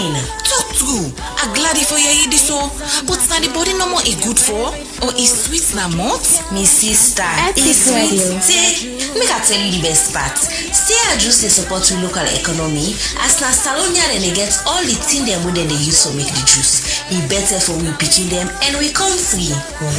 fine. Talk true. I'm glad for you this so. But now the body no more is good for or is sweet na mouth? Me sister, is sweet day. Make I tell you the best part. Sarah Juice dey support the local economy as na Salonia and they get all the thing them wey dem dey use to make the juice. E better for we picking them and we come free.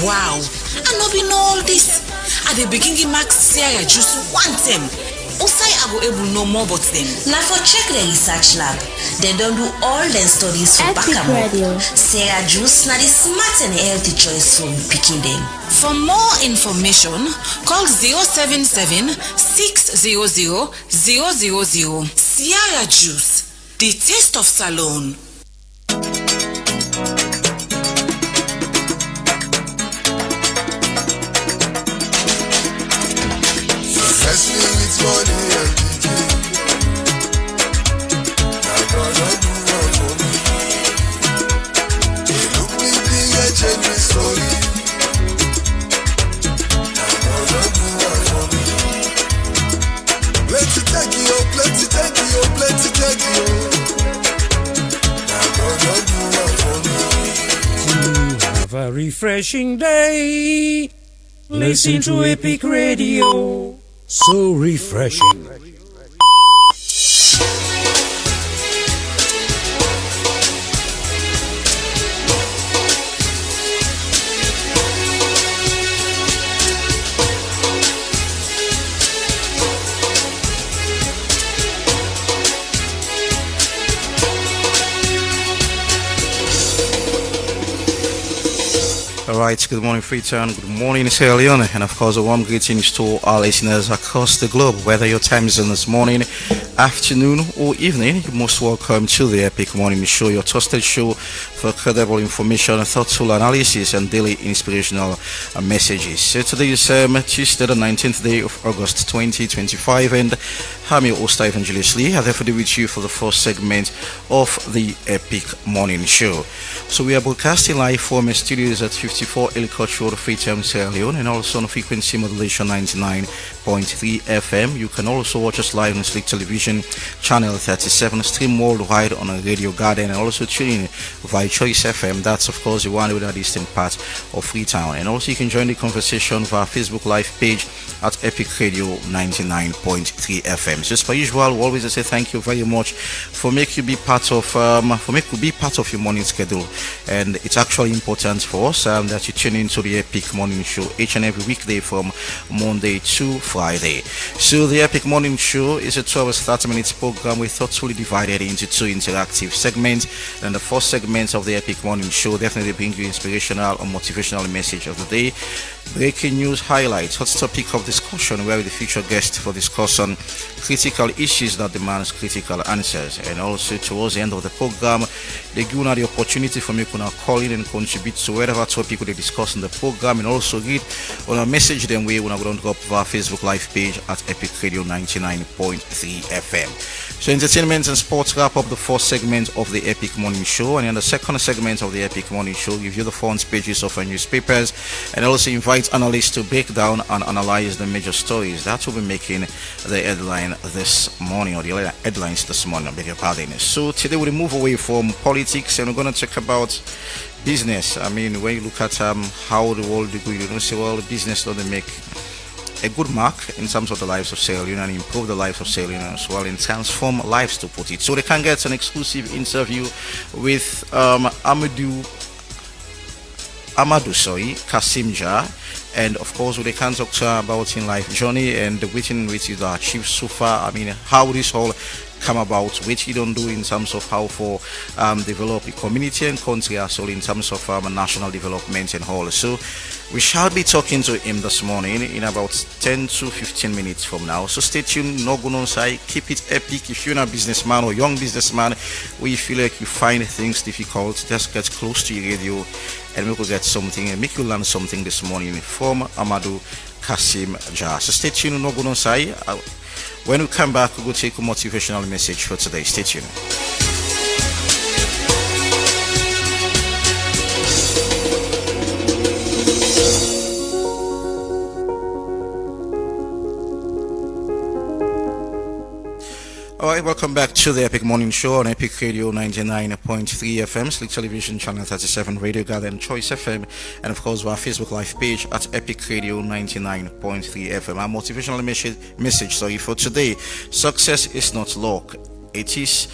Wow. I no be know all this. I dey begin give Max Sarah Juice one time. Osai I go able know more about them. Now for check the research lab. They don't do all them studies to back them up. Sarah Juice na the smart and healthy choice for picking them. For more information, call 077 600 000. Sierra Juice, the taste of Salon. Bless me with money and DJ. Now God don't do one for me. He look me big and change my story. Now God don't do one for me. Plenty thank you, plenty thank you, plenty thank you. Now God don't do one for me. To have a refreshing day, listen to Epic Radio. So refreshing. Alright, good morning Freetown, good morning Sierra Leone, and of course a warm greetings to our listeners across the globe. Whether your time is in this morning, afternoon or evening, you're most welcome to the Epic Morning Show, your trusted show for credible information, thoughtful analysis and daily inspirational messages. So today is Tuesday the 19th day of August 2025, and I'm your host Evangelist Lee. I therefore be with you for the first segment of the Epic Morning Show. So we are broadcasting live from studios at 54 Ellicott Road, Freetown, Sierra Leone, and also on frequency modulation 99.3 FM. You can also watch us live on Slick Television channel 37, stream worldwide on a Radio Garden, and also tune in via Choice FM. That's of course the one with the eastern part of Freetown. And also you can join the conversation via Facebook live page at Epic Radio 99.3 FM. So as per usual, always I say thank you very much for making you be part of your morning schedule. And it's actually important for us that you tune into the Epic Morning Show each and every weekday from Monday to Friday. So the Epic Morning Show is a 12 hours 30 minutes program we thoughtfully divided into two interactive segments. And the first segment of the Epic Morning Show definitely bring you inspirational or motivational message of the day, breaking news highlights, hot topic of discussion where the feature guest for discussion critical issues that demands critical answers. And also towards the end of the program, they give you the opportunity for me to call in and contribute to whatever topic we discuss in the program, and also read on a message them way when I go up our Facebook live page at Epic Radio 99.3 FM. So entertainment and sports wrap up the first segment of the Epic Morning Show, and in the second segment of the Epic Morning Show give you the front pages of our newspapers, and also invite analysts to break down and analyze the major stories that will be making the headline this morning, or the headlines this morning, I beg your pardon. So today we'll move away from politics and we're going to talk about business. I mean, when you look at how the world is going, you don't say, well, business doesn't make a good mark in terms of the lives of Sierra Leone and improve the lives of Sierra Leone as well, and transform lives, to put it. So they can get an exclusive interview with Amadou Kasim Jah, and of course they can talk to her about in life journey and the waiting which is achieved so far. I mean, how this whole come about, which he don't do in terms of how for develop the community and country as well in terms of national development and all. So we shall be talking to him this morning in about 10 to 15 minutes from now. So stay tuned, no go on side, keep it epic. If you're a businessman or young businessman where you feel like you find things difficult, just get close to your radio and we could get something and make you learn something this morning from Amadou Kasim Jah. So stay tuned, no go on side. When we come back, we'll take a motivational message for today. Stay tuned. Alright, Alright, welcome back to the Epic Morning Show on Epic Radio 99.3 FM, Slick Television Channel 37, Radio Garden, Choice FM, and of course our Facebook Live page at Epic Radio 99.3 FM. Our motivational message for today: success is not luck; it is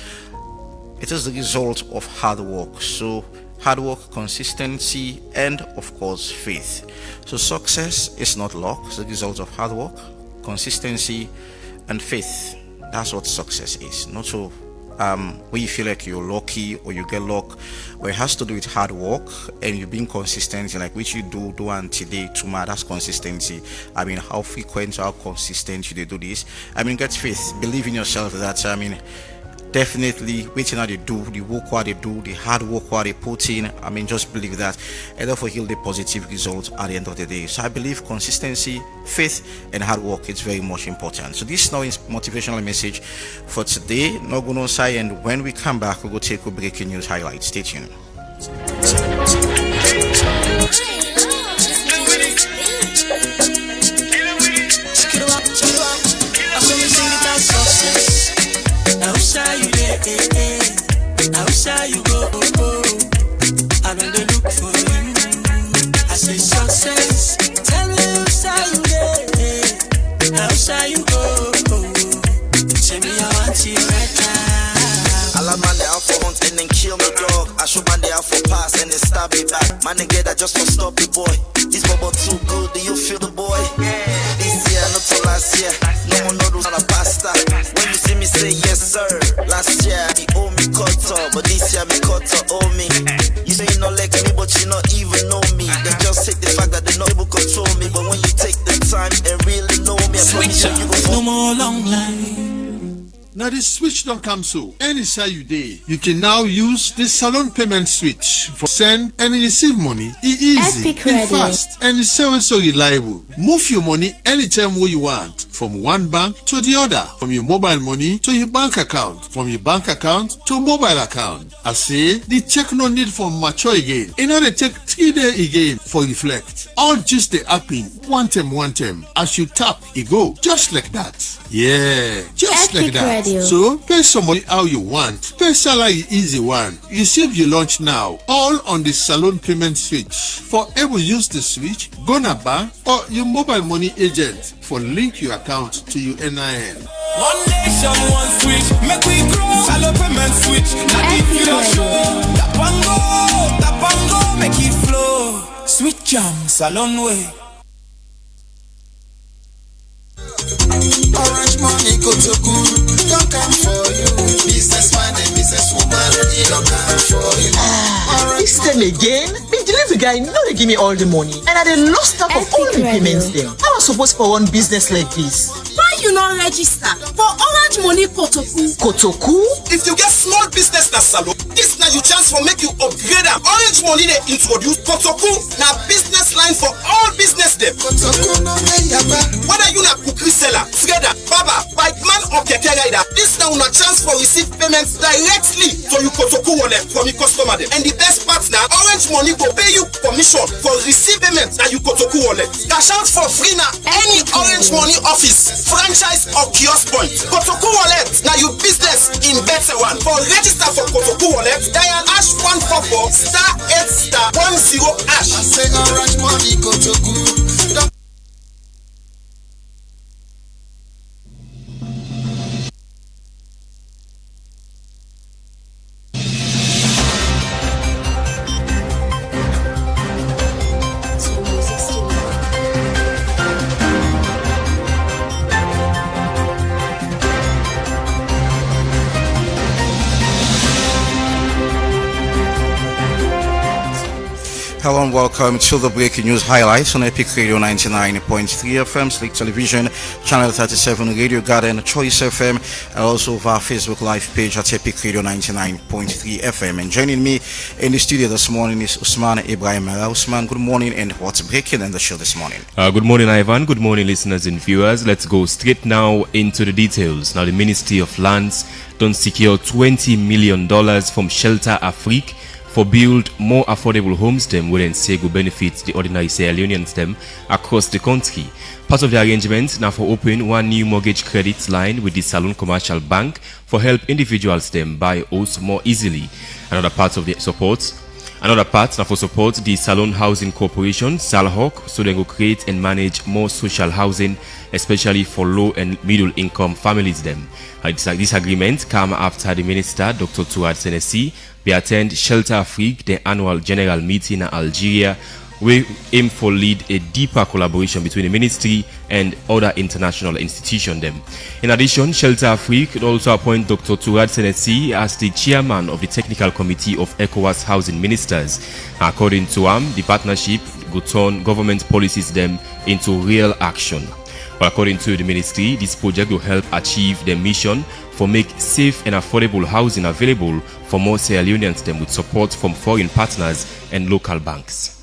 the result of hard work. So hard work, consistency, and of course faith. So success is not luck; it's the result of hard work, consistency, and faith. That's what success is. Not so when you feel like you're lucky or you get luck, but it has to do with hard work and you being consistent, like which you do and today tomorrow. That's consistency. I mean, how frequent, how consistent you do this. I mean, get faith, believe in yourself. That definitely waiting how they do, the work what they do, the hard work what they put in. I mean, just believe that, and therefore he'll the positive result at the end of the day. So I believe consistency, faith, and hard work is very much important. So this now is motivational message for today. No go no say, and when we come back, we'll go take a breaking news highlight. Stay tuned. I wish I you there, I wish I you go, I don't look for you. I say success, tell me I wish I you there, I wish I you go, tell me I want you right now. I love man they out for hunt and then kill me dog. I show man they out for pass and then stab me back. Man they get that just for stop it boy. This bubble too good, do you feel the boy? This year, not till last year. No more noodles on a pasta. When you see me say yes sir. Last year he owe me cutter, but this year me cutter owe me. You say you not like me, but you not even know me. They just take the fact that they not able to control me. But when you take the time and really know me, I promise you go no more long line. Now the switch don't come so. Anytime you day, you can now use the salon payment switch for send and receive money. It's easy, it's fast, and it's so reliable. Move your money anytime where you want, from one bank to the other, from your mobile money to your bank account, from your bank account to mobile account. I say the check no need for mature again. In order to take 3 days again for reflect. Or just the app in one time. As you tap, it go just like that. Yeah, just like that. So pay somebody how you want. Pay salary easy one. Receive your lunch now. All on the salon payment switch. For able use the switch, go na bank or your mobile money agent for link your account to your NIN. One nation, one switch, make we grow. Salon payment switch, not if you don't show. Tap and go, make it flow. Switch jam, salon way. Orange money go to good, don't come for you. Businessman and businesswoman, it don't come for you. This time again, the delivery guy no dey give me all the money, and I dey lost track of all the payments them. How I suppose for one business like this? Why you not register for Orange Money Kotoku? Kotoku? If you get small business na salon, this na your chance for make you upgrade am. Orange Money dey introduce Kotoku, na business line for all business dem. Kotoku no dey yaba. Whether you na cookery seller, trader, barber, bike man or keke rider, this na una chance for receive payments directly to your Kotoku wallet from your customer dem. And the best part na Orange Money go pay you commission for receive payments na your Kotoku wallet. Cash out for free na any Orange Money office, franchise or kiosk point. Kotoku wallet na your business in better one. For register for Kotoku wallet, dial #144 *8*10#. I say Orange Money Kotoku. Hello and welcome to the breaking news highlights on Epic Radio 99.3 FM, Slick Television, Channel 37, Radio Garden, Choice FM, and also our Facebook Live page at Epic Radio 99.3 FM. And joining me in the studio this morning is Usman Ibrahim. Usman, good morning, and what's breaking in the show this morning? Good morning, Ivan. Good morning, listeners and viewers. Let's go straight now into the details. Now, the Ministry of Lands done secure $20 million from Shelter Afrique for build more affordable homes them will then say go benefit the ordinary Sierra Leoneans them across the country. Part of the arrangement now for open one new mortgage credit line with the Salon Commercial Bank for help individuals them buy house more easily. Another part now for support the Salon Housing Corporation, Salhoc, so they go create and manage more social housing, especially for low and middle income families them. This agreement come after the Minister, Dr. Touad Senesi, they attend Shelter Afrique, the annual general meeting in Algeria, we aim for lead a deeper collaboration between the ministry and other international institutions them. In addition, Shelter Afrique would also appoint Dr. Touad Senesi as the chairman of the technical committee of ECOWAS housing ministers. According to him, the partnership would turn government policies them into real action. But according to the ministry, this project will help achieve their mission for make safe and affordable housing available for more Sierra Leoneans them with support from foreign partners and local banks.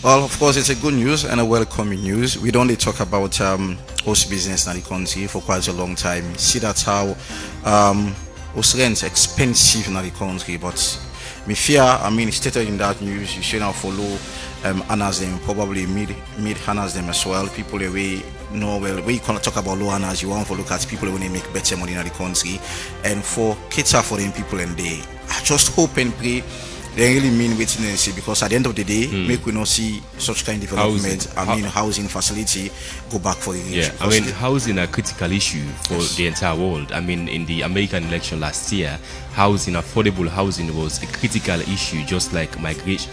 Well, of course, it's a good news and a welcoming news. We don't talk about host business in the country for quite a long time. See that's how host rent expensive in the country, but me fear, stated in that news, you should now follow honors them, probably mid honors them as well. People away know well we can't talk about low honors, you want to look at people when they make better money in the country, and for cater for them people, and they just hope and pray they really mean waiting and see, because at the end of the day, make we not see such kind of development. Housing facility go back for the nation. Yeah, housing a critical issue for the entire world. In the American election last year, housing, affordable housing was a critical issue, just like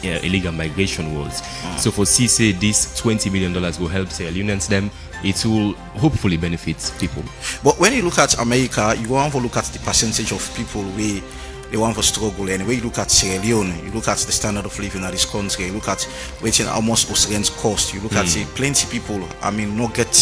illegal migration was. So for CC, this $20 million will help Sierra Leoneans them. It will hopefully benefit people. But when you look at America, you want to look at the percentage of people they want to struggle, and when you look at Sierra Leone, you look at the standard of living in this country, you look at waiting how much rent cost, you look at plenty people not get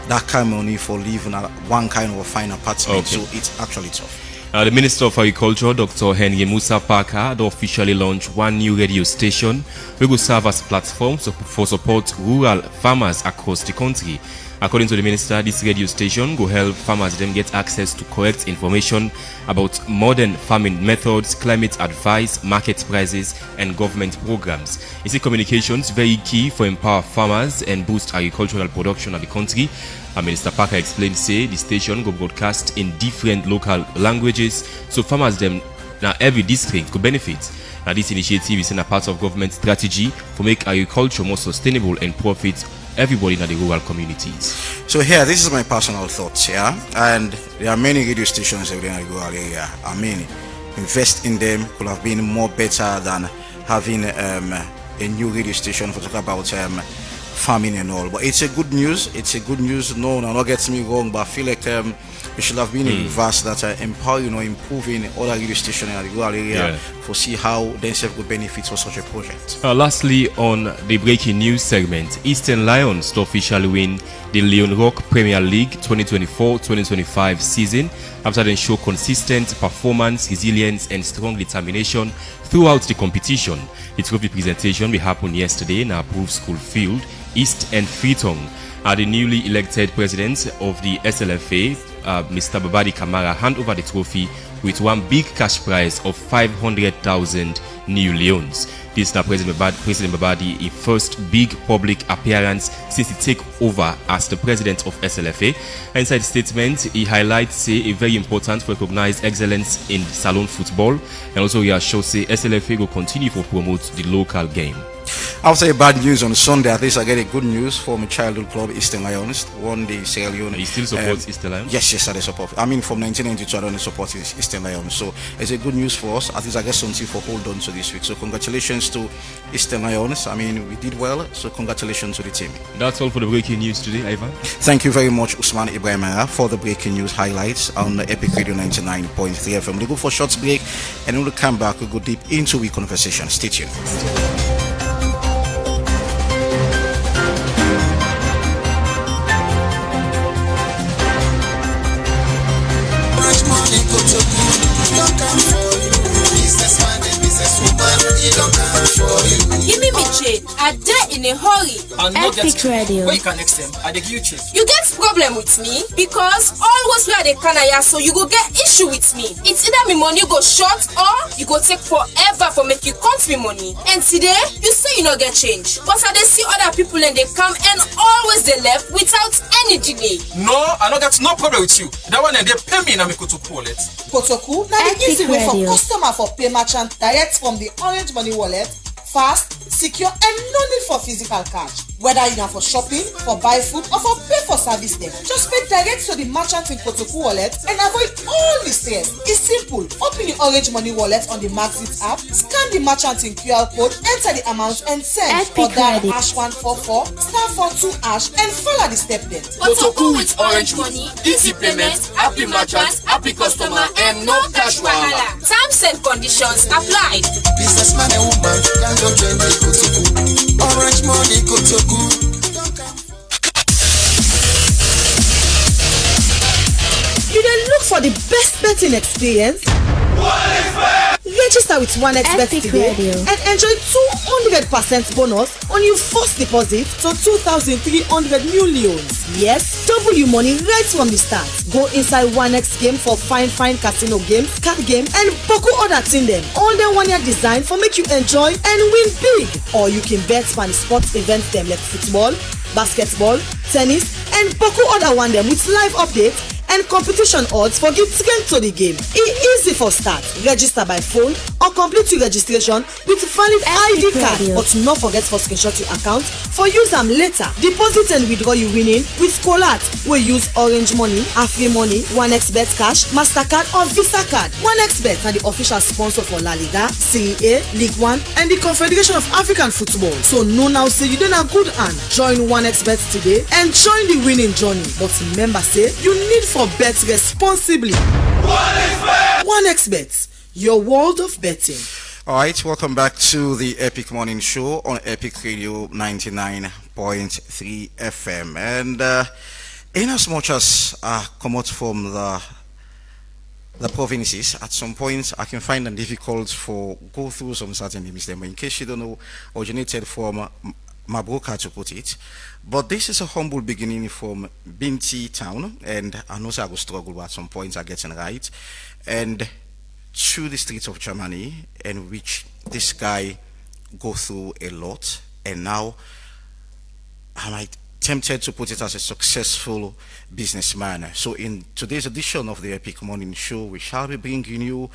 that kind of money for living at one kind of a fine apartment, so it's actually tough. The Minister of Agriculture, Dr. Henry Musa Parker, had officially launched one new radio station which will serve as a platform for support rural farmers across the country. According to the minister, this radio station will help farmers them get access to correct information about modern farming methods, climate advice, market prices, and government programs. You see, communications very key for empower farmers and boost agricultural production of the country. Minister Parker explained, say the station will broadcast in different local languages, so farmers them now every district could benefit. Now this initiative is a part of government strategy for make agriculture more sustainable and profit everybody in the rural communities. So here, this is my personal thoughts, and there are many radio stations in the rural area. Invest in them could have been more better than having a new radio station for talk about farming and all. But it's a good news. No, not get me wrong, but I feel like it should have been a reverse that empowering or improving other radio stations in the rural area for see how themselves could benefit from such a project. Lastly, on the breaking news segment, Eastern Lions to officially win the Leon Rock Premier League 2024-2025 season after they show consistent performance, resilience, and strong determination throughout the competition. The trophy presentation will happen yesterday in approved school field, East and Freetong. The newly elected president of the SLFA, Mr. Babadi Kamara, hand over the trophy with one big cash prize of 500,000 new leons. This is now President Babadi, his first big public appearance since he took over as the president of SLFA. Inside the statement, he highlights a very important to recognize excellence in Salon football, and also he assures SLFA will continue to promote the local game. After a bad news on Sunday, at least I get a good news from my childhood club, Eastern Lions. Won the Sierra Leone. You still support Eastern Lions? Yes, I support. From 1992, I don't support Eastern Lions. So it's a good news for us. At least I get something for hold on to this week. So congratulations to Eastern Lions. We did well. So congratulations to the team. That's all for the breaking news today, Ivan. Thank you very much, Usman Ibrahim, for the breaking news highlights on the Epic Radio 99.3 FM. We'll go for a short break, and when we come back, we'll go deep into the conversation. Stay tuned. Give me chain. I dare in a hurry. Epic Radio. Where you can next time? I dey give you chain. You get problem with me because always where they can so you go get issue with me. It's either me money go short or you go take forever suffer for make you count me money. And today, you say you no get change. But I dey see other people and they come and always they left without any delay. No, I no got no problem with you. That one and they pay me in a Kotoku wallet. Kotoku, now the easy way for customer for pay merchant direct from the Orange Money wallet, fast, secure, and no need for physical cash. Whether you are for shopping, for buy food, or for pay for service them, just pay direct to the merchant in Kotoku wallet and avoid all the stress. It's simple. Open the Orange Money wallet on the Maxit app, scan the merchant in QR code, enter the amount and send. Or dial #144 *42# and follow the step then. Kotoku with Orange Money, easy payment, happy merchant, happy customer, and no cash wahala. Terms and conditions apply. Businessman and woman can go join the Kotoku. Orange Money Kotoku. You dey look for the best betting experience? Register with OneXBet today and enjoy 200% bonus on your first deposit to 2,300 million. Yes, double your money right from the start. Go inside OneX game for fine casino games, card game, and boku other thing them. All them 1 year design for make you enjoy and win big. Or you can bet on the sports events them like football, basketball, tennis, and boku other one them with live updates and competition odds for give strength to the game. It's easy for start. Register by phone or complete your registration with valid ID card. But not forget for screenshot your account for use them later. Deposit and withdraw you winning with Colat. We use Orange Money, Afri Money, OneXBet Cash, MasterCard or Visa Card. OneXBet are the official sponsor for La Liga, Serie A, League One, and the Confederation of African Football. So no now say you done a good hand. Join OneXBet today and join the winning journey. But remember say you need for bet responsibly. OneXBet, your world of betting. All right, welcome back to the Epic Morning Show on Epic Radio 99.3 FM. And in as much as I come out from the provinces, at some point I can find it difficult for go through some certain names. In case you don't know, originated from Mabroka to put it. But this is a humble beginning from Binti town, and I know I will struggle, but at some points I get it right. And through the streets of Germany, in which this guy go through a lot, and now I might tempted to put it as a successful businessman. So in today's edition of the Epic Morning Show, we shall be bringing you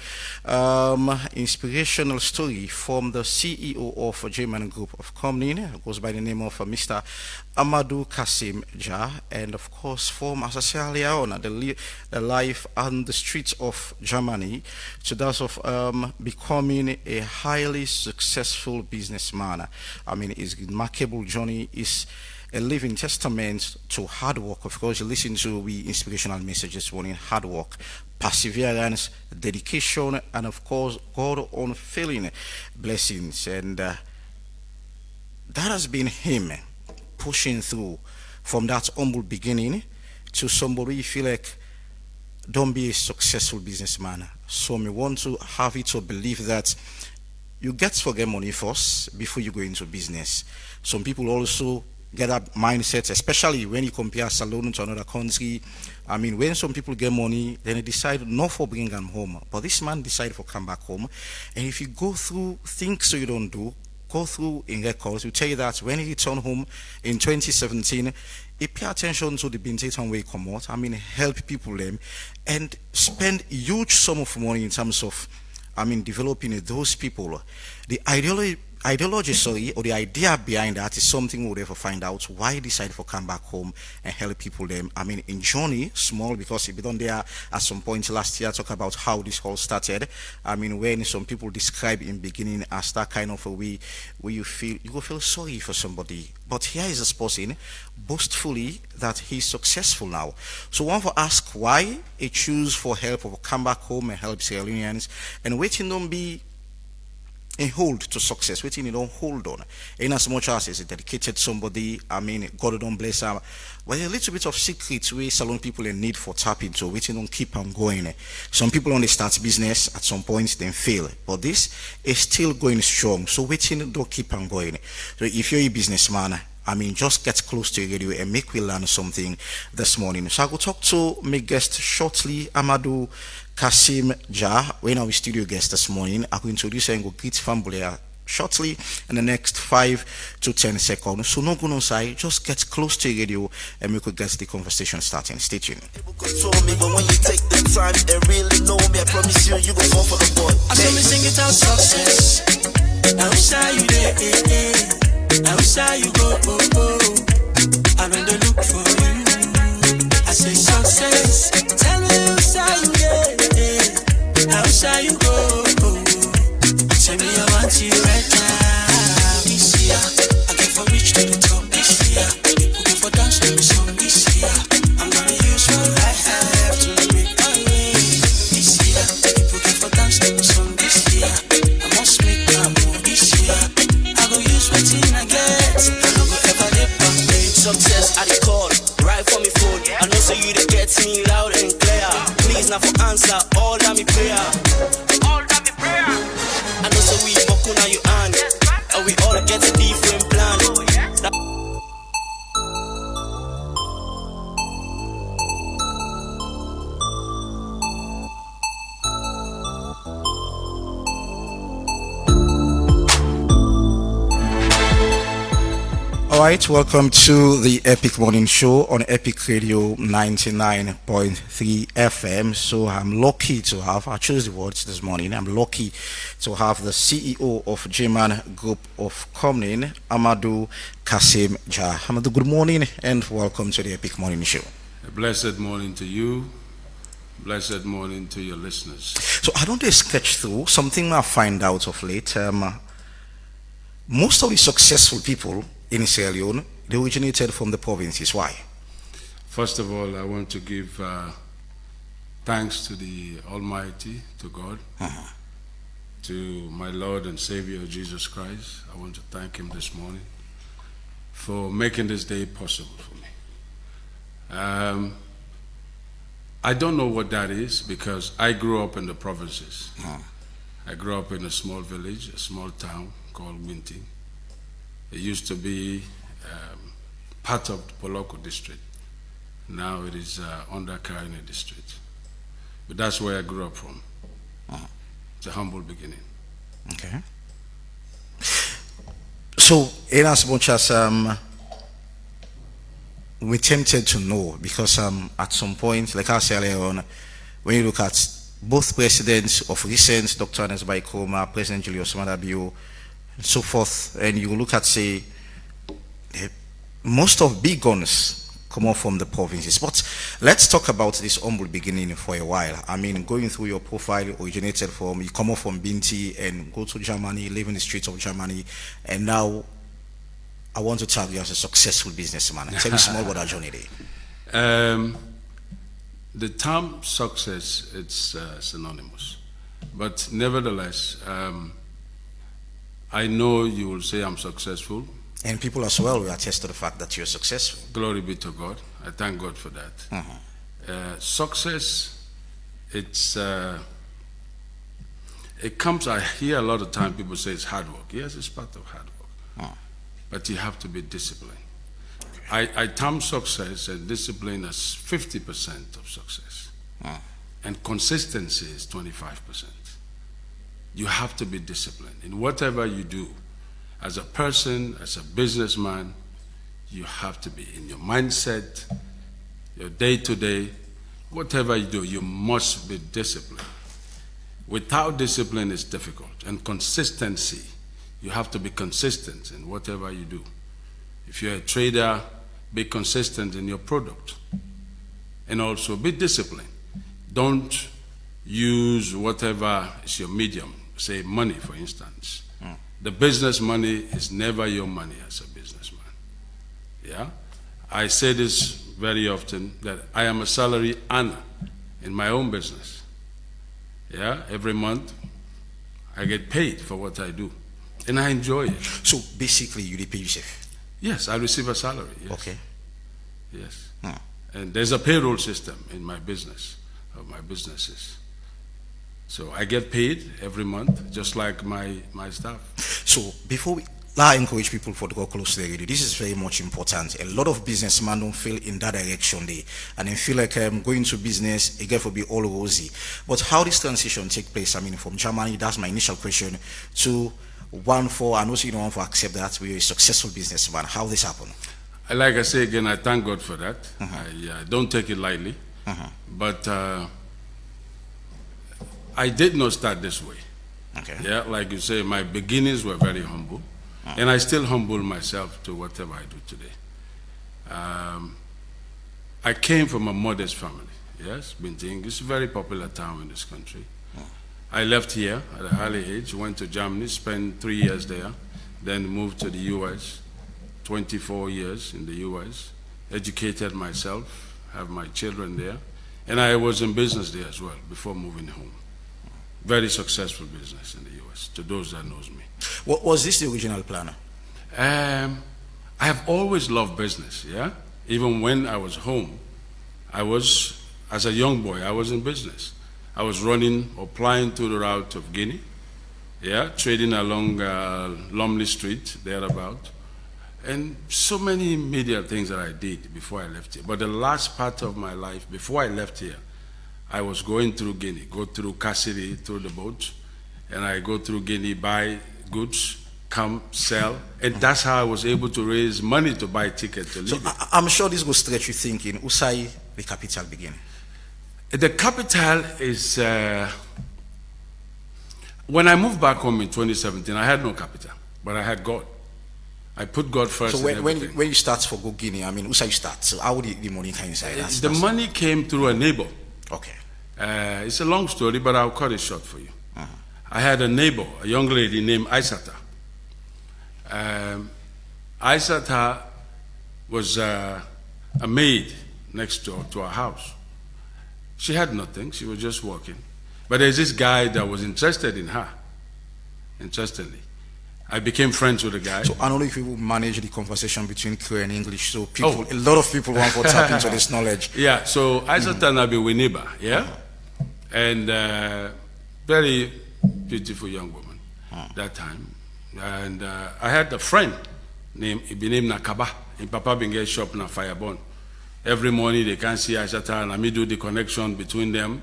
inspirational story from the CEO of a German group of company, goes by the name of Mr. Amadou Kassim Jah, and of course from, as I said earlier on, the life on the streets of Germany to that of becoming a highly successful businessman. I mean, his remarkable journey is a living testament to hard work. Of course, you listen to the inspirational messages morning: hard work, perseverance, dedication, and of course, God unfailing blessings. And that has been him pushing through from that humble beginning to somebody you feel like don't be a successful businessman. So we want to have you to believe that you get to get money first before you go into business. Some people also get that mindset, especially when you compare Salone to another country. I mean, when some people get money, then they decide not for bringing them home. But this man decided to come back home. And if you go through things so you don't do, go through in records, we tell you that when he returned home in 2017, he pay attention to the Binti town where he come out. I mean, help people them and spend huge sum of money in terms of, I mean, developing those people. The ideology, or the idea behind that is something we'll ever find out why he decided to come back home and help people them. I mean, in journey, small, because he been on there at some point last year, talk about how this all started. I mean, when some people describe in beginning as that kind of a way where you go feel sorry for somebody. But here is this person boastfully that he's successful now. So one for ask why he choose for help or come back home and help Sierra Leoneans, and waiting don't be a hold to success, waiting you don't hold on. In as much as is a dedicated somebody, I mean, God don't bless him. But a little bit of secrets where salon people in need for tap into, waiting don't keep on going. Some people only start business at some point, then fail. But this is still going strong. So waiting don't keep on going. So if you're a businessman, just get close to your radio and make we learn something this morning. So I will talk to my guest shortly, Amadou Kasim Jah. We're our studio guest this morning. I will introduce and go greet family shortly in the next 5 to 10 seconds. So no go no side, just get close to your radio and we could get the conversation starting. Stay tuned. Control me, but when you take the time and really know me, I promise you, you go fall for the boy. I saw me sing it out success. I wish I you there, I wish I you go, I'm on the look for you. I say success. Tell me wish I you there, I wish I you go. Tell me I want you right now. This year, I get for reach to the top. This year, we go for dance to the song. This year, I'm gonna use what I have to make my way. This year, people get for dance to the song. This year, I must make my move. This year, I go use what I get. I don't go ever let back. Success at the call, right for me phone. I know so you to get me loud and clear. Please now for answer, all that me prayer. I know so we walk on you hand, and we all get a different plan. All right, welcome to the Epic Morning Show on Epic Radio 99.3 FM. So I'm lucky to have, I chose the words this morning, I'm lucky to have the CEO of J-Man Group of Company, Amadou Kasim Jah. Amadou, good morning and welcome to the Epic Morning Show. A blessed morning to you. Blessed morning to your listeners. So I don't sketch through something I find out of late. Most of the successful people in Sierra Leone, they originated from the provinces. Why? First of all, I want to give thanks to the Almighty, to God, to my Lord and Savior Jesus Christ. I want to thank Him this morning for making this day possible for me. I don't know what that is because I grew up in the provinces. I grew up in a small village, a small town called Winting. It used to be part of the Poloko district. Now it is under Karine district. But that's where I grew up from. It's a humble beginning. Okay. So, in as much as we're tempted to know, because at some point, like I said earlier on, when you look at both presidents of recent, Dr. Ernest Bai Koroma, President Julius Maada Bio, and so forth, and you look at, say, most of big guns come off from the provinces. But let's talk about this humble beginning for a while. I mean, going through your profile, originated from, you come off from Binti and go to Germany, live in the streets of Germany, and now I want to tell you as a successful businessman. Tell me small about that journey there. The term success, it's synonymous. But nevertheless, I know you will say I'm successful. And people as well will attest to the fact that you're successful. Glory be to God. I thank God for that. Success, it comes, I hear a lot of time people say it's hard work. Yes, it's part of hard work. But you have to be disciplined. I term success and discipline as 50% of success. And consistency is 25%. You have to be disciplined. In whatever you do, as a person, as a businessman, you have to be in your mindset, your day-to-day, whatever you do, you must be disciplined. Without discipline, it's difficult. And consistency, you have to be consistent in whatever you do. If you're a trader, be consistent in your product. And also be disciplined. Don't use whatever is your medium, say money, for instance. The business money is never your money as a businessman. Yeah? I say this very often, that I am a salary earner in my own business. Yeah? Every month, I get paid for what I do. And I enjoy it. So basically, you pay yourself? Yes, I receive a salary. Yes. Okay. Yes. And there's a payroll system in my business, of my businesses. So I get paid every month, just like my staff. So before we I encourage people for to go close to the radio. This is very much important. A lot of businessmen don't feel in that direction there, and they feel like going to business again will be all rosy. But how this transition take place? I mean, from Germany, that's my initial question, to one for, and also you don't want to accept that we're a successful businessman. How this happen? Like I say again, I thank God for that. I don't take it lightly, but I did not start this way. Okay. Yeah, like you say, my beginnings were very humble. And I still humble myself to whatever I do today. I came from a modest family. Yes, Binting. It's a very popular town in this country. I left here at an early age, went to Germany, spent 3 years there, then moved to the US, 24 years in the US, educated myself, have my children there, and I was in business there as well before moving home. Very successful business in the US, to those that knows me. What was this the original plan? I have always loved business, yeah? Even when I was home, as a young boy, I was in business. I was running or flying through the route of Guinea, yeah, trading along Lumley Street, thereabout. And so many media things that I did before I left here. But the last part of my life, before I left here, I was going through Guinea, go through Cassidy, through the boat, and I go through Guinea, buy goods, come, sell, and that's how I was able to raise money to buy tickets to leave. So I'm sure this will stretch you thinking, Usai, the capital begin? The capital is, when I moved back home in 2017, I had no capital, but I had God. I put God first. So when you start for Go Guinea, I mean, Usai start, so how would the money come inside? The money came through a neighbor. Okay. It's a long story, but I'll cut it short for you. I had a neighbor, a young lady named Aisata. Aisata was a maid next door to our house. She had nothing, she was just working. But there's this guy that was interested in her, interestingly. I became friends with the guy. So I don't know if you will manage the conversation between Creole and English, so people, a lot of people want to tap into this knowledge. Yeah, so Aisata Nabi Winiba, yeah? And very beautiful young woman that time. And I had a friend named Nakaba in Papa Bingay shop na Fireborn. Every morning they can see Aisata and I me do the connection between them.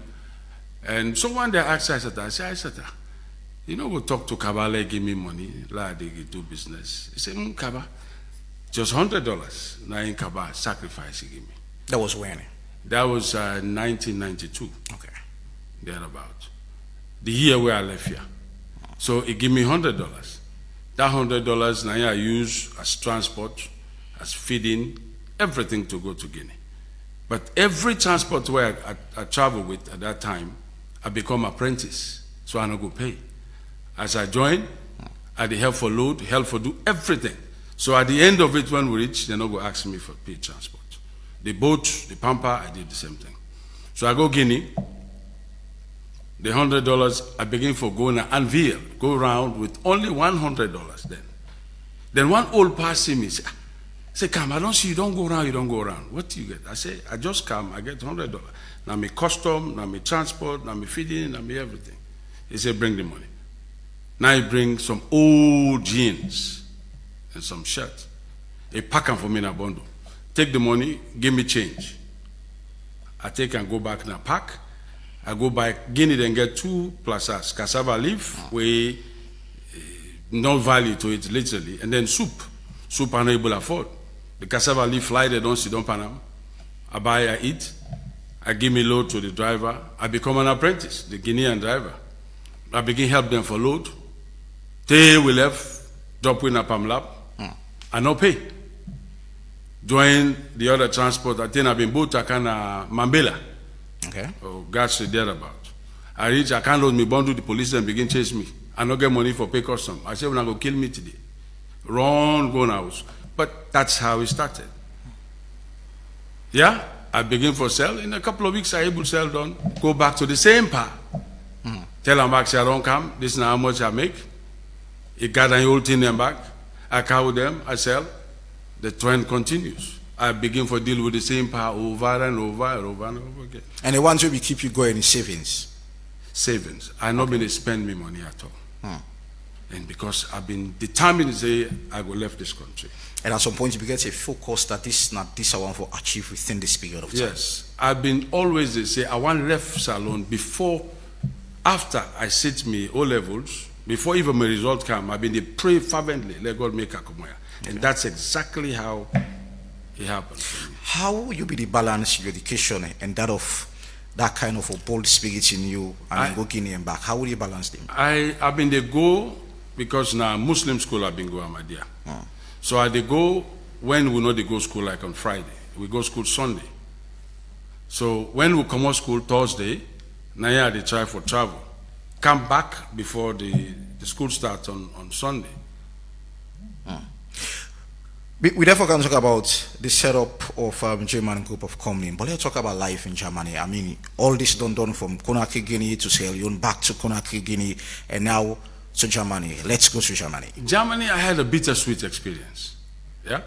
And so one day I asked Aisata, I said, Aisata, you know, we'll talk to Kabale, give me money, like they do business. He said, Kaba, just $100. Now in Kaba, sacrifice he give me. That was when? That was 1992. Okay. Thereabout. The year where I left here. So he gave me $100. That $100 now I use as transport, as feeding, everything to go to Guinea. But every transport where I travel with at that time, I become apprentice. So I don't go pay. As I join, I had help for load, help for do everything. So at the end of it, when we reach, they're not going to ask me for paid transport. The boat, the pamper, I did the same thing. So I go Guinea. The $100, I begin for going to unveil, go around with only $100 then. Then one old person me say, come, I don't see you, don't go around, you don't go around. What do you get? I say, I just come, I get $100. Now me custom, now me transport, now me feeding, now me everything. He said, bring the money. Now he bring some old jeans and some shirts. He pack them for me in a bundle. Take the money, give me change. I take and go back in a pack. I go buy Guinea, then get 2 plazas, cassava leaf, with no value to it literally, and then soup. Soup I'm not able to afford. The cassava leaf fly, they don't sit on Panama. I buy, I eat. I give me load to the driver. I become an apprentice, the Guinean driver. I begin help them for load. They will left, drop in a palm lap, and no pay. Join the other transport. I think I've been both I can Mambela. Okay. Oh, God's there about. I reach, I can't load me bundle, the police then begin chase me. I don't get money for pay custom. I say, when I go kill me today. Run, go in house. But that's how it started. Yeah, I begin for sell. In a couple of weeks, I able to sell done. Go back to the same part. Tell them back, say, I don't come. This is how much I make. You got an old thing them back. I cow them, I sell. The trend continues. I begin for deal with the same part over and over and over and over again. And the ones will keep you going in savings? Savings. I not been spend me money at all. And because I've been determined to say I will left this country. And at some point you begin to focus that this I want to achieve within this period of time. Yes. I've been always to say I want left salon before, after I sit me O levels, before even my result come, I've been to pray fervently, let God make a come here. And that's exactly how it happened for me. How will you be the balance your education and that of that kind of a bold spirit in you and go Guinea and back? How will you balance them? I've been the go because now Muslim school I've been going, my dear. So I they go when we know they go school like on Friday. We go school Sunday. So when we come out school Thursday, now they try for travel. Come back before the school starts on Sunday. We therefore can talk about the setup of German group of company, but let's talk about life in Germany. I mean, all this done from Conakry, Guinea to Sierra Leone, back to Conakry, Guinea, and now to Germany. Let's go to Germany. Germany, I had a bittersweet experience. Yeah,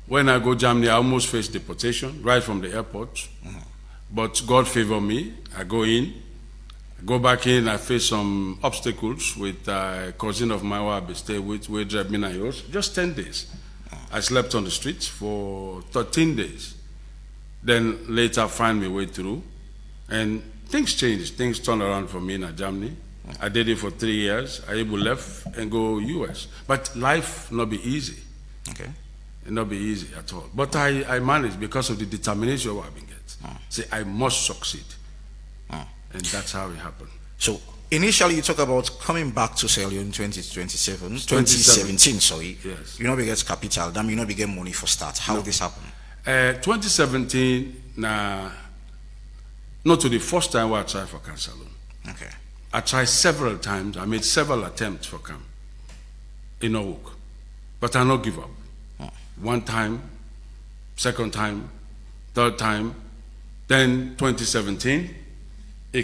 when I go Germany, I almost faced deportation right from the airport. But God favored me. I go in, I go back in. I face some obstacles with a cousin of mine who I stay with, who drive me and yours. Just 10 days. I slept on the streets for 13 days. Then later find my way through. And things changed. Things turned around for me in Germany. I did it for 3 years. I able left and go US. But life not be easy. Okay. It not be easy at all. But I managed because of the determination I've been getting. Say I must succeed. And that's how it happened. So initially you talk about coming back to Sierra Leone in 2017, sorry. Yes. You know we get capital, then you know we get money for start. How this happen? 2017, not to the first time where I tried for cancer loan. Okay. I tried several times. I made several attempts for camp. It no work. But I not give up. One time, second time, third time. Then 2017, I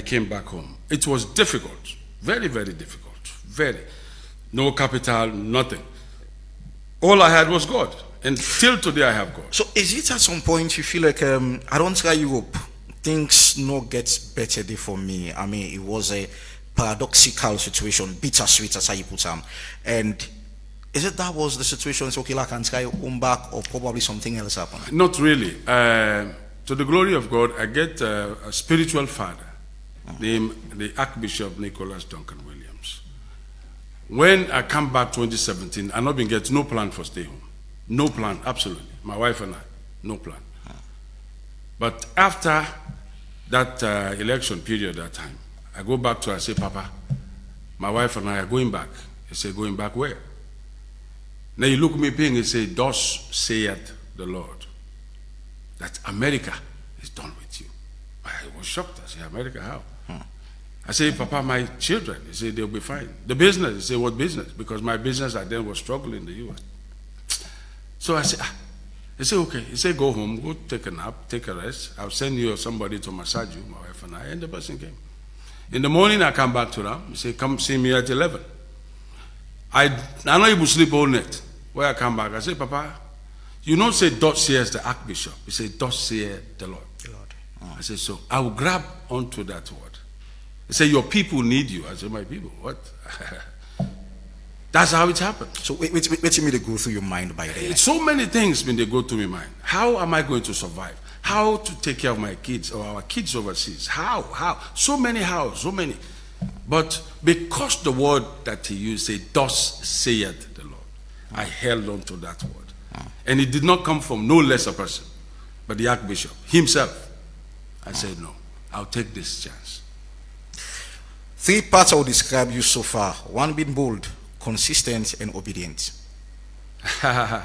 came back home. It was difficult, very, very difficult, very. No capital, nothing. All I had was God, and till today I have God. So is it at some point you feel like I don't try Europe, things no get better there for me? I mean, it was a paradoxical situation, bittersweet as how you put them, and is it that was the situation? So okay, like I can try home back, or probably something else happened? Not really. To the glory of God, I get a spiritual father named the Archbishop Nicholas Duncan Williams. When I come back 2017, I not been get no plan for stay home. No plan, absolutely. My wife and I, no plan. But after that election period that time, I go back to her, I say, Papa, my wife and I are going back. He say, going back where? Now you look at me paying and say, thus saith the Lord, that America is done with you. I was shocked. I said, America, how? I say, Papa, my children, he said, they'll be fine. The business, he said, what business? Because my business at then was struggling in the U.S. So I said, he said, okay. He said, go home, go take a nap, take a rest. I'll send you somebody to massage you, my wife and I. And the person came. In the morning, I come back to them. He said, come see me at 11. I know you will sleep all night. When I come back, I say, Papa, you don't say, thus says the Archbishop. You say, thus says the Lord. I say, so I will grab onto that word. He said, your people need you. I said, my people, what? That's how it happened. So wait me to go through your mind by then. So many things when they go through my mind. How am I going to survive? How to take care of my kids or our kids overseas? How? So many hows, so many. But because the word that he used, say, thus saith the Lord, I held on to that word. And it did not come from no lesser person, but the Archbishop himself. I said, no, I'll take this chance. 3 parts I will describe you so far. 1 being bold, consistent, and obedient.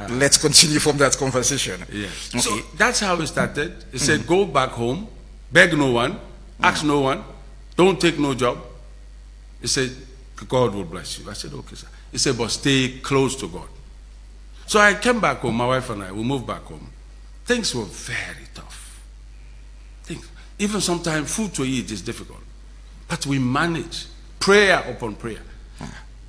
Let's continue from that conversation. Yes. Okay. So that's how it started. He said, go back home, beg no one, ask no one, don't take no job. He said, God will bless you. I said, okay, sir. He said, but stay close to God. So I came back home, my wife and I, we moved back home. Things were very tough. Even sometimes food to eat is difficult. But we manage, prayer upon prayer.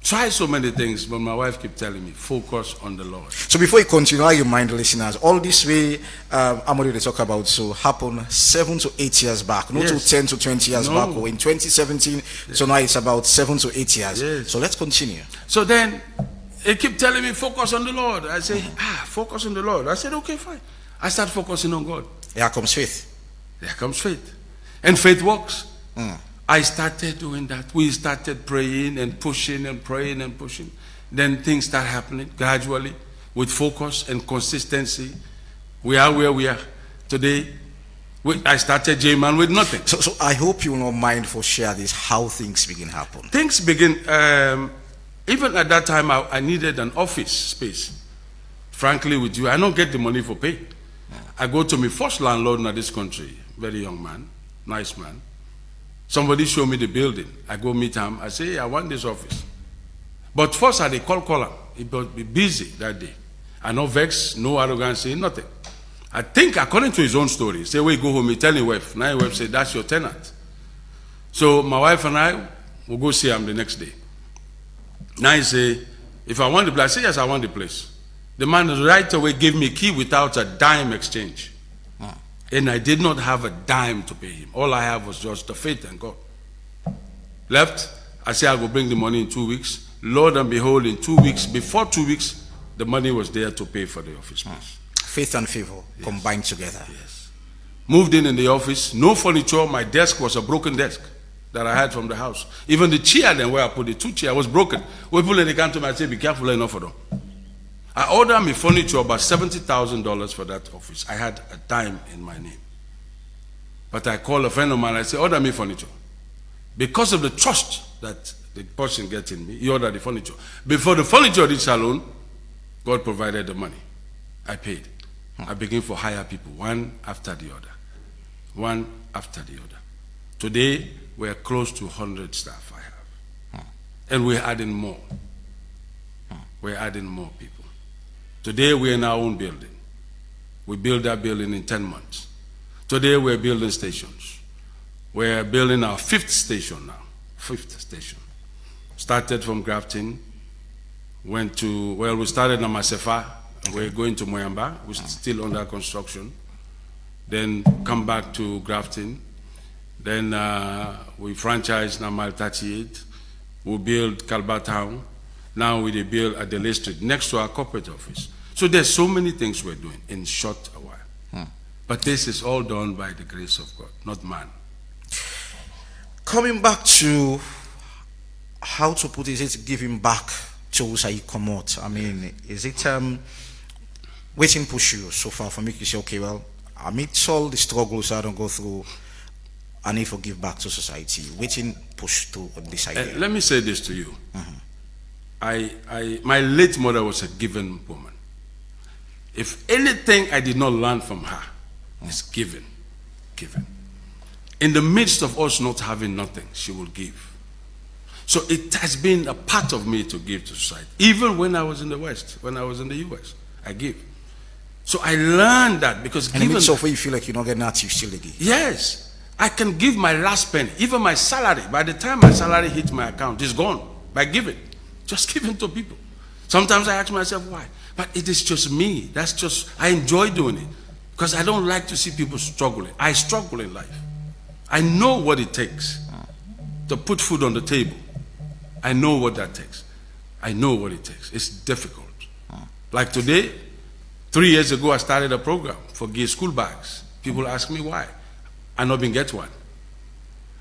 try so many things, but my wife kept telling me, focus on the Lord. So before you continue, I remind listeners, all this way, Amadu, they talk about, so happened 7 to 8 years back, not to 10 to 20 years back, or in 2017, so now it's about 7 to 8 years. Yes. So let's continue. So then, he kept telling me, focus on the Lord. I say, focus on the Lord. I said, okay, fine. I start focusing on God. Here comes faith. There comes faith. And faith works. I started doing that. We started praying and pushing and praying and pushing. Then things start happening gradually with focus and consistency. We are where we are today. I started J-Man with nothing. So I hope you will not mind for share this, how things begin to happen. Things begin, even at that time, I needed an office space. Frankly with you, I don't get the money for pay. I go to my first landlord in this country, very young man, nice man. Somebody show me the building. I go meet him. I say, hey, I want this office. But first I call him. He be busy that day. I no vex, no arrogance, nothing. I think according to his own story, say, well, go home, he tell your wife. Now your wife say, that's your tenant. So my wife and I will go see him the next day. Now he say, if I want the place, I say, yes, I want the place. The man right away gave me a key without a dime exchange. And I did not have a dime to pay him. All I have was just the faith and God. Left, I said, I will bring the money in 2 weeks. Lord and behold, in 2 weeks, before 2 weeks, the money was there to pay for the office space. Faith and favor combined together. Yes. Moved in the office, no furniture. My desk was a broken desk that I had from the house. Even the chair then where I put the 2 chairs was broken. When people they come to me, I say, be careful enough for them. I ordered me furniture about $70,000 for that office. I had a dime in my name. But I called a friend of mine, I said, order me furniture. Because of the trust that the person gets in me, he ordered the furniture. Before the furniture reached salon, God provided the money. I paid. I began to hire people, one after the other. One after the other. Today, we're close to 100 staff I have. And we're adding more. We're adding more people. Today, we're in our own building. We built that building in 10 months. Today, we're building stations. We're building our 5th station now. 5th station. Started from Grafton, went to, well, we started in Masefa. We're going to Moyamba. We're still under construction. Then come back to Grafton. Then we franchised Namal 38. We build Kalba Town. Now we build at the Street, next to our corporate office. So there's so many things we're doing in short a while. But this is all done by the grace of God, not man. Coming back to how to put it, is it giving back to Usai Komot? I mean, is it waiting push you so far for me to say, okay, well, amidst all the struggles I don't go through, I need to give back to society. Waiting push to this idea. Let me say this to you. My late mother was a given woman. If anything I did not learn from her, it's giving. In the midst of us not having nothing, she will give. So it has been a part of me to give to society. Even when I was in the West, when I was in the US, I give. So I learned that because in the midst of where you feel like you're not getting that, you still give. Yes. I can give my last penny, even my salary. By the time my salary hits my account, it's gone by giving. Just giving to people. Sometimes I ask myself why. But it is just me. That's just, I enjoy doing it. Because I don't like to see people struggling. I struggle in life. I know what it takes to put food on the table. I know what that takes. I know what it takes. It's difficult. Like today, 3 years ago, I started a program for gay school bags. People ask me why. I not been get one.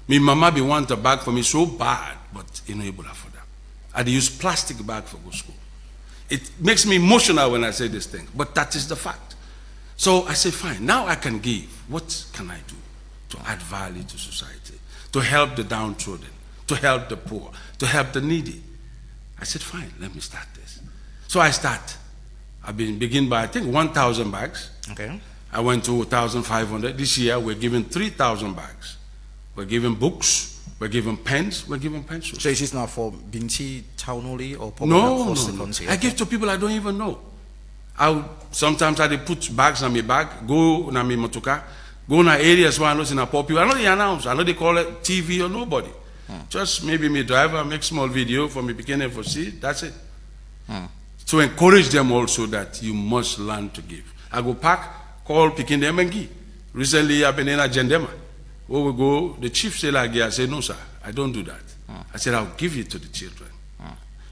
Me mama be want a bag for me so bad, but you know able for that. I use plastic bag for go school. It makes me emotional when I say this thing, but that is the fact. So I say, fine, now I can give. What can I do to add value to society, to help the downtrodden, to help the poor, to help the needy? I said, fine, let me start this. So I start. I've been begin by I think 1,000 bags. Okay. I went to 1,500. This year we're giving 3,000 bags. We're giving books. We're giving pens. We're giving pencils. So is this now for Binti town only or across the country? I give to people I don't even know. Sometimes I put bags on my bag, go na my motoka, go na areas where I know in a popular. I know they announce. I know they call it TV or nobody. Just maybe me driver make small video for me beginning for see. That's it. To encourage them also that you must learn to give. I go pack, call picking them and give. Recently I've been in a Gendema. Where we go, the chief say like, I say, no sir, I don't do that. I said, I'll give it to the children.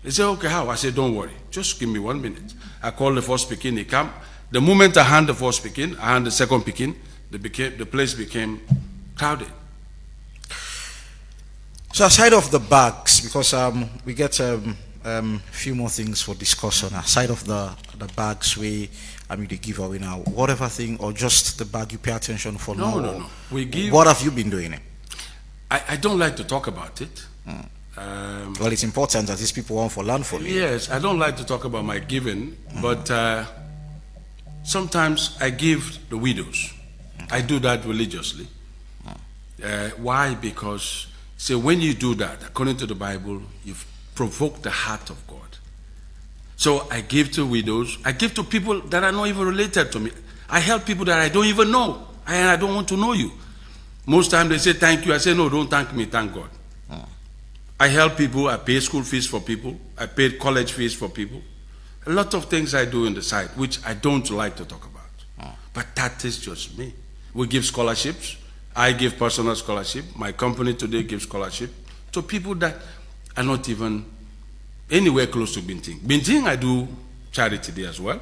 He said, okay, how? I said, don't worry, just give me 1 minute. I call the first picking, he come. The moment I hand the first picking, I hand the second picking, the place became crowded. So aside of the bags, because we get few more things for discussion, aside of the bags they give away now, whatever thing, or just the bag you pay attention for now? No. We give. What have you been doing? I don't like to talk about it. Well, it's important that these people want for learn from me. Yes, I don't like to talk about my giving, but sometimes I give the widows. I do that religiously. Why? Because, say, when you do that, according to the Bible, you've provoked the heart of God. So I give to widows. I give to people that are not even related to me. I help people that I don't even know, and I don't want to know you. Most times they say thank you. I say no, don't thank me, thank God. I help people. I pay school fees for people. I pay college fees for people. A lot of things I do in the site, which I don't like to talk about. But that is just me. We give scholarships. I give personal scholarship. My company today gives scholarship to people that are not even anywhere close to Binting. Binting, I do charity there as well.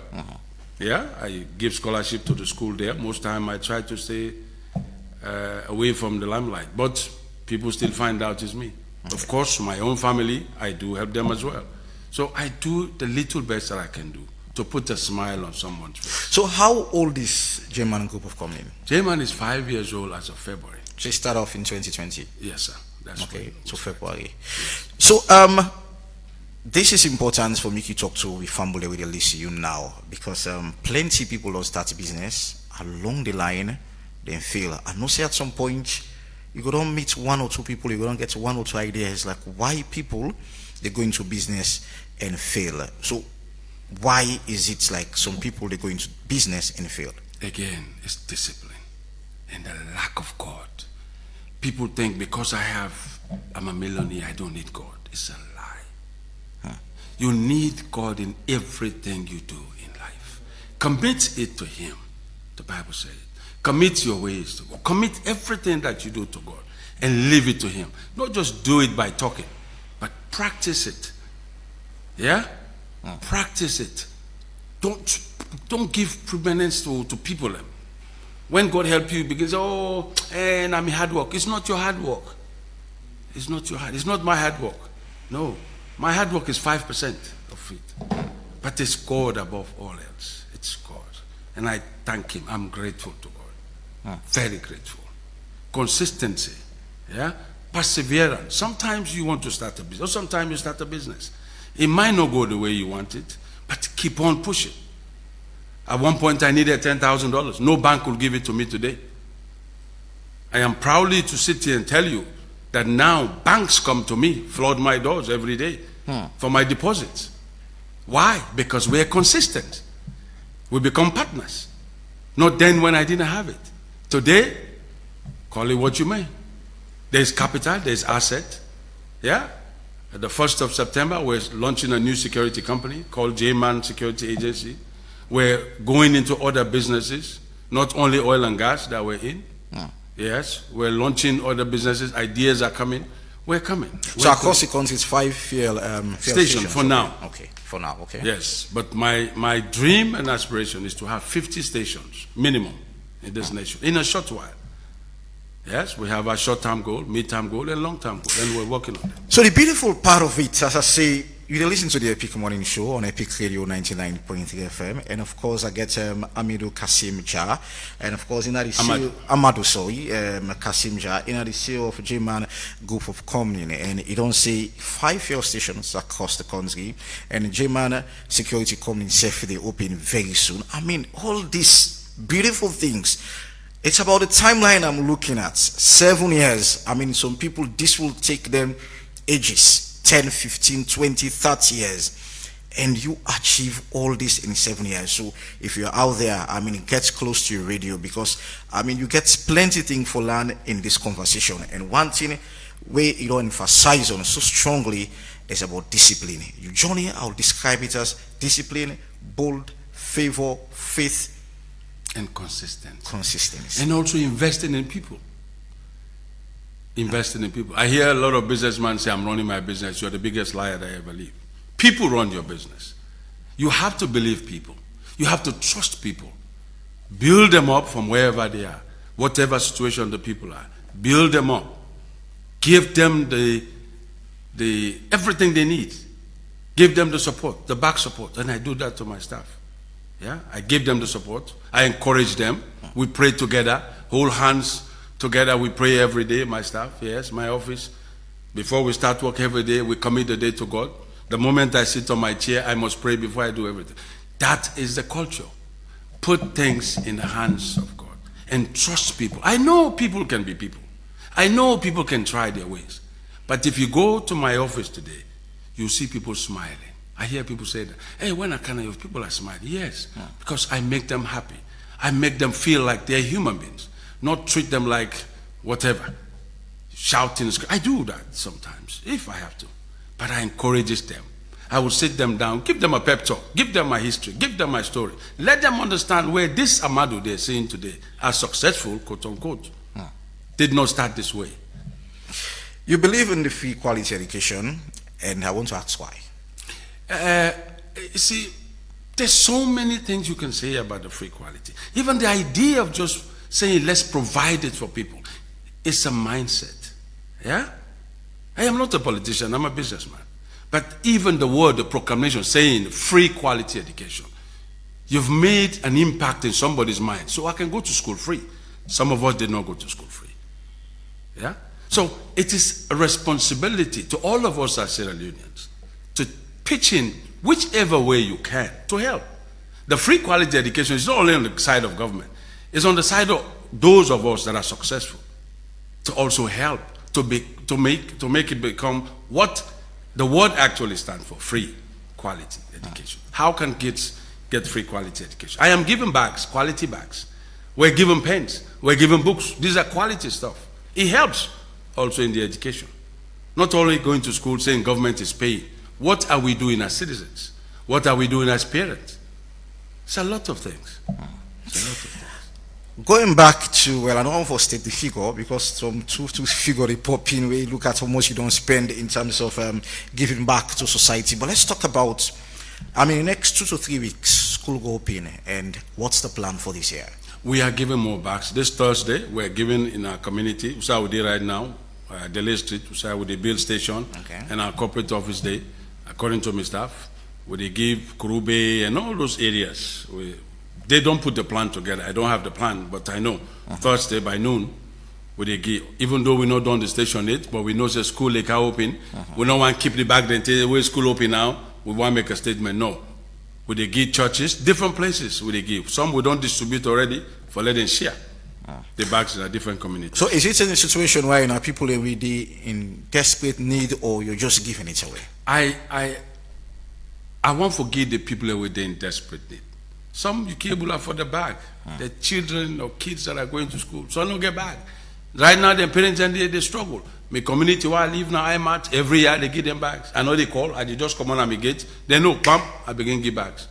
Yeah, I give scholarship to the school there. Most time I try to stay away from the limelight, but people still find out it's me. Of course, my own family, I do help them as well. So I do the little best that I can do to put a smile on someone's face. So how old is J-Man Group of Company? J-Man is 5 years old as of February. So it started off in 2020? Yes, sir. That's okay, so February. So this is important for me to talk to with family with you now, because plenty people don't start a business along the line, then fail. I know say at some point you go don't meet one or two people, you don't get one or two ideas like why people they go into business and fail. So why is it like some people they go into business and fail? Again, it's discipline and the lack of God. People think because I'm a millionaire, I don't need God. It's a lie. You need God in everything you do in life. Commit it to Him. The Bible says, commit your ways to God. Commit everything that you do to God and leave it to Him. Not just do it by talking, but practice it. Yeah? Practice it. Don't give preeminence to people. When God help you, because and I'm hard work. It's not your hard work. It's not your hard. It's not my hard work. No, my hard work is 5% of it. But it's God above all else. It's God, and I thank Him. I'm grateful to God. Very grateful. Consistency. Yeah. Perseverance. Sometimes you want to start a business, or sometimes you start a business. It might not go the way you want it, but keep on pushing. At one point, I needed $10,000. No bank will give it to me today. I am proudly to sit here and tell you that now banks come to me, flood my doors every day for my deposits. Why? Because we are consistent. We become partners. Not then when I didn't have it. Today, call it what you may. There's capital, there's asset. Yeah? At the 1st of September, we're launching a new security company called J-Man Security Agency. We're going into other businesses, not only oil and gas that we're in. Yes, we're launching other businesses. Ideas are coming. We're coming. So across the country, it's 5 fuel stations for now. Okay, for now. Okay. Yes, but my dream and aspiration is to have 50 stations minimum in this nation in a short while. Yes, we have a short-term goal, mid-term goal, and long-term goal, and we're working on it. So the beautiful part of it, as I say, you listen to the Epic Morning Show on Epic Radio 99.3 FM, and of course I get Amadou Kasim Jah, and of course in the Amadou Kasim Jah, in the CEO of J-Man Group of Company, and it don't say 5 fuel stations across the country, and J-Man Security Company safe they open very soon. I mean, all these beautiful things. It's about the timeline I'm looking at. 7 years. I mean, some people, this will take them ages. 10, 15, 20, 30 years. And you achieve all this in 7 years. So if you're out there, I mean, get close to your radio, because, I mean, you get plenty things for learn in this conversation. And one thing, way you don't emphasize on so strongly is about discipline. Your journey, I'll describe it as discipline, bold, favor, faith, and consistency. Consistency. And also investing in people. Investing in people. I hear a lot of businessmen say, I'm running my business. You're the biggest liar that I ever lived. People run your business. You have to believe people. You have to trust people. Build them up from wherever they are, whatever situation the people are. Build them up. Give them the everything they need. Give them the support, the back support. And I do that to my staff. Yeah, I give them the support. I encourage them. We pray together, hold hands together. We pray every day, my staff, yes, my office. Before we start work every day, we commit the day to God. The moment I sit on my chair, I must pray before I do everything. That is the culture. Put things in the hands of God and trust people. I know people can be people. I know people can try their ways. But if you go to my office today, you see people smiling. I hear people say that, hey, when I come here, people are smiling. Yes, because I make them happy. I make them feel like they're human beings, not treat them like whatever, shouting. I do that sometimes, if I have to. But I encourage them. I will sit them down, give them a pep talk, give them my history, give them my story. Let them understand where this Amadu they're seeing today, as successful, quote unquote, did not start this way. You believe in the free quality education, and I want to ask why. You see, there's so many things you can say about the free quality. Even the idea of just saying let's provide it for people, it's a mindset. Yeah? I am not a politician, I'm a businessman. But even the word, the proclamation saying free quality education, you've made an impact in somebody's mind. So I can go to school free. Some of us did not go to school free. Yeah? So it is a responsibility to all of us as Sierra Leoneans to pitch in whichever way you can to help. The free quality education is not only on the side of government, it's on the side of those of us that are successful to also help to make it become what the word actually stands for, free quality education. How can kids get free quality education? I am giving bags, quality bags. We're giving pens, we're giving books. These are quality stuff. It helps also in the education. Not only going to school saying government is paying. What are we doing as citizens? What are we doing as parents? It's a lot of things. It's a lot of things. Going back to, well, I don't want to state the figure because some two figure they pop in where you look at how much you don't spend in terms of giving back to society. But let's talk about, I mean, the next 2 to 3 weeks, school go open, and what's the plan for this year? We are giving more bags. This Thursday, we're giving in our community, Usawudi right now, Delay Street, Usawudi Bill Station, and our corporate office day, according to my staff, where they give Kurube and all those areas. They don't put the plan together. I don't have the plan, but I know. Thursday by noon, where they give, even though we not done the station yet, but we know the school like how open. We don't want to keep the bag then tell where school open now. We want to make a statement. No. Where they give churches, different places where they give. Some we don't distribute already for letting share. The bags in a different community. So is it in a situation where people are really in desperate need, or you're just giving it away? I won't forget the people who are in desperate need. Some you can't afford the bag. The children or kids that are going to school, some don't get bag. Right now, their parents and they struggle. My community where I live now, I'm at, every year they give them bags. I know they call, I just come on at my gate. They know, pump, I begin give bags.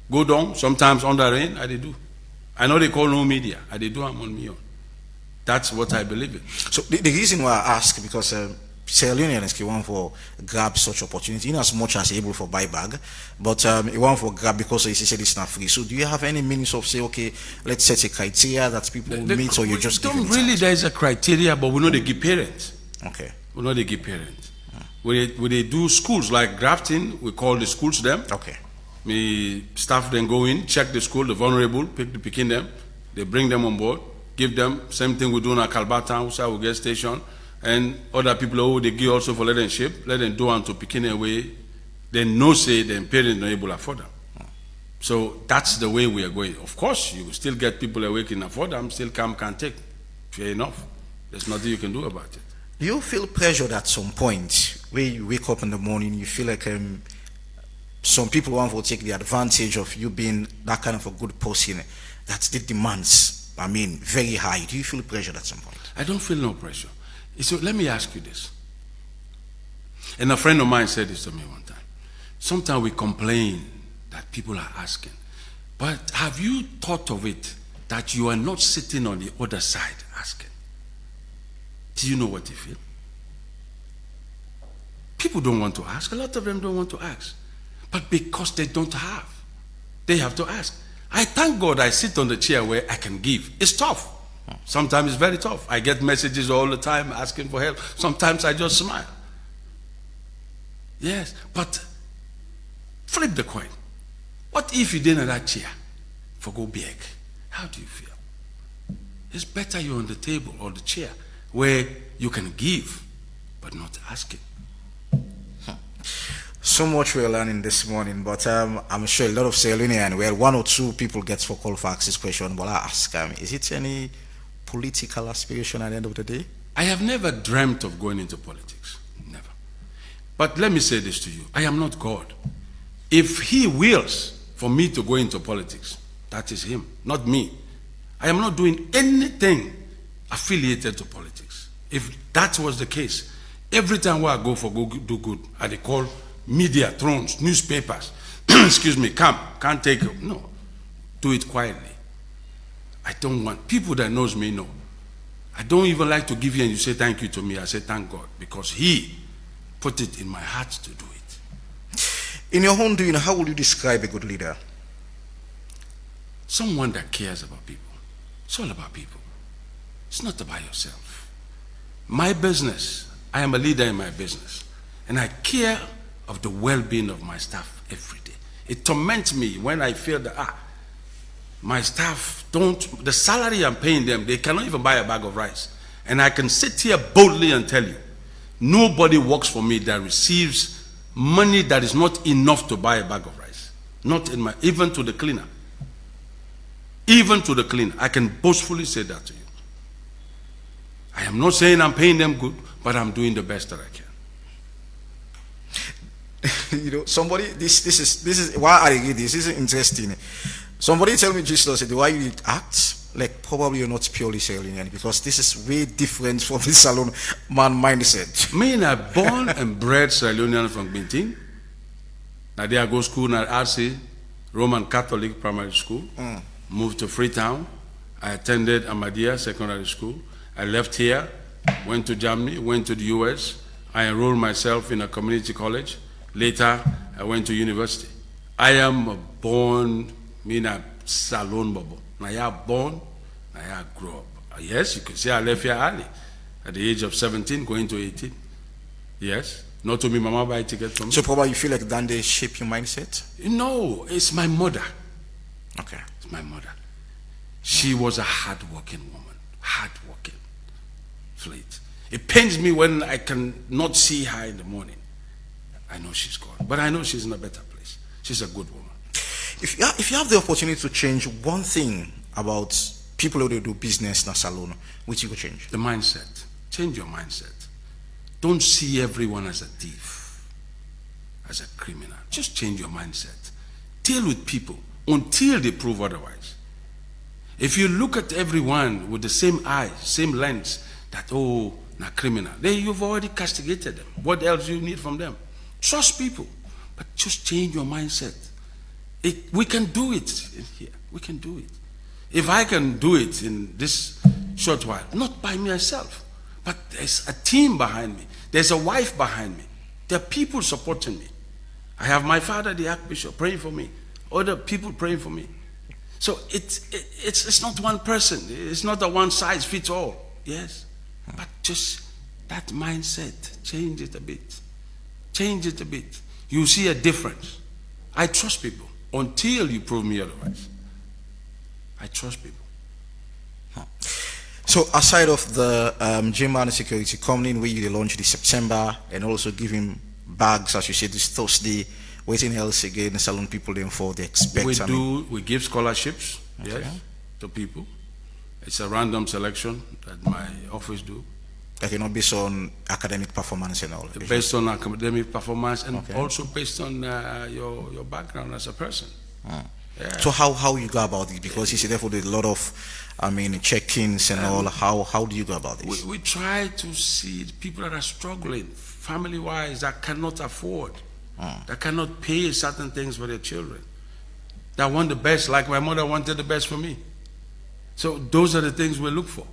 Go down, sometimes under rain, I do. I know they call no media, I do, I'm on me. That's what I believe in. So the reason why I ask, because Sierra Leoneans can want for grab such opportunity in as much as able for buy bag, but you want for grab because he said it's not free. So do you have any means of say, okay, let's set a criteria that people meet, or you just don't really? There is a criteria, but we know they give parents. Okay. We know they give parents. When they do schools like grafting, we call the schools them. Okay. Me staff then go in, check the school, the vulnerable, picking them, they bring them on board, give them. Same thing we do in our Kalbata, so we get station. And other people who they give also for let them ship, let them do on to picking away, then no say then parents not able to afford them. So that's the way we are going. Of course, you will still get people awake can afford them, still can take. Fair enough. There's nothing you can do about it. Do you feel pressured at some point where you wake up in the morning, you feel like some people want to take the advantage of you being that kind of a good person, that the demands, very high. Do you feel pressured at some point? I don't feel no pressure. So let me ask you this. And a friend of mine said this to me one time. Sometimes we complain that people are asking, but have you thought of it that you are not sitting on the other side asking? Do you know what you feel? People don't want to ask. A lot of them don't want to ask. But because they don't have, they have to ask. I thank God I sit on the chair where I can give. It's tough. Sometimes it's very tough. I get messages all the time asking for help. Sometimes I just smile. Yes, but flip the coin. What if you didn't have that chair for go beg? How do you feel? It's better you're on the table or the chair where you can give but not asking. So much we're learning this morning, but I'm sure a lot of Sierra Leonean, well, one or two people get for call for ask this question, but I ask, is it any political aspiration at the end of the day? I have never dreamt of going into politics. Never. But let me say this to you. I am not God. If he wills for me to go into politics, that is him, not me. I am not doing anything affiliated to politics. If that was the case, every time where I go for go do good, I call media, thrones, newspapers, excuse me, can't take it. No, do it quietly. I don't want, people that knows me know. I don't even like to give you and you say thank you to me. I say thank God because he put it in my heart to do it. In your own doing, how would you describe a good leader? Someone that cares about people. It's all about people. It's not about yourself. My business, I am a leader in my business. And I care of the well-being of my staff every day. It torments me when I feel that, my staff don't, the salary I'm paying them, they cannot even buy a bag of rice. And I can sit here boldly and tell you, nobody works for me that receives money that is not enough to buy a bag of rice. Not in my, even to the cleaner. Even to the cleaner. I can boastfully say that to you. I am not saying I'm paying them good, but I'm doing the best that I can. You know, somebody, this is why I agree. This is interesting. Somebody tell me just the way you act, like probably you're not purely Sierra Leonean, because this is way different from the Salone man mindset. Me, I born and bred Sierra Leonean from Binting. Now there I go school at RC, Roman Catholic Primary School. Moved to Freetown. I attended Ahmadiyya Secondary School. I left here, went to Germany, went to the US. I enrolled myself in a community college. Later, I went to university. I am born, mina Salone Bobo. Now I born, now I grew up. Yes, you can say I left here early, at the age of 17, going to 18. Yes, not to me, mama buy a ticket for me. So probably you feel like that they shape your mindset? No, it's my mother. Okay. It's my mother. She was a hard-working woman, hard-working. Fleet. It pains me when I can not see her in the morning. I know she's gone, but I know she's in a better place. She's a good woman. If you have the opportunity to change one thing about people who do business in a salon, which you could change? The mindset. Change your mindset. Don't see everyone as a thief, as a criminal. Just change your mindset. Deal with people until they prove otherwise. If you look at everyone with the same eyes, same lens, that, oh, not criminal, then you've already castigated them. What else do you need from them? Trust people, but just change your mindset. We can do it here. We can do it. If I can do it in this short while, not by myself, but there's a team behind me. There's a wife behind me. There are people supporting me. I have my father, the Archbishop, praying for me. Other people praying for me. So it's not one person. It's not a one size fits all. Yes, but just that mindset, change it a bit. Change it a bit. You see a difference. I trust people until you prove me otherwise. I trust people. So aside of the G-Man Security coming in, we launch this September and also giving bags, as you said, this Thursday. Waiting else again, salon people then for the expect. We give scholarships, okay, yes, to people. It's a random selection that my office do. Okay, not based on academic performance and all. Based on academic performance and okay, also based on your background as a person. Yeah. So how you go about it? Because you see therefore there's a lot of check-ins and all. How do you go about this? We try to see people that are struggling family-wise, that cannot afford, that cannot pay certain things for their children, that want the best, like my mother wanted the best for me. So those are the things we look for.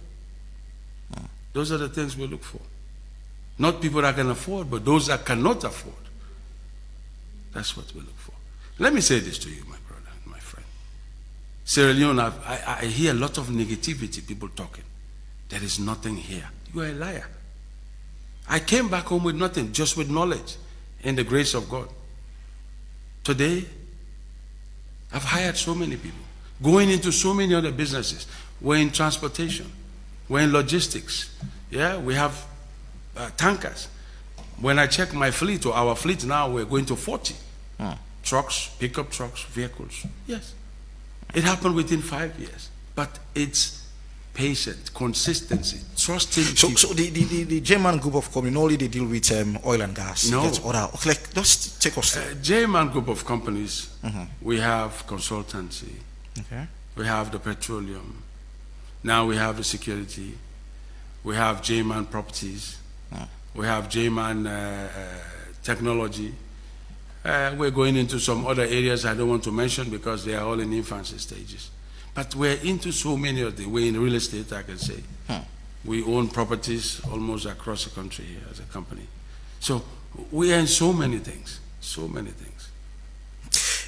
Those are the things we look for. Not people that can afford, but those that cannot afford. That's what we look for. Let me say this to you, my brother, my friend. Sierra Leone, I hear a lot of negativity, people talking. There is nothing here. You are a liar. I came back home with nothing, just with knowledge and the grace of God. Today, I've hired so many people, going into so many other businesses. We're in transportation, we're in logistics. Yeah, we have tankers. When I check my fleet, or our fleet now, we're going to 40 trucks, pickup trucks, vehicles. Yes, it happened within 5 years, but it's patient, consistency, trusting. So the German group of companies only they deal with oil and gas. No, like just take us through. German group of companies. We have consultancy. Okay. We have the petroleum. Now we have the security. We have German properties. We have German technology. We're going into some other areas I don't want to mention because they are all in infancy stages. But we're into so many of them. We're in real estate, I can say. We own properties almost across the country here as a company. So we are in so many things, so many things.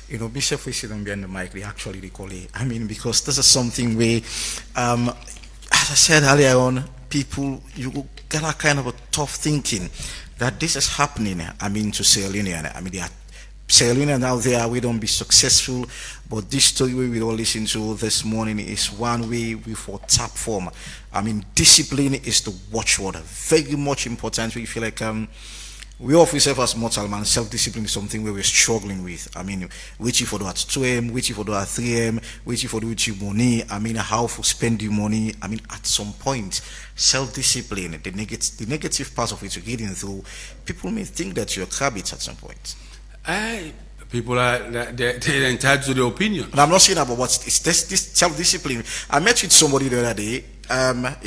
You know, Bishop, we sit on behind the mic, they actually recall it. I mean, because this is something where, as I said earlier on, people, you get a kind of a tough thinking that this is happening, I mean, to Sierra Leone. I mean, they are Sierra Leone out there, we don't be successful, but this story we all listen to this morning is one way we for tap form. I mean, discipline is the watchword, very much important. We feel like we often serve as mortal man. Self-discipline is something where we're struggling with. I mean, waiting for the at 2 a.m., waiting for the at 3 a.m., waiting for the money. I mean, how to spend the money. I mean, at some point, self-discipline, the negative part of it you're getting through, people may think that you're habits at some point. People are they're entitled to their opinion. And I'm not saying about what it's this self-discipline. I met with somebody the other day.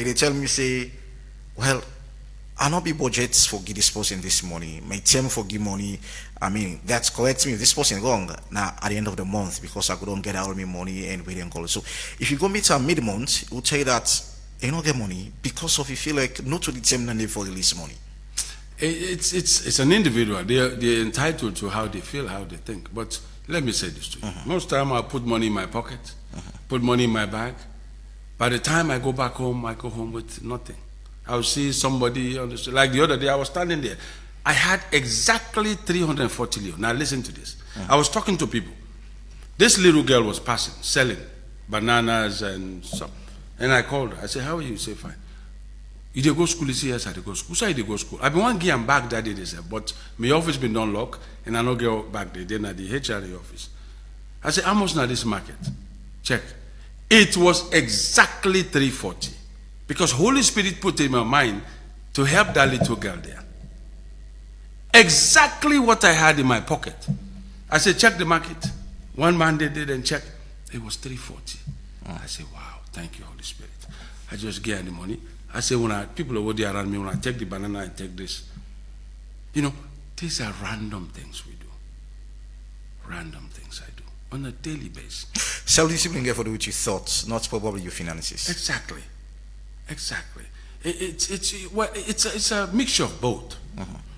They tell me, say, well, I not be budgets for give this person this money. My team for give money. I mean, that's correct me if this person wrong. Now at the end of the month, because I couldn't get all my money and we didn't call it. So if you go meet a mid-month, it will tell you that you don't get money because of you feel like not to determine they for release money. It's an individual. They're entitled to how they feel, how they think. But let me say this to you. Most time I put money in my pocket, put money in my bag. By the time I go back home, I go home with nothing. I'll see somebody on the street. Like the other day, I was standing there. I had exactly 340 leo. Now listen to this. I was talking to people. This little girl was passing, selling bananas and stuff. And I called her. I said, how are you? She said, fine. You dey go school? You say, yes, I dey go school. So I dey go school. I been one gear and back that day, they said, but my office been done lock, and I no get back there. Then at the HRA office. I said, how much now this market? Check. It was exactly 340. Because Holy Spirit put in my mind to help that little girl there. Exactly what I had in my pocket. I said, check the market. One man they did and check. It was 340. I said, wow, thank you, Holy Spirit. I just get the money. I say, when people over there around me, when I take the banana and take this, you know, these are random things we do. Random things I do on a daily basis. Self-discipline get for do with your thoughts, not probably your finances. Exactly. Exactly. It's a mixture of both.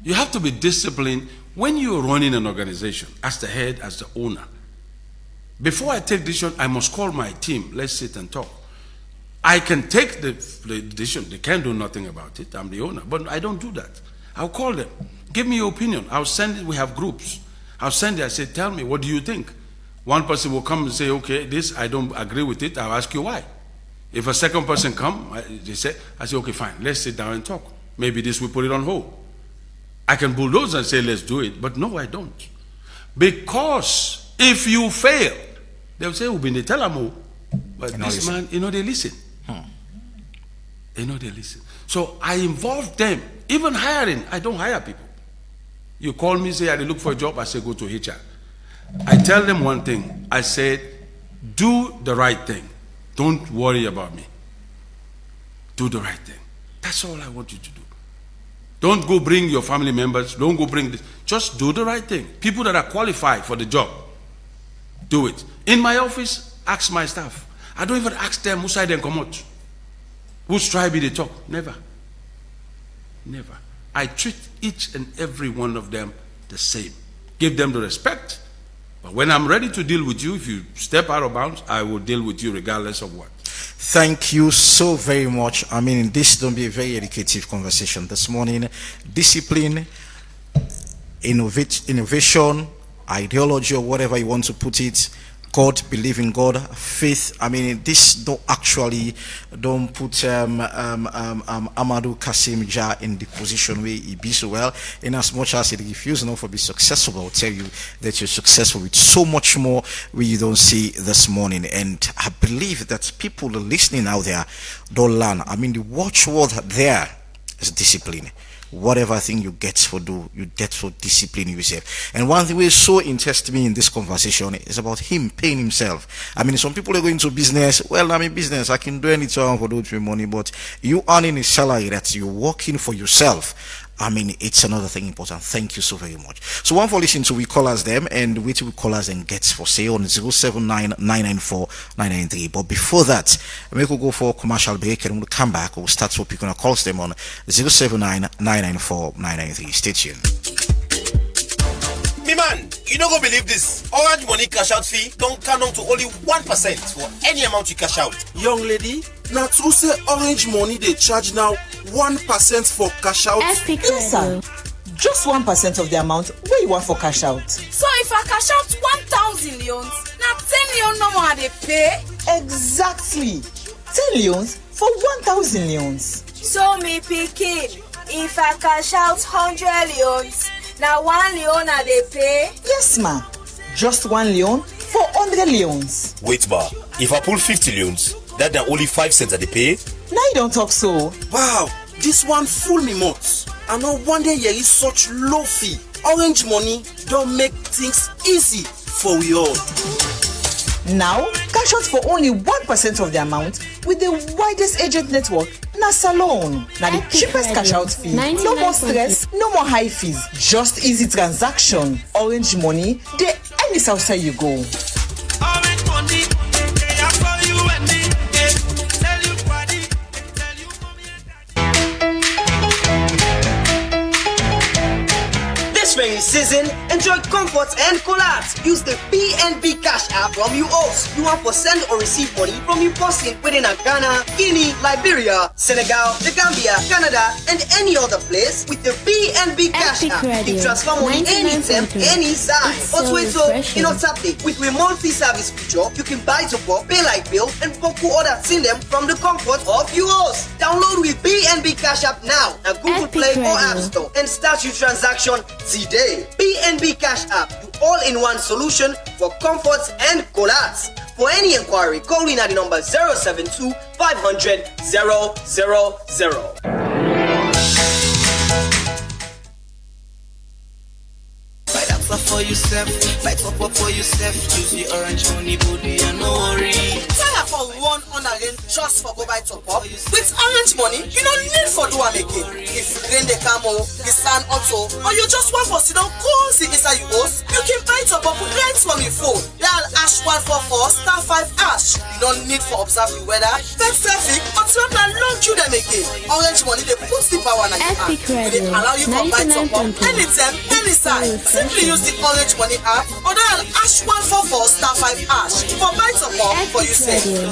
You have to be disciplined when you're running an organization as the head, as the owner. Before I take decision, I must call my team. Let's sit and talk. I can take the decision. They can't do nothing about it. I'm the owner. But I don't do that. I'll call them. Give me your opinion. I'll send it. We have groups. I'll send it. I say, tell me, what do you think? One person will come and say, okay, this, I don't agree with it. I'll ask you why. If a second person come, I say, okay, fine. Let's sit down and talk. Maybe this will put it on hold. I can bulldoze and say, let's do it. But no, I don't. Because if you fail, they'll say, they tell them, but this man, you know, they listen. They know they listen. So I involve them. Even hiring, I don't hire people. You call me, say, I look for a job, I say, go to HR. I tell them one thing. I said, do the right thing. Don't worry about me. Do the right thing. That's all I want you to do. Don't go bring your family members. Don't go bring this. Just do the right thing. People that are qualified for the job, do it. In my office, ask my staff. I don't even ask them who side them come out. Whose tribe they talk. Never. Never. I treat each and every one of them the same. Give them the respect. But when I'm ready to deal with you, if you step out of bounds, I will deal with you regardless of what. Thank you so very much. I mean, this don't be a very educative conversation this morning. Discipline, innovation, ideology, or whatever you want to put it. God, believe in God, faith. I mean, this don't put Amadou Kassim Jah in the position where he be so well. In as much as he refused not to be successful, I'll tell you that you're successful with so much more we you don't see this morning. And I believe that people listening out there don't learn. I mean, the watchword there is discipline. Whatever thing you get for do, you get for discipline yourself. And one thing which so interests me in this conversation is about him paying himself. I mean, some people are going to business. Well, I'm in business. I can do anything for those money, but you earning a salary that you're working for yourself. I mean, it's another thing important. Thank you so very much. So one for listening to we call us them and wait we call us and gets for say on 079-994-993. But before that, we could go for a commercial break and we'll come back. We'll start so people call them on 079-994-993. Stay tuned. Me man, you don't go believe this. Orange Money cash out fee don't count down to only 1% for any amount you cash out. Young lady, now true say Orange Money they charge now 1% for cash out. Yes, sir. Just 1% of the amount where you want for cash out. So if I cash out 1,000 leons, now 10 leons no more they pay? Exactly. 10 leons for 1,000 leons. So me picking, if I cash out 100 leons, now 1 leon are they pay? Yes, ma. Just 1 leon for 100 leons. Wait, ma. If I pull 50 leons, that are only 5 cents that they pay? Now you don't talk so. Wow, this one fool me much. I know one day here is such low fee. Orange Money don't make things easy for we all. Now, cash out for only 1% of the amount with the widest agent network, Salon. Now the cheapest cash out fee. No more stress, no more high fees. Just easy transaction. Orange Money, they any outside you go. Orange Money, they are for you and me. Tell you body, tell you mommy and This rainy season, enjoy comfort and collabs. Use the PNB Cash app from you host. You want to send or receive money from you person within Ghana, Guinea, Liberia, Senegal, the Gambia, Canada, and any other place with the PNB Cash app. You transfer money anytime, any size. Also, in our tablet with a monthly service feature, you can buy to pop, pay like bill, and book order send them from the comfort of your host. Download with PNB Cash app now at Google Play or App Store and start your transaction today. PNB Cash app, the all-in-one solution for comfort and collabs. For any inquiry, call in at the number 072 500 000. for yourself, fight for yourself. Choose the Orange Money body and no worry. Tell for one on again just for go buy top up. With Orange Money, you don't need for do am again. If rain the camo, the sun also, or you just want for sit down cozy inside your house, you can buy top up right from your phone. Dial #144*5#. You don't need for observe the weather, text traffic, or to not long queue them again. Orange Money they put the power on your hand. They allow you to buy top up anytime, any size. Simply use the Orange Money app or dial #144*5# for buy top up for yourself. 99.3.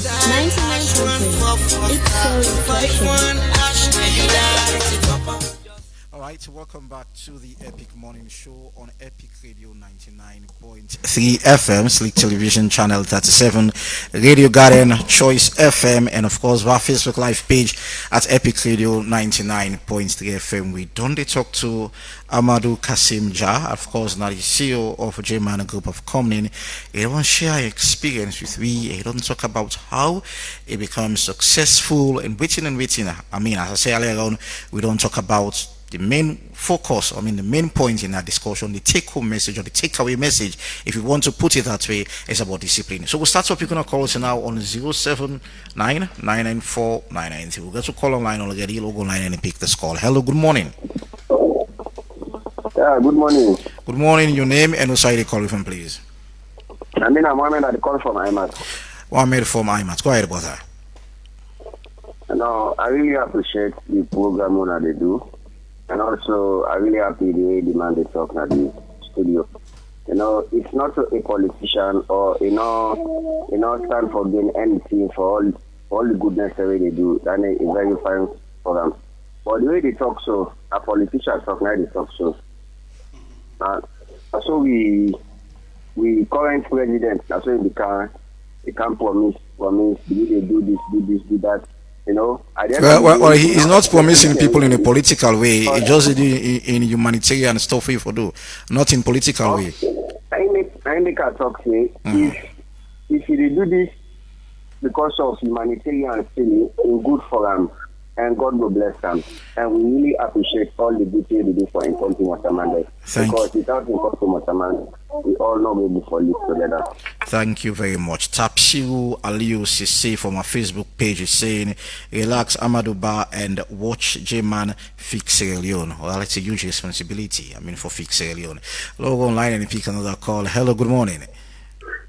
Alright, welcome back to the Epic Morning Show on Epic Radio 99.3 FM, Slick Television Channel 37, Radio Garden, Choice FM, and of course our Facebook Live page at Epic Radio 99.3 FM. We don't talk to Amadou Kassim Jah, of course, now the CEO of J-Man Group of Company. He don't share experience with me. He don't talk about how he becomes successful and waiting. I mean, as I say earlier on, we don't talk about the main focus, the main point in our discussion, the take-home message or the takeaway message, if you want to put it that way, is about discipline. So we'll start off. You're going to call us now on 079-994-993. We'll get to call online already. You'll go online and pick this call. Hello, good morning. Yeah, good morning. Good morning. Your name and also you call from, please. I'm Mohammed. I call from IMAT. Mohammed from IMAT. Go ahead, brother. No, I really appreciate the program that they do, and also I really happy the way the man they talk at the studio. It's not a politician or stand for doing anything for all the goodness the way they do. That is very fine for them. But the way they talk, so a politician talk now they talk so. So we current president. That's why they can't promise. They do this, do that. Well, he is not promising people in a political way. He just in humanitarian stuff for do, not in political way. I make a talk say if you do this because of humanitarian thing, it's good for them, and God will bless them. And we really appreciate all the good things they do for Infanti Motaman. Because without Infanti Motaman, we all know we'll be for live together. Thank you very much. Tapsiru Aliu Sisi from our Facebook page is saying, relax Amadou Ba and watch J-Man fix Sierra Leone. Well, it's a huge responsibility, for fix Sierra Leone. Logo online and pick another call. Hello, good morning.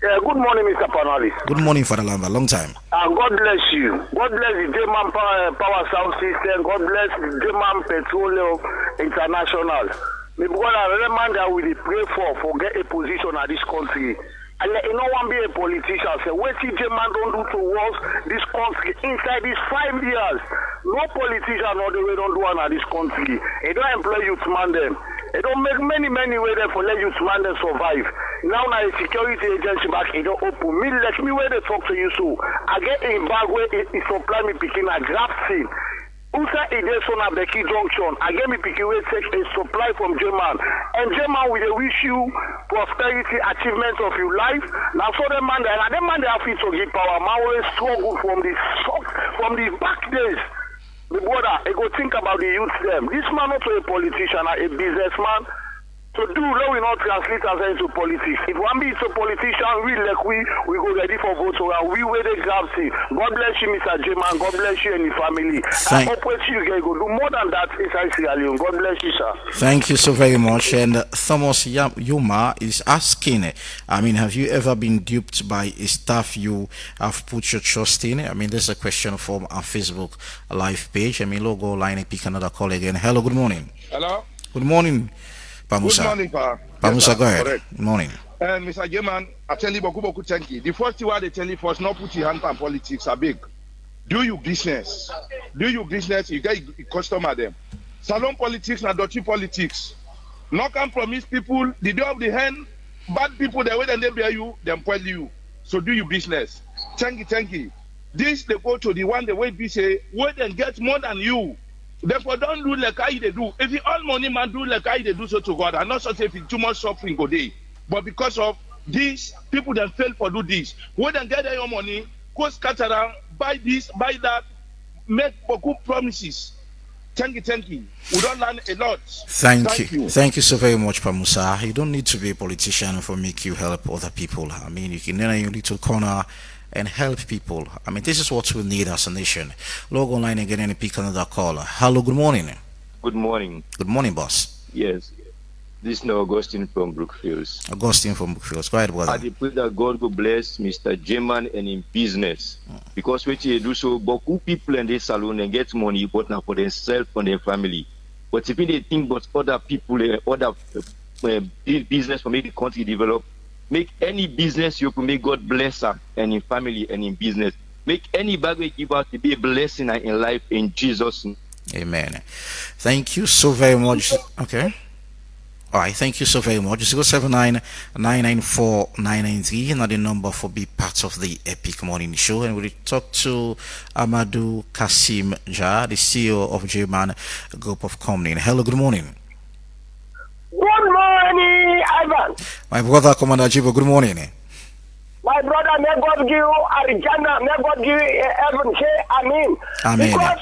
Yeah, good morning, Mr. Panalis. Good morning, Father Lamba. Long time. God bless you. God bless the J-Man Power Sound System. God bless the J-Man Petroleum International. My brother, remind that we pray for get a position at this country. And no one be a politician. Say, what J-Man don't do towards this country inside these 5 years? No politician or the way don't do one at this country. They don't employ youth man them. They don't make many way there for let youth man them survive. Now a security agency back, it don't open. Let me where they talk to you so. I get in bag where it supply me picking a graph scene. Usa Idesona Becky Junction. I get me picking where take a supply from German. And German will wish you prosperity, achievement of your life. Now so the man they have to give power. Man always struggle from the back days. The brother, I go think about the youth them. This man not a politician, a businessman. To do, we not translate us into politics. If one be a politician, we go ready for vote. So we wait the grab see. God bless you, Mr. J-Man. God bless you and your family. I hope you guys go do more than that inside Sierra Leone. God bless you, sir. Thank you so very much. And Thomas Yuma is asking, have you ever been duped by a staff you have put your trust in? There's a question from our Facebook live page. Logo line, pick another call again. Hello, good morning. Hello. Good morning. Pamusa. Good morning, Pa. Pamusa, yes, go ahead. Correct. Good morning. Mr. J-Man, I tell you, Boku thank you. The first thing they tell you first, not put your hand on politics, are big. Do your business. You get a customer them. Salon politics, not dirty politics. No can promise people, the day of the hand, bad people, the way they bear you, them point you. So do your business. Thank you. This, they go to the one, the way we say, wait and get more than you. Therefore, don't do like I they do. If the all money man do like I they do so to God, and not so if it's too much suffering go day. But because of this, people that fail for do this. When they get your money, go scatter around, buy this, buy that, make good promises. Thank you. We don't learn a lot. Thank you. Thank you so very much, Pamusa. You don't need to be a politician for make you help other people. You can enter your little corner and help people. This is what we need as a nation. Log online again and pick another caller. Hello, good morning. Good morning. Good morning, boss. Yes. This is Augustine from Brookfields. Augustine from Brookfields. Go ahead, brother. I pray that God will bless Mr. J-Man and in business. Because what he do so, beaucoup people in this salon and get money, but not for themselves and their family. But if they think about other people, other business for make the country develop, make any business you can make God bless her and in family and in business. Make any bag we give out to be a blessing in life in Jesus' name. Amen. Thank you so very much. Okay. All right. Thank you so very much. 079-994-993 another number for be part of the Epic Morning Show, and we'll talk to Amadou Kasim Jah, the CEO of J-Man Group of Company. Hello. Good morning. Good morning, Ivan. My brother, Commander Jibo, good morning. My brother, may God give you Arijana, may God give you heaven, say Amen. Because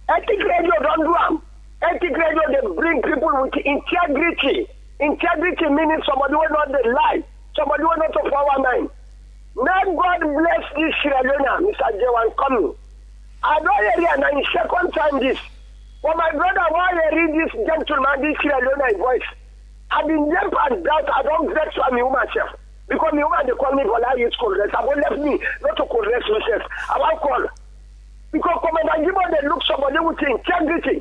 Ethic Radio don't do them. Ethic Radio, they bring people with integrity. Integrity meaning somebody will not lie, somebody will not of our mind. May God bless this Sierra Leone, Mr. J1 coming. I don't hear now the second time this. For my brother, why I read this gentleman, this Sierra Leone voice? I've been left and doubt. I don't vex for me woman chef. Because me woman they call me for that use correct. I won't left me not to correct myself. I won't call. Because Commander Gibbon they look somebody who think integrity.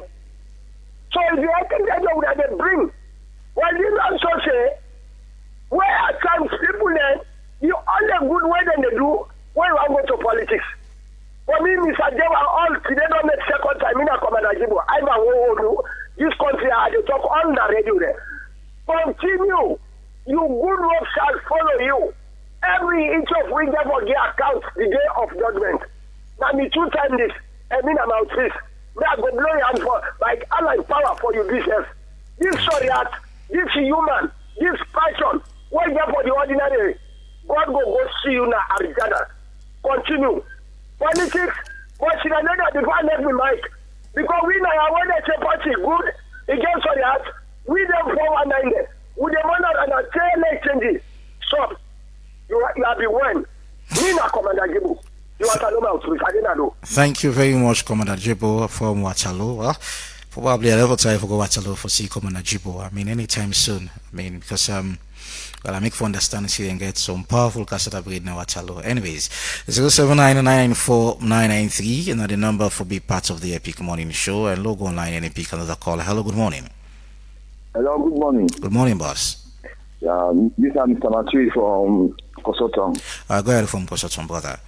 So if you think that they bring, well this also say where at times people then you only good way than they do when you want to go to politics. For me, Mr. Jewa, all today don't make second time in a Commander Gibbon. I will this country I had to talk on the radio there. Continue. You good work shall follow you. Every inch of we get for the account the day of judgment. Now me 2 times this. I mean about this. Me I go blow your hand for like Allah power for your business. This shariat, this human, this passion, what you get for the ordinary. God go see you now, Arizona. Continue. Politics, but she don't know before I left me mic. Because we now when they say party good against shariat, we them 419 with the money and a tail exchange. Stop. You have been when. Me na Commander Gibu. You are talking about Ricardo. Thank you very much, Commander Jibo from Waterloo. Well, probably a level time for go Waterloo for see Commander Jibo. I mean, anytime soon. I mean, because well, I make for understand here and get some powerful cassette upgrade now Waterloo. Anyways, 0799493 and the number for be part of the Epic Morning Show and logo online and pick another call. Hello, good morning. Hello, good morning. Good morning, boss. Yeah, this is Mr. Matui from Kosoton. Go ahead from Kosoton, brother.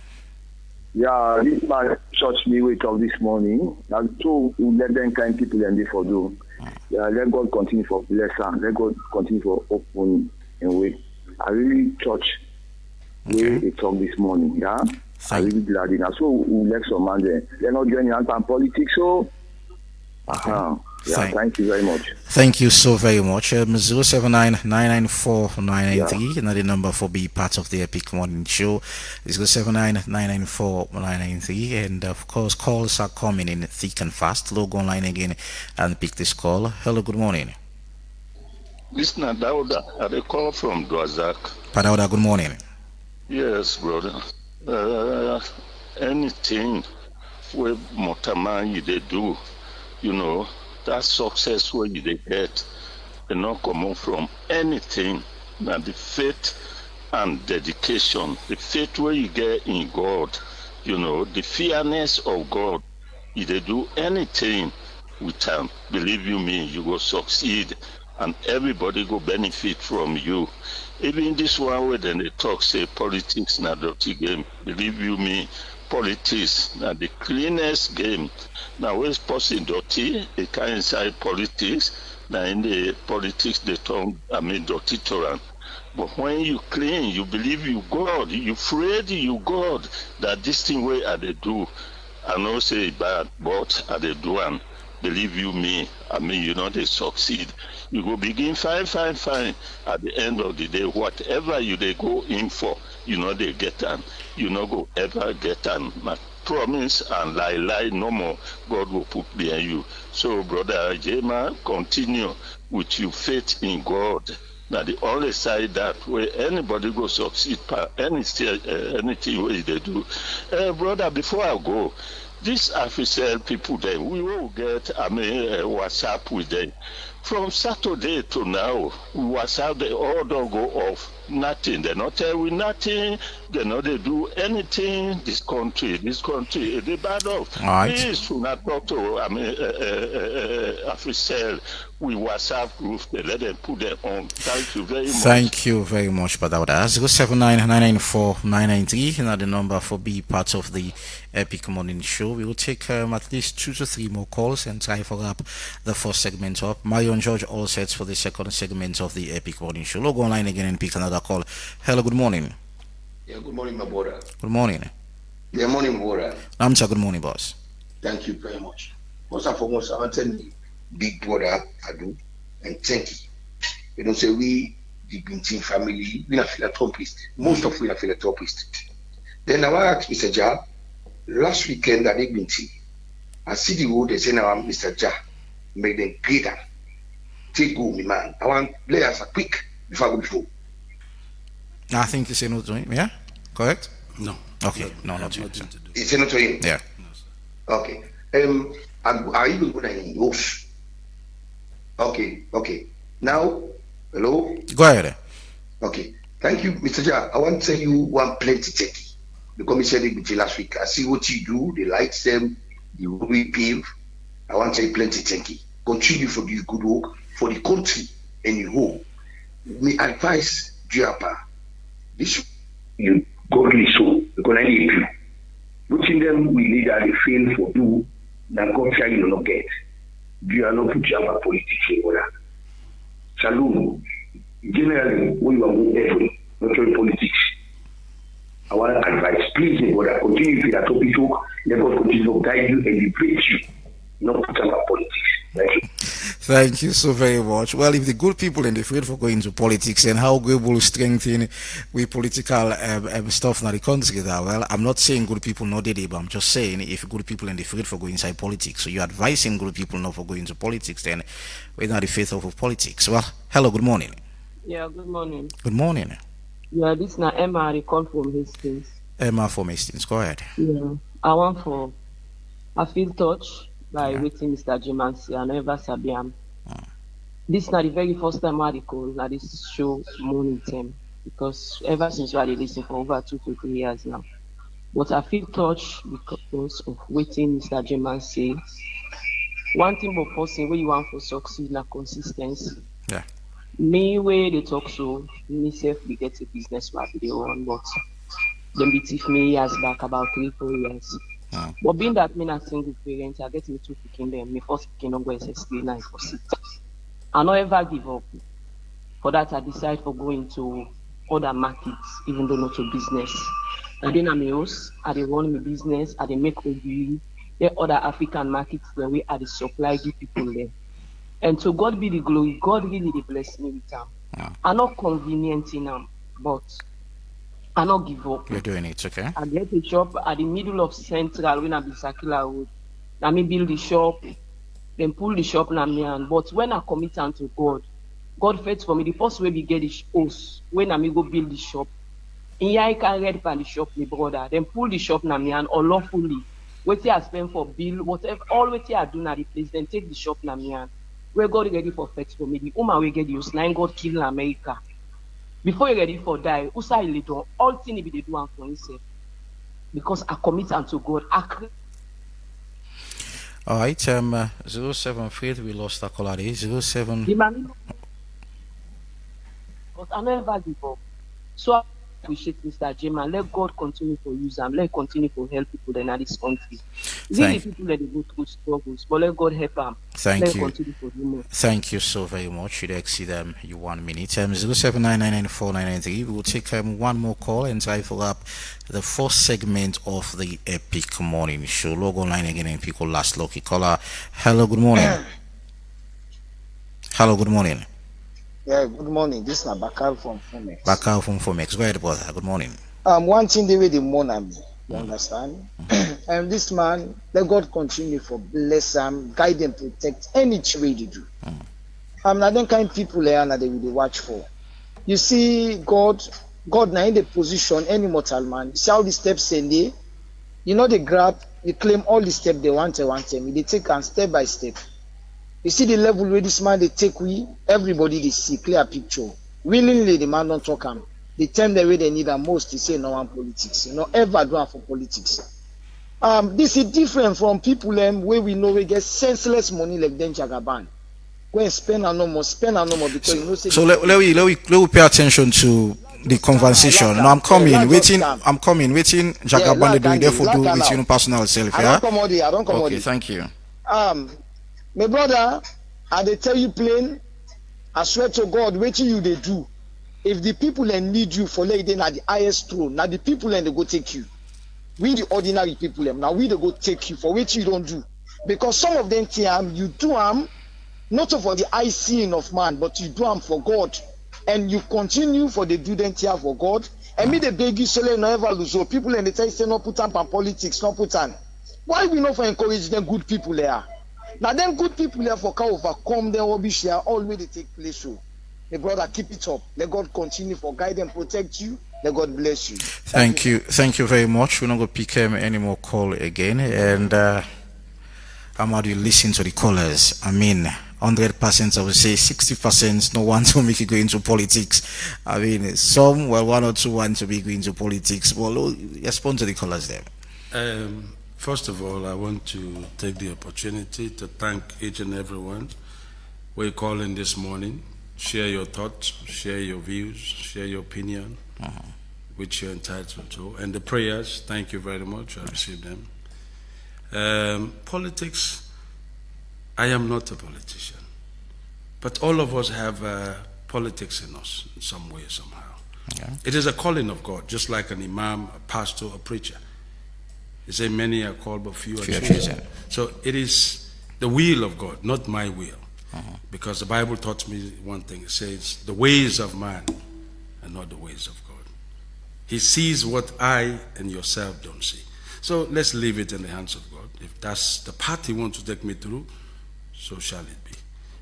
Yeah, this man touched me wake up this morning. And two let them kind people and they for do. Yeah, let God continue for blessing. Let God continue for open and way. I really touch where he talk this morning. Yeah, I really glad in. So we let some man there. They're not joining us in politics. So, yeah, thank you very much. Thank you so very much. 079994993 and the number for be part of the Epic Morning Show is 079994993 and of course calls are coming in thick and fast. Log online again and pick this call. Hello, good morning. This is Dauda. I call from Dwazak. Dauda, good morning. Yes, brother. Anything where Motaman they do, you know, that success where you get cannot come from anything. Now the faith and dedication, the faith where you get in God, you know, the fearness of God. If they do anything with them, believe you me, you will succeed and everybody go benefit from you. Even this one where then they talk say politics na dirty game. Believe you me, politics na the cleanest game. Now where's person dirty, they can inside politics. Now in the politics they turn dirty to. But when you clean, you believe you God, you afraid you God that this thing where I they do. I know say bad, but I they do and believe you me, you know they succeed. You go begin fine. At the end of the day, whatever you they go in for, you know they get them. You know go ever get them. My promise and lie no more. God will put behind you. So brother Jema, continue with your faith in God. Now the only side that where anybody go succeed, anything where they do. Brother, before I go, this official people then we will get WhatsApp with them. From Saturday to now, WhatsApp they all don't go off. Nothing. They not tell we nothing. They not they do anything. This country, they bad off. Please should not talk to official. We WhatsApp group. They let them put them on. Thank you very much. Thank you very much, Badauda. 079994993 and the number for be part of the Epic Morning Show. We will take at least 2 to 3 more calls and try for up the first segment up. Mario and George all sets for the second segment of the Epic Morning Show. Log online again and pick another call. Hello, good morning. Yeah, good morning, my brother. Good morning. Yeah, morning, brother. Namcha, good morning, boss. Thank you very much. First and foremost, I want to tell you, big brother, I do, and thank you. You know, say we, the Bintin family, we are philanthropists. Most of we are philanthropists. Then I want to ask Mr. Ja, last weekend at Bintin, I see the road they say now, Mr. Ja, make them greater. Take go, me man. I want players are quick before I go before. I think you say no to him, yeah? Correct? No. Okay, no, not to him. It's not to him? Yeah. Okay. Are you going to use? Okay. Now, Hello? Go ahead. Okay. Thank you, Mr. Ja. I want to tell you one plenty thank you. The commission with you last week. I see what you do, the lights them, the road we pave. I want to tell you plenty thank you. Continue for this good work for the country and you hope. We advise Japa. This you godly soul, because I need you. Which in them we need a fail for do than culture you not get. You are not put Japa politics in order. Saloon, generally, when you are going every, not only politics. I want to advise, please, brother, continue with that topic talk. Let God continue to guide you and liberate you, not put Japa politics. Thank you. Thank you so very much. Well, if the good people and afraid for going into politics and how we will strengthen with political stuff in the country, well, I'm not saying good people not did it, but I'm just saying if good people and afraid for going inside politics, so you're advising good people not for going into politics, then we're not the faith of politics. Well, hello, good morning. Yeah, good morning. Good morning. Yeah, this is Emma. I call from Hastings. Emma from Hastings, go ahead. Yeah, I feel touched by waiting Mr. Jimansi and ever Sabiam. This is not the very first time I call now this show morning time because ever since I listened for over 2 to 3 years now. But I feel touched because of waiting Mr. Jimansi. One thing about person where you want to succeed na consistency. Yeah. Me where they talk so myself we get a business what they want, but them be teach me years back about 3-4 years. But being that me not single parent, I get me 2 picking them. My first picking don't go SSD 9 for 6. I not ever give up. For that I decide for going to other markets, even though not to business. And then I'm a host, I dey run my business, I dey make OBE, there other African markets where we are the supply give people there. And to God be the glory, God really dey bless me with them. I'm not convenient in them, but I not give up. You're doing it, okay? I get a shop at the middle of Central when I be Circular Road. Now me build the shop, then pull the shop na me and but when I commit unto God, God fights for me. The first way we get the house, when I me go build the shop. In here I can read for the shop, my brother. Then pull the shop na me and unlawfully. What I spend for bill, whatever, all what I do na the place, then take the shop na me and where God ready for fights for me. The woman we get the house, now God kill in America. Before you ready for die, Usa do all things be they do and for himself. Because I commit unto God. All right, 073, we lost a caller. 07. But I never give up. So I appreciate Mr. Jman. Let God continue to use them. Let continue to help people in this country. Really, people let them go through struggles, but let God help them. Thank you. Continue to do more. Thank you so very much. Should exceed you 1 minute. 0799949993. We will take one more call and try for up the first segment of the Epic Morning Show. Log online again and people last lucky caller. Hello, good morning. Hello, good morning. Yeah, good morning. This is Bakal from Fomex. Bakal from Fomex. Go ahead, brother. Good morning. One thing the way they mourn me, you understand? And this man, let God continue for bless him, guide them, protect any trade you do. Now them kind of people there that they will watch for. You see, God now in the position, any mortal man. You see how the steps in there? You know they grab, you claim all the steps they want, they take and step by step. You see the level where this man they take everybody they see clear picture. Willingly the man don't talk him. The time the way they need them most to say no one politics. You know, ever do for politics. This is different from people where we know we get senseless money like them Jagaban. Go and spend no more because you know. So let we pay attention to the conversation. Now I'm coming, waiting. Jagaban they doing therefore do with your personal self. Yeah. I don't come. Okay, thank you. My brother, they tell you plain. I swear to God, waiting you they do. If the people need you for laying at the highest throne, now the people they go take you. We the ordinary people now we they go take you for which you don't do. Because some of them you do them not for the eye seeing of man, but you do them for God. And you continue for the do them for God. And me the beg you say no ever lose. So people in the tell say no put on politics, no put on. Why we not for encourage them good people there? Now them good people there for can overcome them rubbish there all the way they take place. So my brother, keep it up. Let God continue for guide and protect you. Let God bless you. Thank you very much. We're not going to pick any more call again. And I'm going to listen to the callers. I mean, 100%, I would say 60% no one to make you go into politics. I mean, some, well, one or two want to be going into politics. Well, respond to the callers there. First of all, I want to take the opportunity to thank each and everyone we're calling this morning. Share your thoughts, share your views, share your opinion, which you're entitled to. And the prayers, thank you very much. I received them. Politics, I am not a politician. But all of us have politics in us in some way, somehow. Yeah. It is a calling of God, just like an imam, a pastor, a preacher. He said, many are called, but few are chosen. So it is the will of God, not my will. Because the Bible taught me one thing. It says, the ways of man are not the ways of God. He sees what I and yourself don't see. So let's leave it in the hands of God. If that's the path He wants to take me through, so shall it be.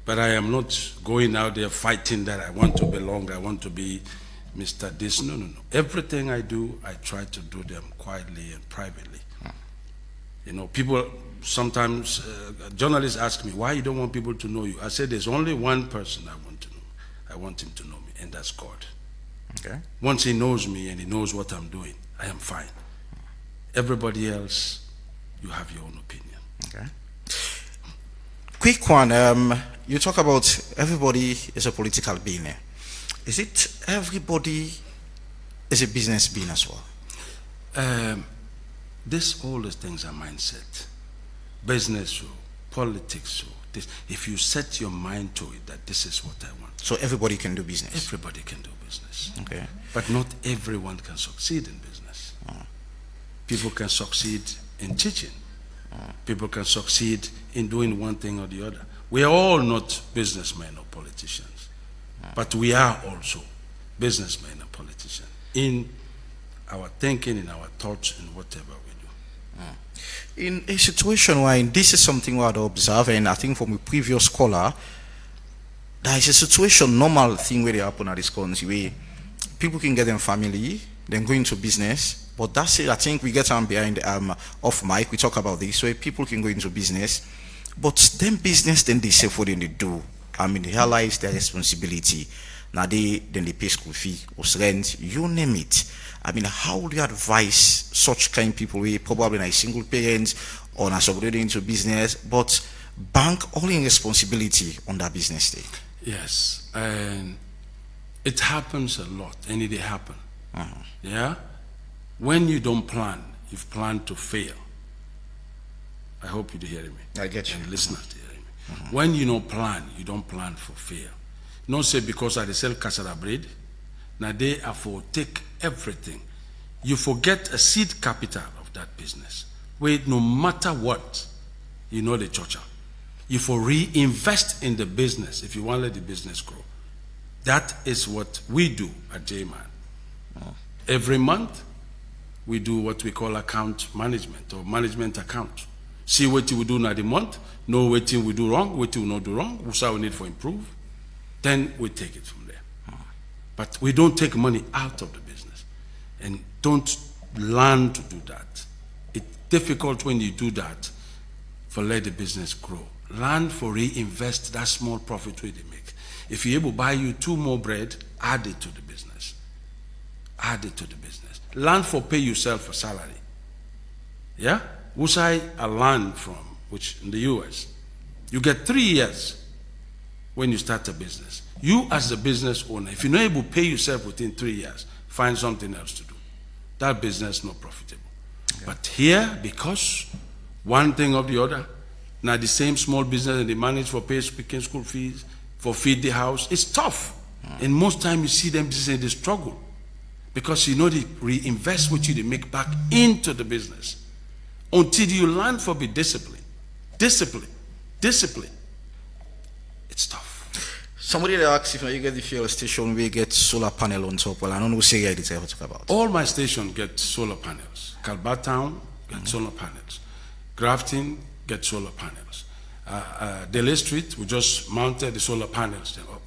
But I am not going out there fighting that I want to belong, I want to be Mr. This. No. Everything I do, I try to do them quietly and privately. You know, people sometimes, journalists ask me, why you don't want people to know you? I said, there's only one person I want to know. I want him to know me, and that's God. Okay. Once He knows me and He knows what I'm doing, I am fine. Everybody else, you have your own opinion. Okay. Quick one. You talk about everybody is a political being. Is it everybody is a business being as well? All these things are mindset. Business, politics, this. If you set your mind to it, that this is what I want. So everybody can do business? Everybody can do business. Okay. But not everyone can succeed in business. People can succeed in teaching. People can succeed in doing one thing or the other. We are all not businessmen or politicians. But we are also businessmen and politicians in our thinking, in our thoughts, in whatever we do. In a situation where this is something we had observed, and I think from a previous caller, there is a situation, normal thing where they happen at this country, where people can get them family, then go into business, but that's it. I think we get on behind off mic, we talk about this, so people can go into business, but then business, then they say what they do. I mean, they realize their responsibility. Now then they pay school fee or rent, you name it. I mean, how do you advise such kind of people who probably not single parents or not upgrading into business, but bank all in responsibility on that business day? Yes, and it happens a lot, and it happen. Yeah, when you don't plan, you've planned to fail. I hope you're hearing me. I get you. And listeners to hearing me. When you don't plan, you don't plan for fail. Not say because I sell cassava bread, now they are for take everything. You forget a seed capital of that business. Where no matter what, you know the church. You for reinvest in the business if you want to let the business grow. That is what we do at J-Man. Every month, we do what we call account management or management account. See what you will do now the month, know what you will do wrong, what you will not do wrong, what we need for improve. Then we take it from there. But we don't take money out of the business. And don't learn to do that. It's difficult when you do that for let the business grow. Learn for reinvest that small profit where they make. If you're able to buy you 2 more bread, add it to the business. Add it to the business. Learn for pay yourself a salary. Yeah? Which I learned from, which in the US, you get 3 years when you start a business. You as the business owner, if you're not able to pay yourself within 3 years, find something else to do. That business is not profitable. Okay. But here, because one thing or the other, now the same small business and they manage for pay speaking school fees, for feed the house, it's tough. And most time you see them business, they struggle. Because you know they reinvest what you they make back into the business. Until you learn for be disciplined. Discipline. It's tough. Somebody that asks if you get the fuel station, we get solar panel on top. Well, I don't know what you talk about. All my stations get solar panels. Calbar Town get solar panels. Grafton get solar panels. Delay Street, we just mounted the solar panels there up.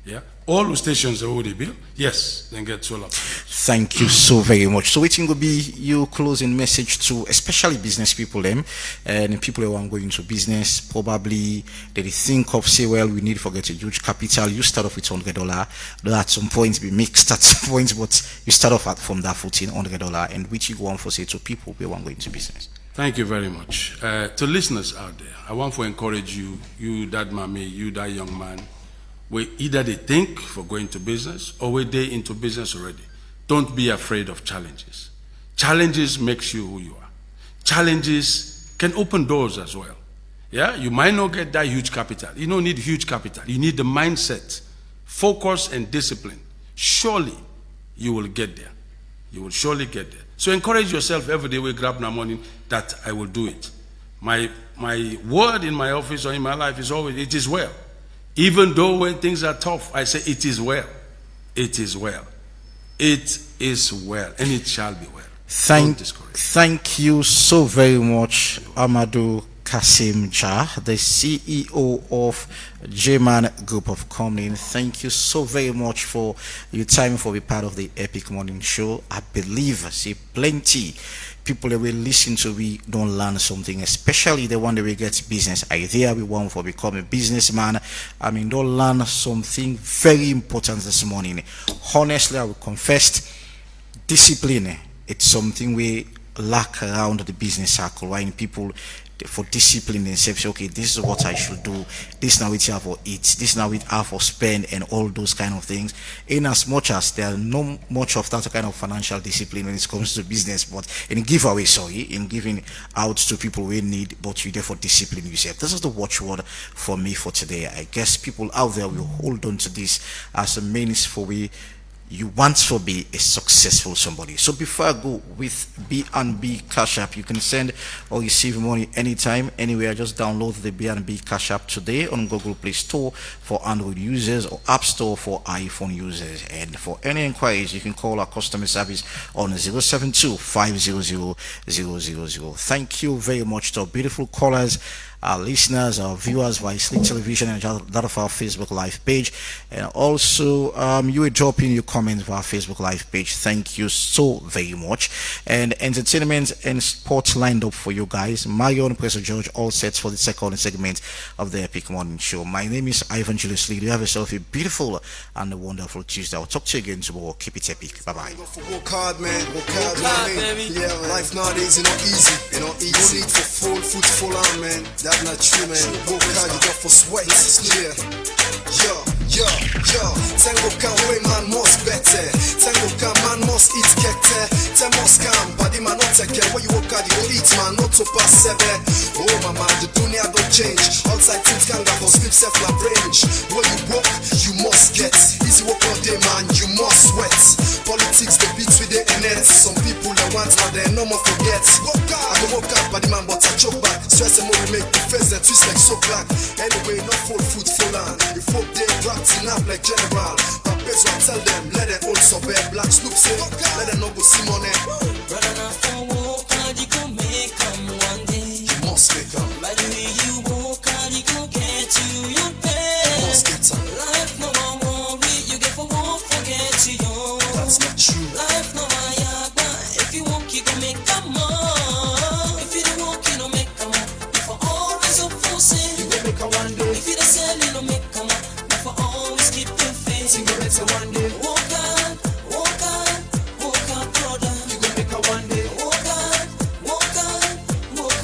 Yeah, all the stations are already built. Yes, then get solar. Thank you so very much. So it will be your closing message to especially business people them and people who are going to business. Probably they think of say, well, we need to forget a huge capital. You start off with $100. Though at some point be mixed at some point, but you start off from that $1,400 and which you go on for say to people who are going to business. Thank you very much. To listeners out there, I want to encourage you, that mommy, you that young man, where either they think for going to business or where they into business already. Don't be afraid of challenges. Challenges makes you who you are. Challenges can open doors as well. Yeah, you might not get that huge capital. You don't need huge capital. You need the mindset, focus and discipline. Surely you will get there. You will surely get there. So encourage yourself every day we grab my money that I will do it. My word in my office or in my life is always, it is well. Even though when things are tough, I say, it is well. It is well. It is well. And it shall be well. Thank you so very much, Amadou Kasim Jah, the CEO of J-Man Group of Company. Thank you so very much for your time for being part of the Epic Morning Show. I believe, see, plenty people that will listen to we don't learn something, especially the one that we get business idea, we want for become a businessman. I mean, don't learn something very important this morning. Honestly, I will confess, discipline, it's something we lack around the business circle, right? People for discipline themselves, okay, this is what I should do, this now it's here for eat, this now it's here for spend, and all those kind of things. In as much as there are no much of that kind of financial discipline when it comes to business, but in giveaway, in giving out to people we need, but you therefore discipline yourself. This is the watchword for me for today. I guess people out there will hold on to this as a means for you want to be a successful somebody. So before I go with B&B Cash App, you can send or receive money anytime, anywhere. Just download the B&B Cash App today on Google Play Store for Android users or App Store for iPhone users. And for any inquiries, you can call our customer service on 072-500-000. Thank you very much to our beautiful callers, our listeners, our viewers via Slick Television and that of our Facebook Live page, and also you are dropping your comments via our Facebook Live page. Thank you so very much. And entertainment and sports lined up for you guys. Mario and Professor George all set for the second segment of the Epic Morning Show. My name is Ivan Julius Lee. You have yourself a beautiful and a wonderful Tuesday. I'll talk to you again tomorrow. Keep it epic. Bye bye. Work hard, man. Work hard, man. Yeah, man. Life nowadays is not easy. You know, easy for full food, full on, man. That's not true, man. Work hard, you got for sweat. Yeah. Tango can way man must better. Tango can man must eat kete. Temos can body man not take care. When you work hard, you go eat man not to pass seven. Oh my man, the dunya don't change. Outside things can go for sleep self la range. When you work, you must get. Easy work all day, man. You must sweat. Politics the beats with the NS. Some people they want now they no more forget. I go work hard, body man, but I choke back. Stress and more make the face that twist like so black. Anyway, not full food full on. If folk they wrapped in up like general. Papers will tell them, let them also bear black Snoop say, let them not go see money. Brother, not for work hard, you gon' make 'em one day. You must make 'em. By the way you work hard, you gon' get you your pay. You must get 'em. Life no one worry, you get for work, forget you young. That's not true. Life no one yagba, if you work, you gon' make 'em more. If you don't work, you don't make 'em more. You for always up for sale. You gon' make 'em one day. If you don't sell, you don't make 'em more. You for always keep your faith. You gon' make 'em one day. Work hard, brother. You gon' make 'em one day. Work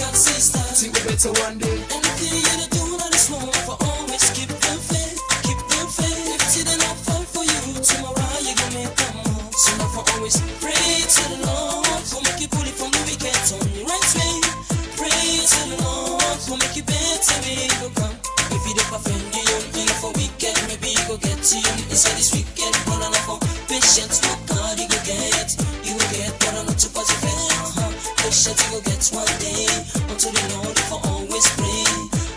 hard, sister. You gon' make 'em one day. Anything you do on this world, for always keep them faith. Keep them faith. If it didn't not fall for you, tomorrow you gon' make them more. So now for always pray to the Lord, for make you pull it from the wicked on the right way. Pray to the Lord, for make you better way go come. If you don't offend you, you know for wicked, maybe you go get you inside this weekend. But not for patience, work hard, you go get, but not to put your faith. Patience you go get one day, until the Lord for always pray.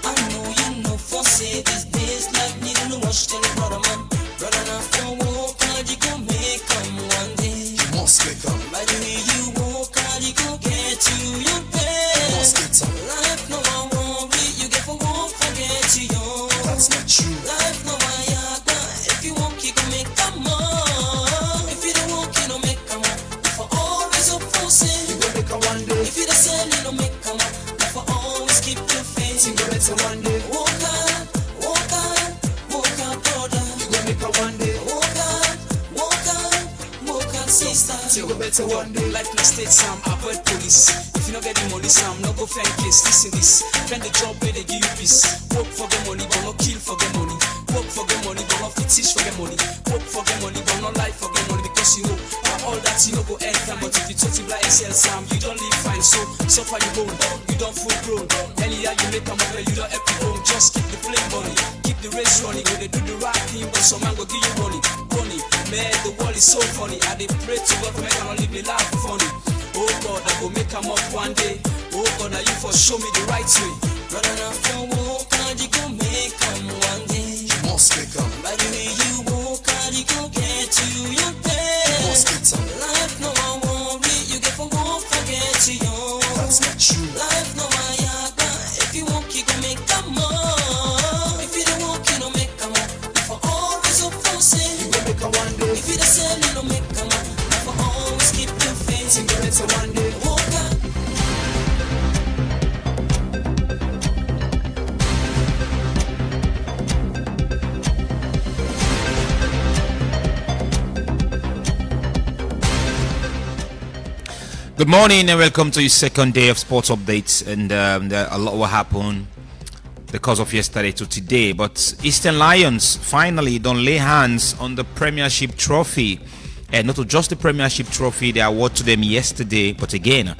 I know you know for say these days like need no much tell you brother man. Brother not for work hard, you go make 'em one day. You must make 'em. By the way you work hard, you go get you your pay. You must get 'em. Life no one worry, you get for work, forget you young. That's not true. Life no one yagba, better one day. Work hard, brother. You gonna make a one day. Work hard, sister. You go better one day. Life na state, Sam. Avoid police. If you no get the money, Sam, no go find case. Listen this. Find the job where they give you peace. Work for the money, but not kill for the money. Work for the money, but not fit teach for the money. Work for the money, but not life for the money. Because you know, for all that you know go end time. But if you talk to black SL Sam, you don't live fine. So far you bone, you don't full grown. Anyhow you make a mother, you don't help your own. Just keep the flame burning, keep the race running. When they do the right thing, but some man go give you money. Man, the world is so funny. I dey pray to God to make am live a life funny. Oh God, I go make am up one day. Oh God, now you for show me the right way. Brother, now for walk and you go make am one day. You must make am. By the way you walk and you go get to your day. You must get am. Life no worry, you get for walk, forget to you. That's not true. Life no yagba. If you walk, you go make am up. If you don't walk, you don't make am up. For always up for sin. You go make am one day. If you don't sell, you don't make am up. For always keep your faith. You go better one day. Walk out. Good morning and welcome to your second day of sports updates. And a lot will happen because of yesterday to today. But Eastern Lions finally don't lay hands on the Premiership trophy. And not just the Premiership trophy they award to them yesterday, but again,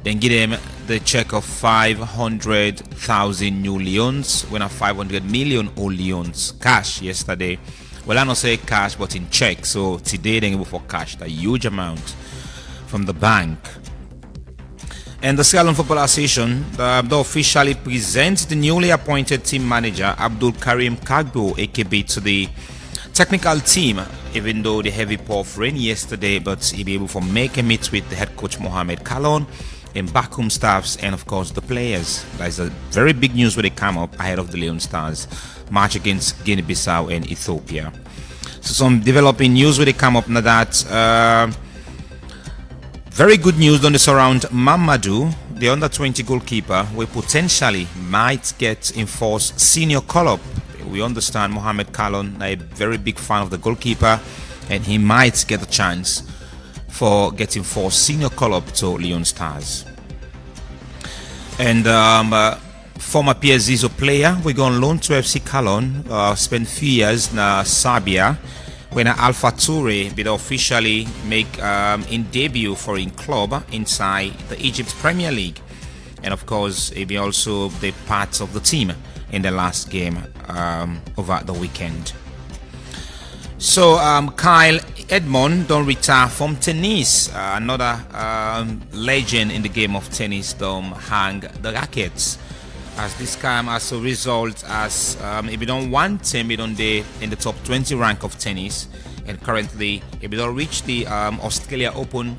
then give them the check of 500,000 new Lions, when a 500 million old Lions cash yesterday. Well, I don't say cash, but in check. So today they go for cash, a huge amount from the bank. And the Sierra Leone Football Association officially presents the newly appointed team manager Abdul Karim Kagbo AKB to the technical team, even though the heavy pour of rain yesterday, but he'll be able to make a meet with the head coach Mohamed Kalon and backroom staffs and of course the players. That's a very big news when they come up ahead of the Leon Stars match against Guinea-Bissau and Ethiopia. So some developing news when they come up now that very good news on the surround Mamadou, the under-20 goalkeeper, we potentially might get enforced senior call-up. We understand Mohamed Kalon, a very big fan of the goalkeeper, and he might get a chance for getting forced senior call-up to Leon Stars. And former PSZO player, we go on loan to FC Kalon, spent few years in Serbia, when Alpha Toure will officially make in debut for in club inside the Egypt Premier League, and of course he'll be also the part of the team in the last game over the weekend. So Kyle Edmond don't retire from tennis. Another legend in the game of tennis don't hang the rackets. As this come as a result, as if you don't want him, he don't in the top 20 rank of tennis, and currently if you don't reach the Australia Open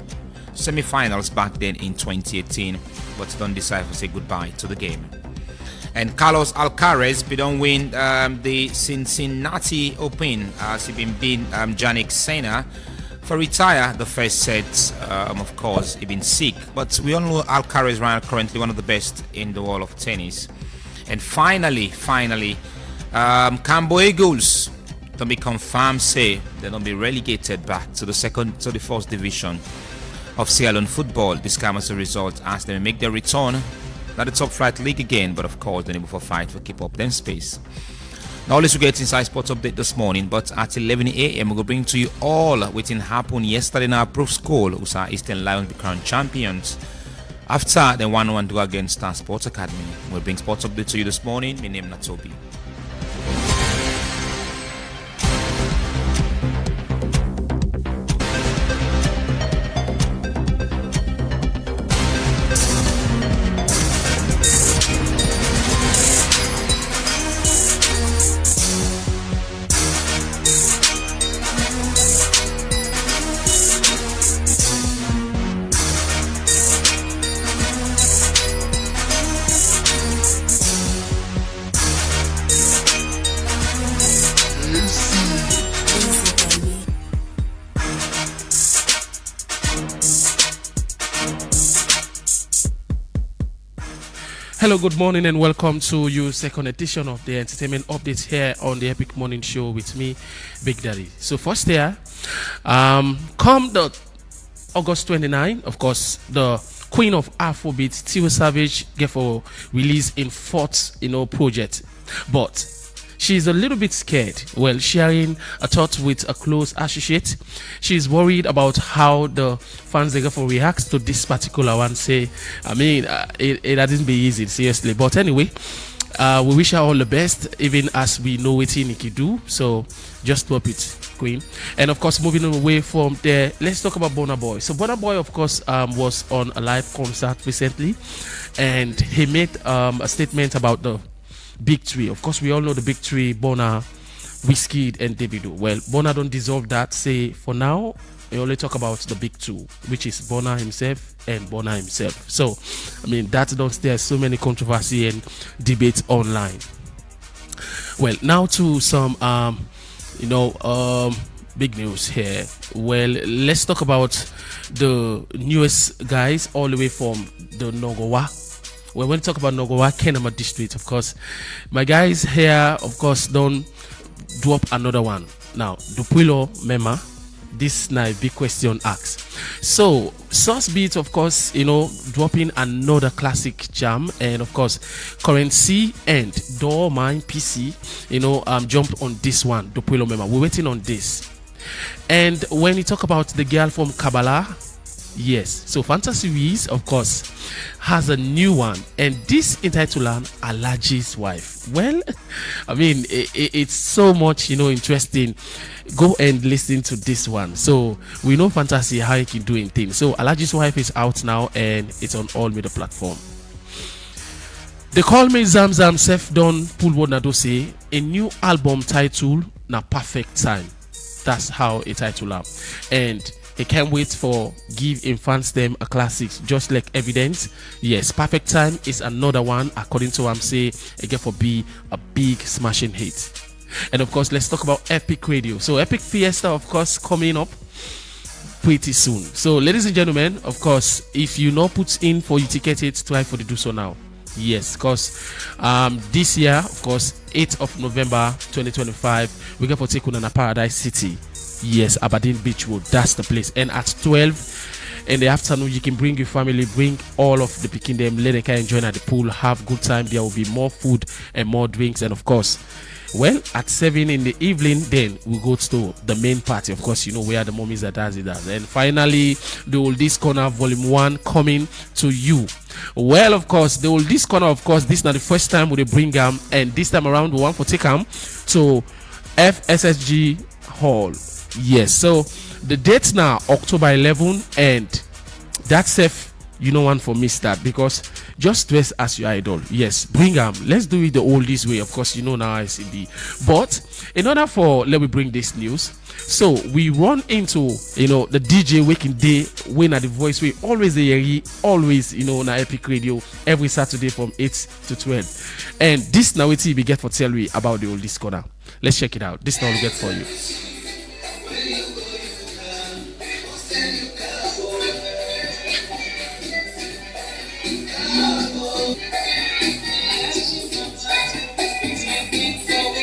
semi-finals back then in 2018, but don't decide to say goodbye to the game. And Carlos Alcaraz we don't win the Cincinnati Open as he been beat Jannik Sinner for retire the first set. Of course he been sick, but we all know Alcaraz is currently one of the best in the world of tennis. And finally Cambo Eagles don't be confirmed say they don't be relegated back to the first division of Sierra Leone football. This comes as a result as they make their return, not the top flight league again, but of course they're able to fight to keep up them space. Now let's get inside sports update this morning, but at 11 a.m. we're going to bring to you all what happened yesterday in our proof school, who saw Eastern Lions become champions after the 1-1 draw against Star Sports Academy. We'll bring sports update to you this morning. My name is Natobi. Hello, good morning, and welcome to your second edition of the entertainment updates here on the Epic Morning Show with me, Big Daddy. So first here, come the August 29, of course, the Queen of Afrobeat, Tiwa Savage, get for release in fourth, project, but she's a little bit scared. Well, sharing a thought with a close associate, she's worried about how the fans they get for react to this particular one. Say, I mean, it hasn't been easy, seriously. But anyway, we wish her all the best, even as we know what he can do. So just stop it, Queen. And of course, moving away from there, let's talk about Burna Boy. So Burna Boy, of course, was on a live concert recently, and he made a statement about the big three. Of course, we all know the big three: Burna, Wizkid, and Davido. Well, Burna don't deserve that. Say for now, we only talk about the big two, which is Burna himself and Burna himself. So, I mean, that don't stay so many controversy and debates online. Well, now to some, big news here. Well, let's talk about the newest guys all the way from the Nogowa. Well, when we talk about Nogowa, Kenema district, of course, my guys here, of course, don't drop another one. Now, Dupuilo Mema, this now a big question asked. So, Sauce Beat, of course, dropping another classic jam, and of course, Currency and Door Mine PC, jumped on this one, Dupuilo Mema. We're waiting on this. And when you talk about the girl from Kabbalah, yes, so Fantasy Wiz, of course, has a new one, and this entitled Alaji's Wife. Well, I mean, it's so much, interesting. Go and listen to this one. So we know Fantasy how he can do in things. So Alaji's Wife is out now, and it's on all media platform. They call me Zamzam Sef Don Pulwo Nadose, a new album title na Perfect Time. That's how it title up, and he can't wait for give him fans them a classic, just like Evidence. Yes, Perfect Time is another one, according to say again for be a big smashing hit. And of course, let's talk about Epic Radio. So Epic Fiesta, of course, coming up pretty soon. So ladies and gentlemen, of course, if you not put in for your tickets, try for to do so now. Yes, because this year, of course, 8th of November 2025, we go for Tekuna Paradise City. Yes, Aberdeen Beach Road, that's the place. And at 12 in the afternoon, you can bring your family, bring all of the picking them, let them enjoy at the pool, have good time. There will be more food and more drinks, and of course, well, at 7 in the evening, then we go to the main party. Of course, where the mummies that does it. And finally, the Oldies Corner Volume 1 coming to you. Well, of course, the Oldies Corner, of course, this is not the first time we bring them, and this time around we want to take them to FSSG Hall. Yes, so the date now October 11, and that's if you don't want for miss that, because just dress as your idol. Yes, bring them. Let's do it the oldies way. Of course, now it's in the. But in order for let me bring this news, so we run into the DJ waking day when at the voice we always always on Epic Radio every Saturday from 8 to 12, and this now we get for tell you about the oldies corner. Let's check it out. This now we get for you.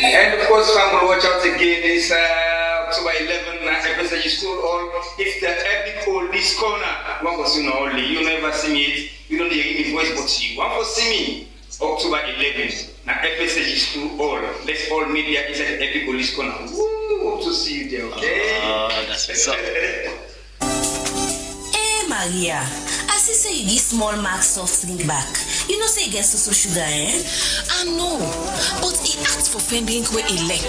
And of course, I'm going to watch out again this October 11 at FSG School Hall. It's the Epic Oldies Corner. One for soon only. You never see me. You don't hear any voice but you. One for see me. October 11th at FSG School Hall. Let's all meet there inside the Epic Oldies Corner. Woo! Hope to see you there, okay? Oh, that's what's up. Hey, Maria. I see say you need small marks soft drink back. You know say it gets so sugar, eh? I know, but he asked for pending where he like.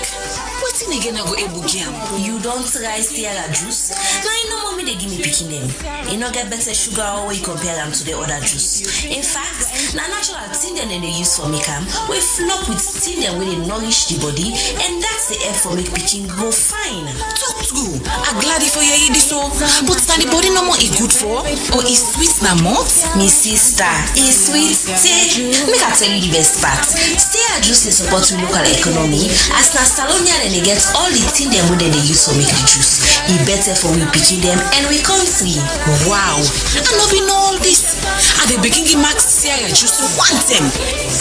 What's in again I go able game? You don't try Sierra juice. Now you know mommy they give me picking them. You know get better sugar or you compare them to the other juice. In fact, na natural thing them they use for me cam. We flop with thing them where they nourish the body, and that's the air for make picking go fine. Talk true. I'm glad for you eat this so, but now the body no more is good for, or is sweet na malt? Me sister, is sweet. Say, make I tell you the best part. Sierra juice is support to local economy as na Salonia and they get all the things them wey they use for make the juice. E better for we picking them and we country. Wow, I love in all this. And the beginning Max Sierra juice want them.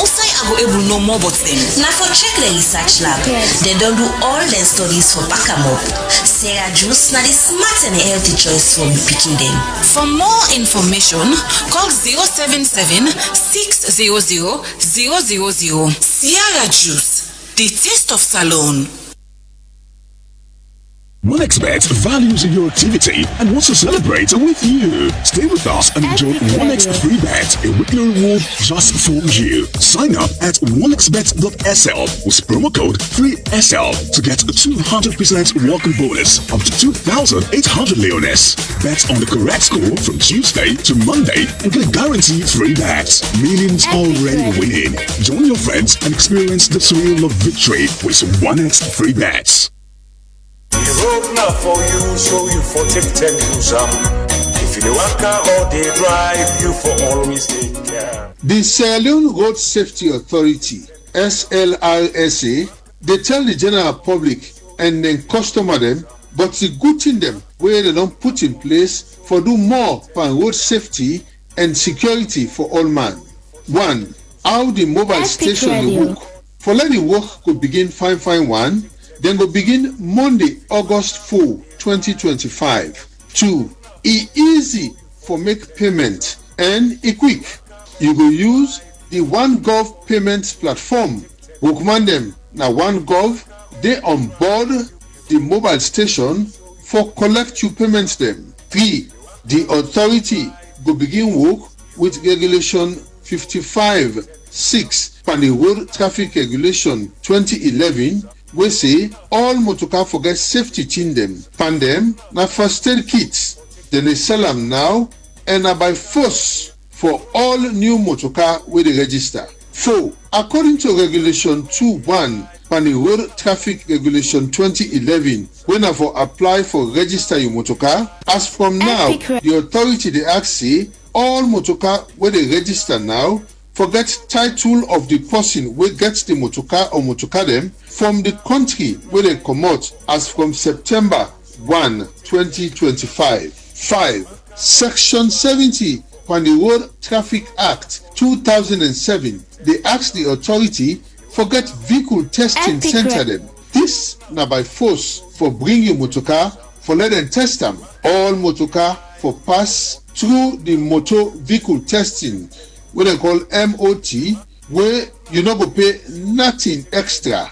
Usai I go able know more about them. Now for check the research lab, they don't do all their studies for back 'em up. Sarah juice now the smart and healthy choice for we picking them. For more information, call 077 600 000. Sierra Juice, the taste of Salon. OneXBet values your activity and wants to celebrate with you. Stay with us and enjoy OneX Free Bet, a weekly reward just for you. Sign up at onexbet.sl with promo code 3SL to get a 200% welcome bonus up to 2,800 leones. Bet on the correct score from Tuesday to Monday and get a guaranteed free bet. Millions already winning. Join your friends and experience the thrill of victory with OneX Free Bets. The road now for you, so you for take 10 use If you work or they drive, you for always take care. The Sierra Leone Road Safety Authority, SLRSA, they tell the general public and then customer them, but the good thing them where they don't put in place for do more for road safety and security for all man. 1. How the mobile station will work. For let the work could begin fine 1. Then go begin Monday, August 4, 2025. 2. Easy for make payment and quick. You go use the OneGov payments platform. Recommend them now OneGov. They on board the mobile station for collect your payments them. 3. The authority go begin work with regulation 55(6) on the Road Traffic Regulation 2011. We say all motorcar forget safety tin them. Pan them na first aid kits. Then they sell them now and na by force for all new motorcar with the register. 4. According to Regulation 2.1 pan the Road Traffic Regulation 2011, when I for apply for register your motorcar, as from now the authority they ask say all motorcar where they register now forget title of the person who gets the motorcar or motorcar them from the country where they come out as from September 1, 2025. 5. Section 70 on the Road Traffic Act 2007, they ask the authority forget vehicle testing center them. This now by force for bring your motorcar for let them test them. All motorcar for pass through the motor vehicle testing, what they call MOT, where you not go pay nothing extra,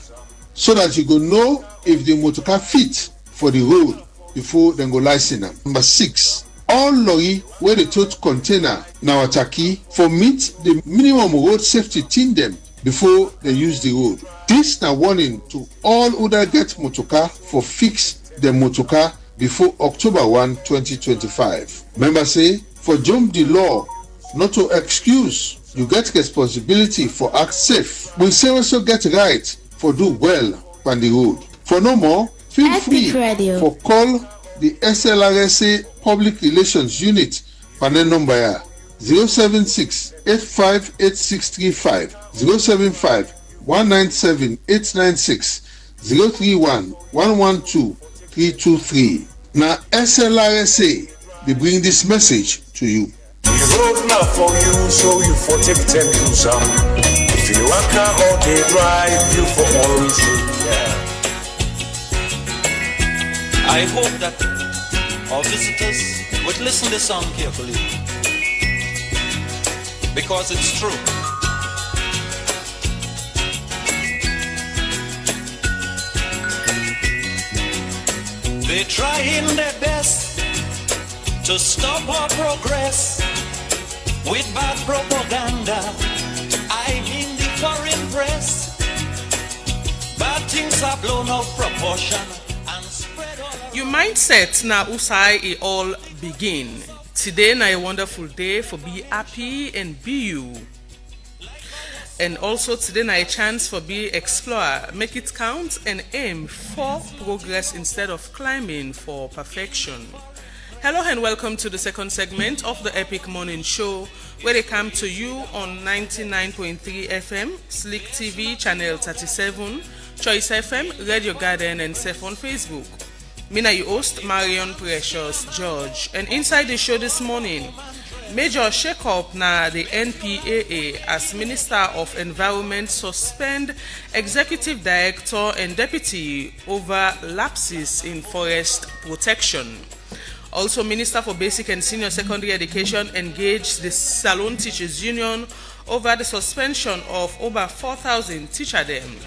so that you go know if the motorcar fit for the road before they go license them. Number 6. All lorry where the tote container now attacky for meet the minimum road safety tin them before they use the road. This now warning to all who that get motorcar for fix the motorcar before October 1, 2025. Remember say for jump the law, not to excuse, you get responsibility for act safe. We say also get right for do well on the road. For no more, feel free for call the SLRSA Public Relations Unit panel number 076 858635 075 197 896 031 112 323. Now SLRSA, they bring this message to you. The road now for you, so you for take 10 use If you work or they drive, you for always take care. I hope that our visitors would listen to this song carefully, because it's true. They're trying their best to stop our progress with bad propaganda. I mean the foreign press. Bad things are blown out of proportion and spread all around. Your mindset na usai it all begin. Today na a wonderful day for be happy and be you. And also today na a chance for be explorer, make it count and aim for progress instead of climbing for perfection. Hello and welcome to the second segment of the Epic Morning Show, where they come to you on 99.3 FM, Slick TV, channel 37, Choice FM, Radio Garden, and Safe on Facebook. Mina, your host, Marion Precious George. And inside the show this morning, major shake-up na the NPAA as Minister of Environment suspend Executive Director and Deputy over lapses in forest protection. Also, Minister for Basic and Senior Secondary Education engaged the Salon Teachers Union over the suspension of over 4,000 teacher them.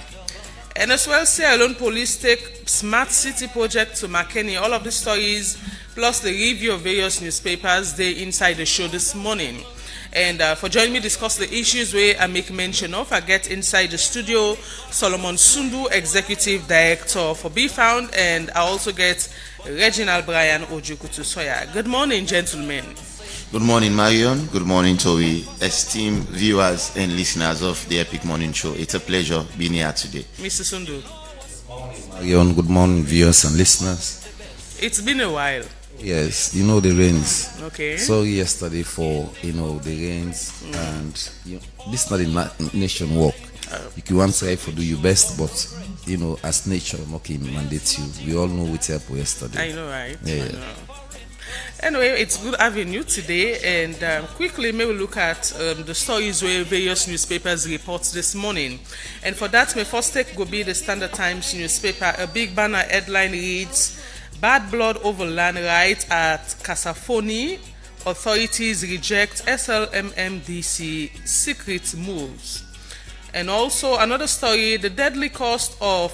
And as well, Sierra Leone Police take Smart City project to Makeni. All of the stories, plus the review of various newspapers, they inside the show this morning. And for joining me discuss the issues where I make mention of, I get inside the studio Solomon Sundu, Executive Director for Be Found, and I also get Reginald Brian Ojukutu Soya. Good morning, gentlemen. Good morning, Marion. Good morning to we esteemed viewers and listeners of the Epic Morning Show. It's a pleasure being here today. Mr. Sundu. Marion, good morning, viewers and listeners. It's been a while. Yes, you know the rains. Okay. Sorry yesterday for, the rains, and this is not a nation work. You want to try to do your best, but, as nature mandates you. We all know what's happened yesterday. I know, right? Yeah. I know. Anyway, it's good having you today, and quickly maybe look at the stories where various newspapers report this morning. And for that, my first take will be the Standard Times newspaper. A big banner headline reads, "Bad blood over land rights at Kasafoni. Authorities reject SLMMDC secret moves." And also another story, the deadly cost of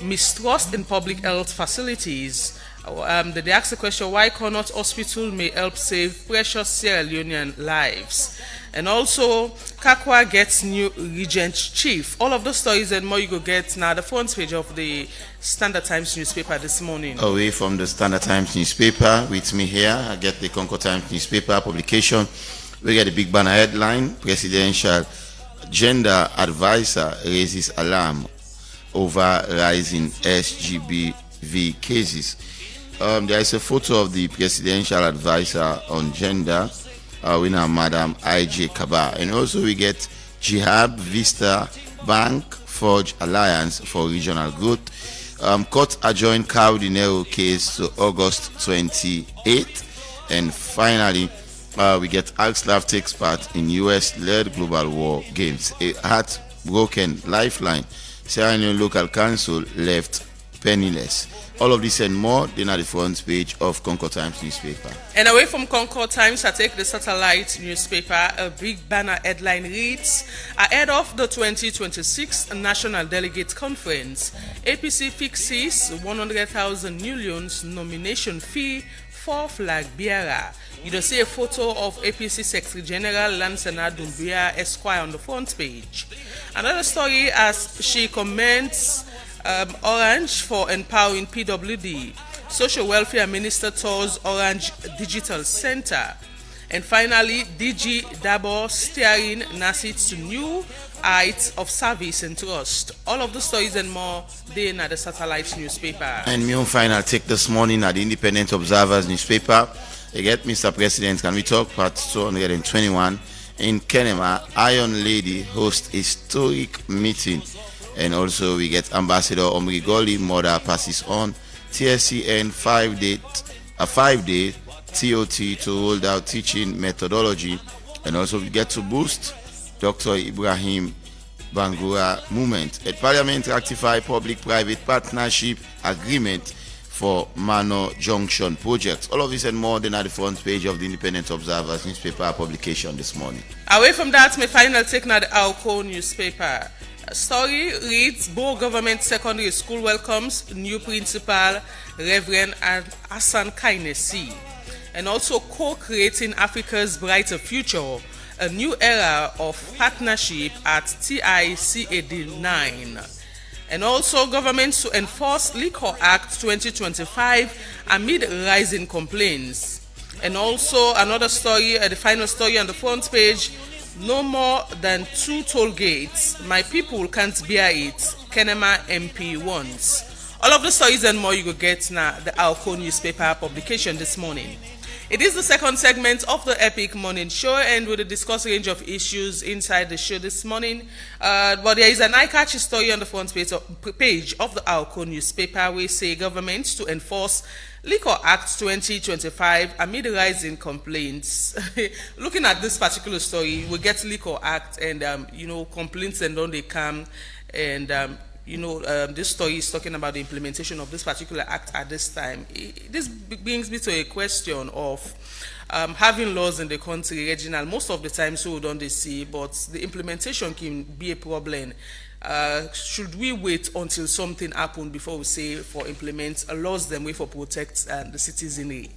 mistrust in public health facilities. They ask the question why Connaught Hospital may help save precious Sierra Leonean lives. And also, Kakwa gets new regent chief. All of those stories and more you go get now the front page of the Standard Times newspaper this morning. Away from the Standard Times newspaper, with me here, I get the Concord Times newspaper publication. We get a big banner headline, Presidential Gender Advisor raises alarm over rising SGBV cases. There is a photo of the Presidential Advisor on Gender, winner Madam I.J. Kaba. And also we get Jihab Vista Bank Forge Alliance for Regional Growth. Court adjourned Cow Dinero case to August 28th. And finally, we get Alslav takes part in US-led Global War Games. A heartbroken lifeline. Sierra Leone Local Council left penniless. All of this and more, then at the front page of Concord Times newspaper. And away from Concord Times, I take the Satellite newspaper. A big banner headline reads, ahead of the 2026 National Delegate Conference, APC fixes 100,000 millions nomination fee for flag bearer. You don't see a photo of APC Secretary General Lansana Doumbia Esquire on the front page. Another story as she comments Orange for empowering PWD. Social Welfare Minister tours Orange Digital Center. And finally, DG Dabo steering NASIT to new heights of service and trust. All of the stories and more, they in the Satellite newspaper. And my own final take this morning at the Independent Observer's newspaper. You get Mr. President, can we talk? Part 221. In Kenema, Iron Lady hosts historic meeting. And also we get Ambassador Omrigoli Mother passes on TSCN 5-day TOT to roll out teaching methodology. And also we get to boost Dr. Ibrahim Bangura movement. At Parliament ratify public-private partnership agreement for Mano Junction project. All of this and more than at the front page of the Independent Observer's newspaper publication this morning. Away from that, my final take now the Alco newspaper. Story reads, Bo Government Secondary School welcomes new principal, Reverend Hassan Kainesi. And also co-creating Africa's brighter future, a new era of partnership at TICAD 9. And also government to enforce Liquor Act 2025 amid rising complaints. And also another story, the final story on the front page, no more than 2 toll gates. My people can't bear it. Kenema MP wants. All of the stories and more you will get now the Alco newspaper publication this morning. It is the second segment of the Epic Morning Show, and we'll discuss a range of issues inside the show this morning. But there is an eye-catching story on the front page of the Alco newspaper where say government to enforce Liquor Act 2025 amid rising complaints. Looking at this particular story, we get Liquor Act and complaints and then they come and this story is talking about the implementation of this particular act at this time. This brings me to a question of having laws in the country, regional. Most of the time, so we don't see, but the implementation can be a problem. Should we wait until something happens before we say for implement laws them way for protect the citizenry?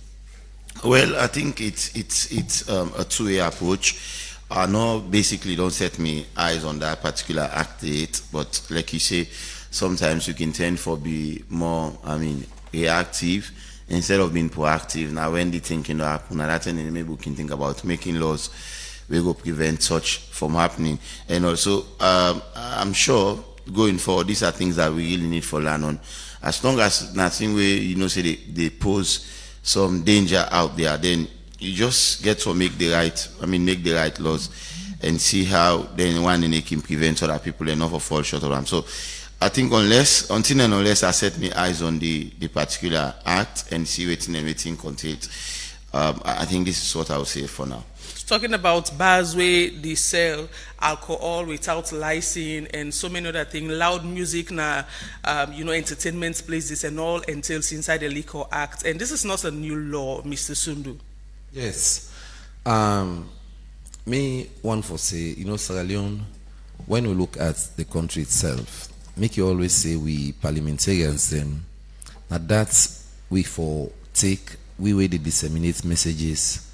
Well, I think it's a two-way approach. I know basically don't set me eyes on that particular act date, but like you say, sometimes you can tend for be more, reactive instead of being proactive. Now when the thing can happen, at that time maybe we can think about making laws we go prevent such from happening. And also, I'm sure going forward, these are things that we really need for learn on. As long as nothing where say they pose some danger out there, then you just get to make the right laws and see how then one they can prevent other people enough of fall short of them. So I think unless I set my eyes on the particular act and see what everything contains, I think this is what I would say for now. Talking about bars where they sell alcohol without license and so many other things, loud music now, entertainment places and all entails inside the Liquor Act. And this is not a new law, Mr. Sundu. Yes. Me one for say, Sierra Leone, when we look at the country itself, make you always say we parliamentarians them, that we for take, we way they disseminate messages,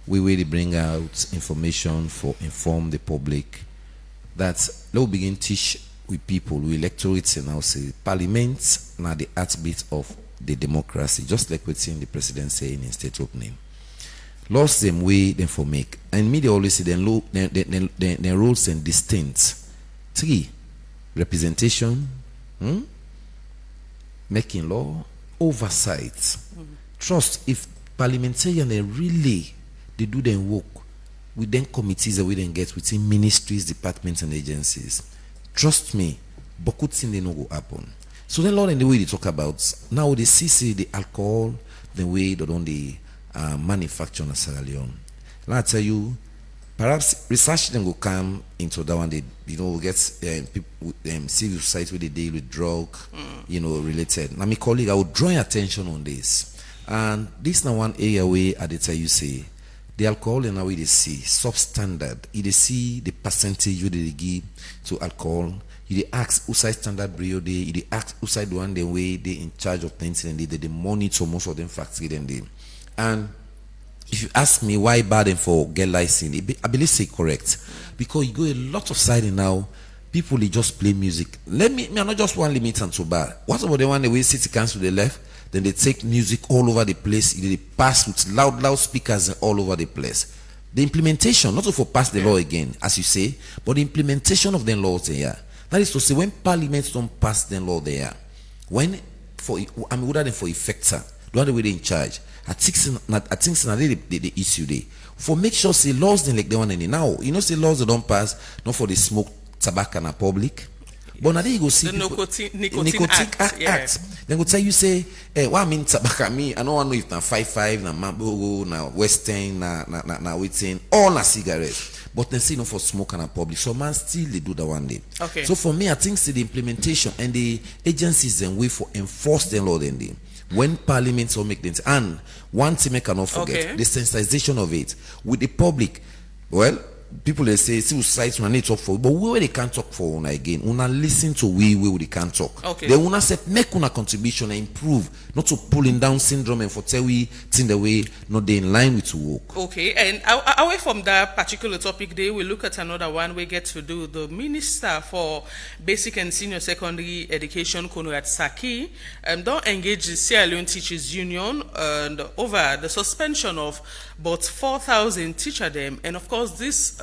we way they bring out information for inform the public. That let we begin teach with people, we electorates and now say parliament now the heartbeat of the democracy, just like we're seeing the president saying in state opening. Laws them way them for make. And me they always say then rules and distinct. 3, representation, making law, oversight. Trust. If parliamentarians they really they do their work with them committees that we then get within ministries, departments and agencies. Trust me, but good thing they no go happen. So then Lord and the way they talk about now they see the alcohol, the way they don't manufacture in Sierra Leone. Let I tell you, perhaps research then will come into that one. They get people civil society where they deal with drug, related. Now, my colleague, I would draw your attention on this, and this now one area where I tell you say the alcohol and how they see substandard. They see the percentage where they give to alcohol. They ask who side standard brew they ask who side one the way they in charge of things and they monitor most of them factory then they. And if you ask me why bad them for get license, I believe say correct. Because you go a lot of siding now, people they just play music. Me are not just one limit and so bad. What about the one the way city council they left? Then they take music all over the place. They pass with loud speakers all over the place. The implementation, not for pass the law again, as you say, but the implementation of the laws there. That is to say, when parliaments don't pass the law there, when without them for effector, the other way they in charge. I think it's not the issue there. For make sure say laws then like the one any now. Say laws that don't pass, not for the smoke tobacco in the public. But now you go see the nicotine act. Then go tell you say, what I mean tobacco me, I don't want to know if na 5 na Marlboro, na Western, na waiting, all na cigarettes. But then say no for smoke and public. So man still they do that one day. Okay. So for me, I think see the implementation and the agencies then way for enforce the law then they. When parliaments will make things, and one thing I cannot forget, the sensitization of it with the public. Well, people they say civil society una need talk for, but where they can't talk for una again, una listen to we they can't talk. Okay. They una say make una contribution and improve, not to pulling down syndrome and for tell we think the way not they in line with work. Okay, and away from that particular topic there, we look at another one we get to do. The Minister for Basic and Senior Secondary Education, Conrad Saki, don't engage the Sierra Leone Teachers Union and over the suspension of about 4,000 teacher them, and of course this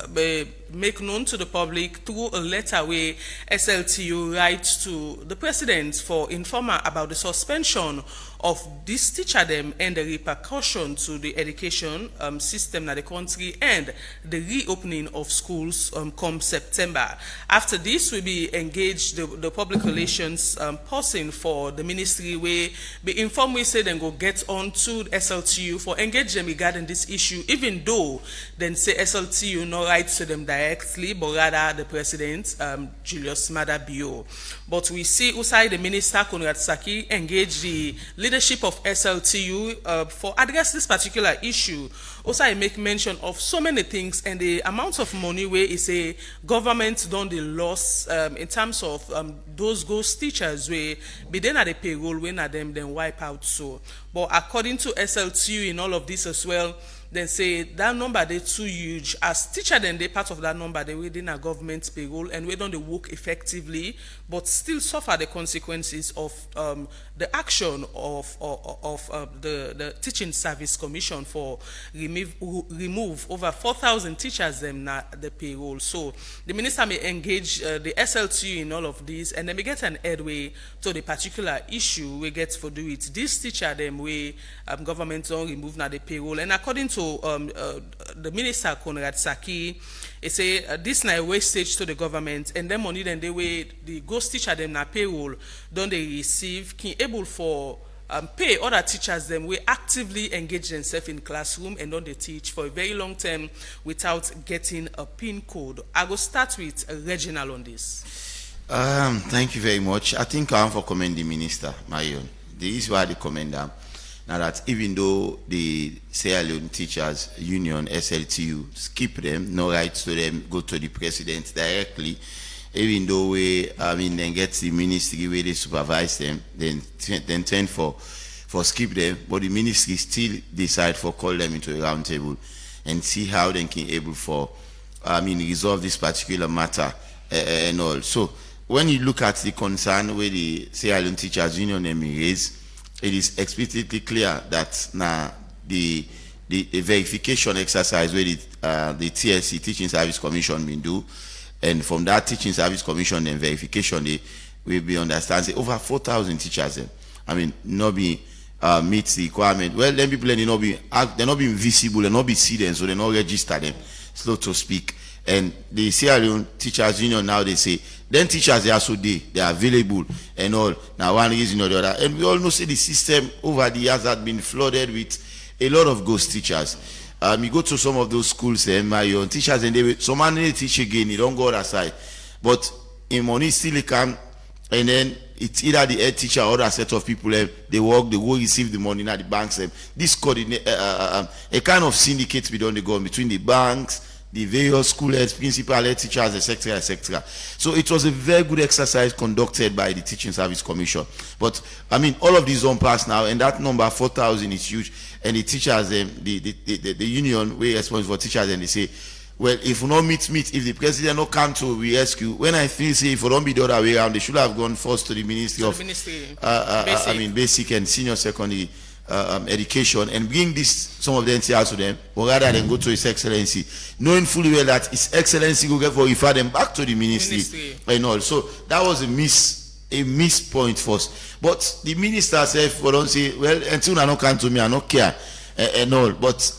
make known to the public through a letter where SLTU writes to the president for informer about the suspension of this teacher them and the repercussion to the education system in the country and the reopening of schools come September. After this, we be engaged the public relations person for the ministry where be informed we say then go get on to SLTU for engage them regarding this issue, even though then say SLTU no write to them directly, but rather the president, Julius Maada Bio. But we see Usai, the minister Conrad Saki, engage the leadership of SLTU for address this particular issue. Also, I make mention of so many things and the amount of money where is a government done the loss in terms of those ghost teachers where be then at the payroll when at them then wipe out so. But according to SLTU in all of this as well, then say that number they too huge. As teacher then they part of that number they within a government payroll and we don't they work effectively, but still suffer the consequences of the action of the Teaching Service Commission for remove over 4,000 teachers them na the payroll. So the minister may engage the SLTU in all of this and then we get an headway to the particular issue we get for do it. This teacher them way government don't remove na the payroll, and according to the minister Conrad Saki, he say this na a wastage to the government and then money then they way the ghost teacher them na payroll don't they receive can able for pay other teachers them we actively engage themselves in classroom and don't they teach for a very long time without getting a PIN code. I will start with Reginald on this. Thank you very much. I think I want to commend the minister, Marion. This is why I commend them. Now that even though the Sierra Leone Teachers Union, SLTU, skip them, no rights to them, go to the president directly, even though we, then get the ministry where they supervise them, then tend for skip them, but the ministry still decide for call them into a round table and see how they can able for, resolve this particular matter and all. So when you look at the concern where the Sierra Leone Teachers Union raised, it is explicitly clear that now the verification exercise where the TSC Teaching Service Commission will do, and from that Teaching Service Commission and verification they will be understand say over 4,000 teachers not be meets the requirement. Well, then people they're not being visible, they're not be seen them, so they not register them, slow to speak. And the Sierra Leone Teachers Union now they say then teachers they are so they are available and all. Now one reason or the other, and we all know say the system over the years has been flooded with a lot of ghost teachers. You go to some of those schools and my own teachers and they some man they teach again, you don't go other side, but in money still come and then it's either the head teacher or a set of people they work, they will receive the money at the banks. This coordinate a kind of syndicate be done they go between the banks, the various school heads, principal head teachers, etc., etc. So it was a very good exercise conducted by the Teaching Service Commission. But all of these don't pass now, and that number 4,000 is huge. And the teachers, the union, we responsible for teachers, and they say, well, if we not meet, if the president not come to rescue, when I feel say if we don't be the other way around, they should have gone first to the Ministry of basic and senior secondary education and bring some of the NCRs to them, or rather than go to His Excellency, knowing fully well that His Excellency will get for refer them back to the ministry and all. So that was a miss point for us. But the minister said, "For don't say, well, until I don't come to me, I don't care." And all, but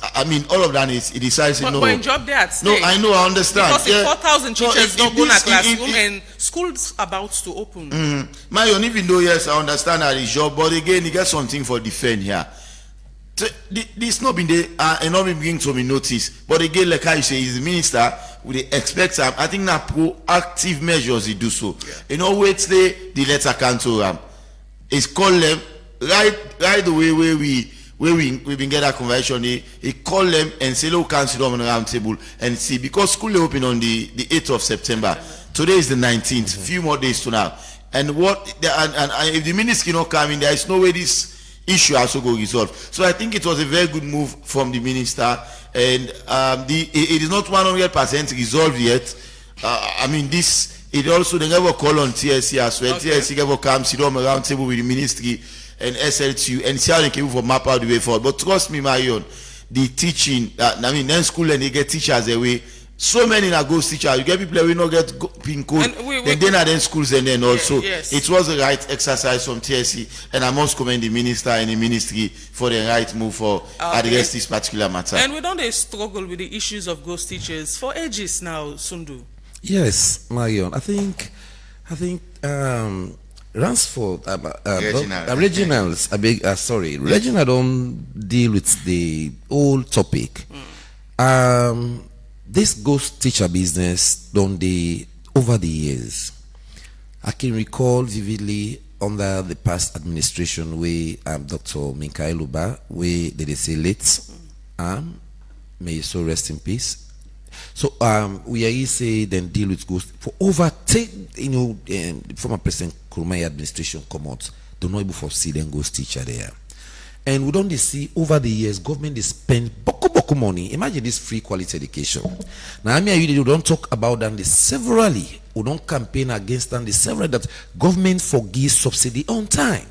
all of that is he decides but, no. But in job there at stake. No, I know, I understand. Because if 4,000 teachers don't go to classroom and schools about to open. Marion, even though yes, I understand that his job, but again, he gets something for defend here. So, this not been there, and not been bringing to me notice. But again, like I say, he's the minister. We expect I think that proactive measures he do so. Yeah. Wait till the letter can to him. It's call them right the way where we've been get that convention, he call them and say, look, cancel them on the round table and see, because school open on the 8th of September. Today is the 19th, few more days to now. And if the ministry not coming, there is no way this issue also go resolve. So I think it was a very good move from the minister, and it is not 100% resolved yet. It also they never call on TSC as well. Okay. TSC never come sit down around table with the ministry and SLTU and see how they can for map out the way forward. But trust me, Marion, the teaching, then school and they get teachers away, So many na ghost teacher. You get people that will not get pin code. Then schools and then also. Yes. It was the right exercise from TSC, and I must commend the minister and the ministry for the right move for address this particular matter. And we don't struggle with the issues of ghost teachers for ages now, Sundu. Yes, Marion. I think Ransford, Regionals. Regional don't deal with the whole topic. This ghost teacher business done over the years. I can recall vividly under the past administration where Dr. Minkai Luba, where they say late, may you so rest in peace. So we are say then deal with ghost for over 10, the former President Kurumai administration come out, they're not able to see them ghost teacher there. And we don't see over the years, government is spend boko money. Imagine this free quality education. Now, I mean, you don't talk about that severally. We don't campaign against that severally that government forgives subsidy on time.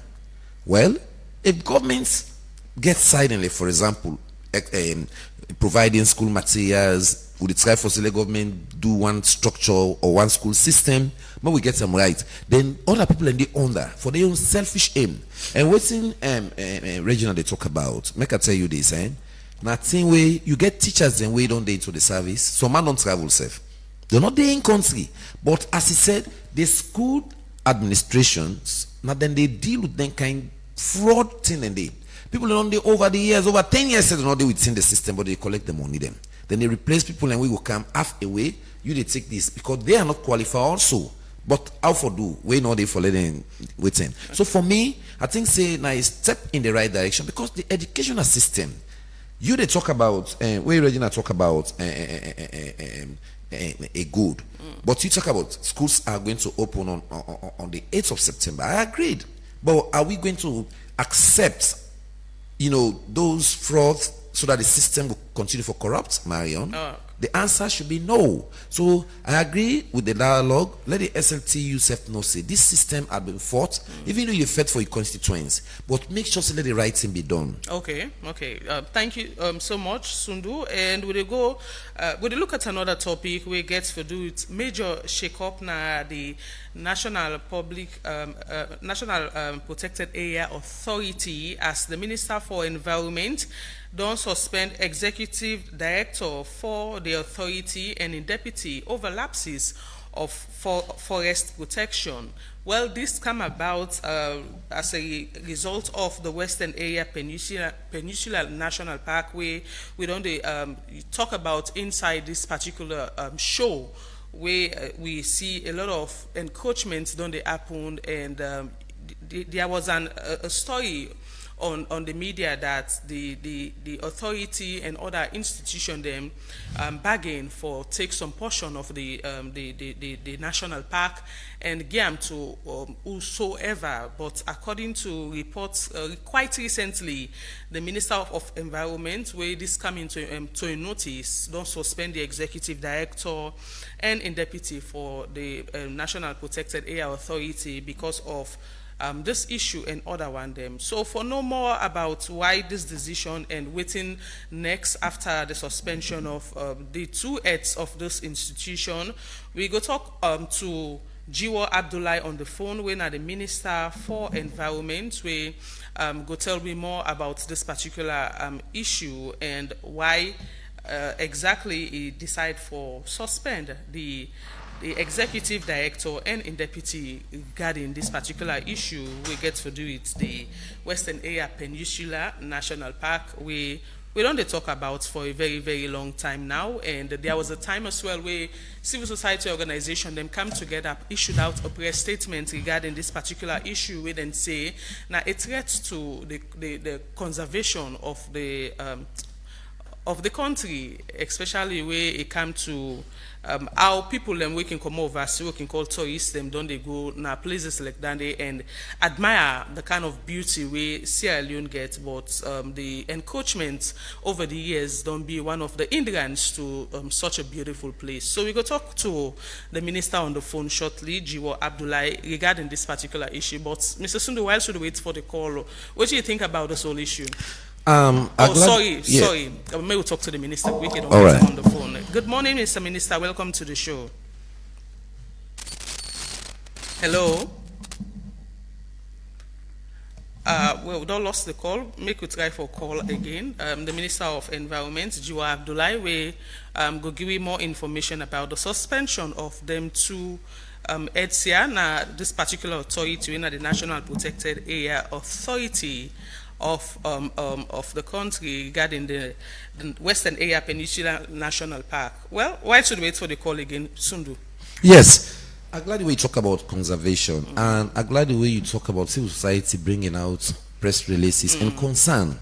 Well, if governments get silently, for example, providing school materials, would try for the government do one structure or one school system, but we get them right. Then other people in the under for their own selfish aim. And what's in regional they talk about, make I tell you this, nothing way you get teachers then way don't they into the service. Some man don't travel safe. They're not there in country. But as he said, the school administrations, now then they deal with them kind fraud thing and they. People don't they over the years, over 10 years, they're not there within the system, but they collect the money then. Then they replace people and we will come half away. You they take this because they are not qualified also. But how for do? We know they for letting waiting. So for me, I think say now a step in the right direction because the educational system, you they talk about where Regina talk about a good. But you talk about schools are going to open on the 8th of September. I agreed. But are we going to accept those frauds so that the system will continue for corrupt, Marion? The answer should be no. So I agree with the dialogue. Let the SLTU self know say this system had been fought, even though you fought for your constituents. But make sure to let the right thing be done. Okay. Thank you so much, Sundu. And we'll go. We'll look at another topic we get to do with major shake-up na the National Protected Area Authority as the Minister for Environment don't suspend executive director for the authority and in deputy over lapses of forest protection. Well, this come about as a result of the Western Area Peninsula National Park, where we don't talk about inside this particular show, where we see a lot of encroachments don't they happen, and there was a story on the media that the authority and other institutions them bargain for take some portion of the national park and give to whosoever. But according to reports quite recently, the Minister of Environment, where this come into to a notice, don't suspend the executive director and in deputy for the National Protected Area Authority because of this issue and other one them. So for no more about why this decision and waiting next after the suspension of the two heads of this institution, we go talk to Jiwo Abdullahi on the phone, when are the Minister for Environment. We go tell me more about this particular issue and why exactly he decide for suspend the executive director and in deputy regarding this particular issue. We get to do it the Western Area Peninsula National Park. We don't talk about for a very, very long time now, and there was a time as well where civil society organization them come together, issued out a press statement regarding this particular issue. We then say now it threats to the conservation of the country, especially where it come to how people them we can come over, so we can call tourists them, don't they go now places like that and admire the kind of beauty we Sierra Leone get, but the encroachment over the years don't be one of the hindrance to such a beautiful place. So we go talk to the minister on the phone shortly, Jiwo Abdullahi, regarding this particular issue. But Mr. Sundu, while should we wait for the call, what do you think about this whole issue? Sorry. May we talk to the minister? We can All right. on the phone. Good morning, Mr. Minister. Welcome to the show. Hello. We don't lost the call. Make we try for call again. The Minister of Environment, Jiwa Abdullahi, will go give you more information about the suspension of them two EDSIA, this particular authority in the National Protected Area Authority of the country regarding the Western Area Peninsula National Park. Well, why should we wait for the call again, Sundu? Yes. I'm glad the way you talk about conservation, and I'm glad the way you talk about civil society bringing out press releases and concern.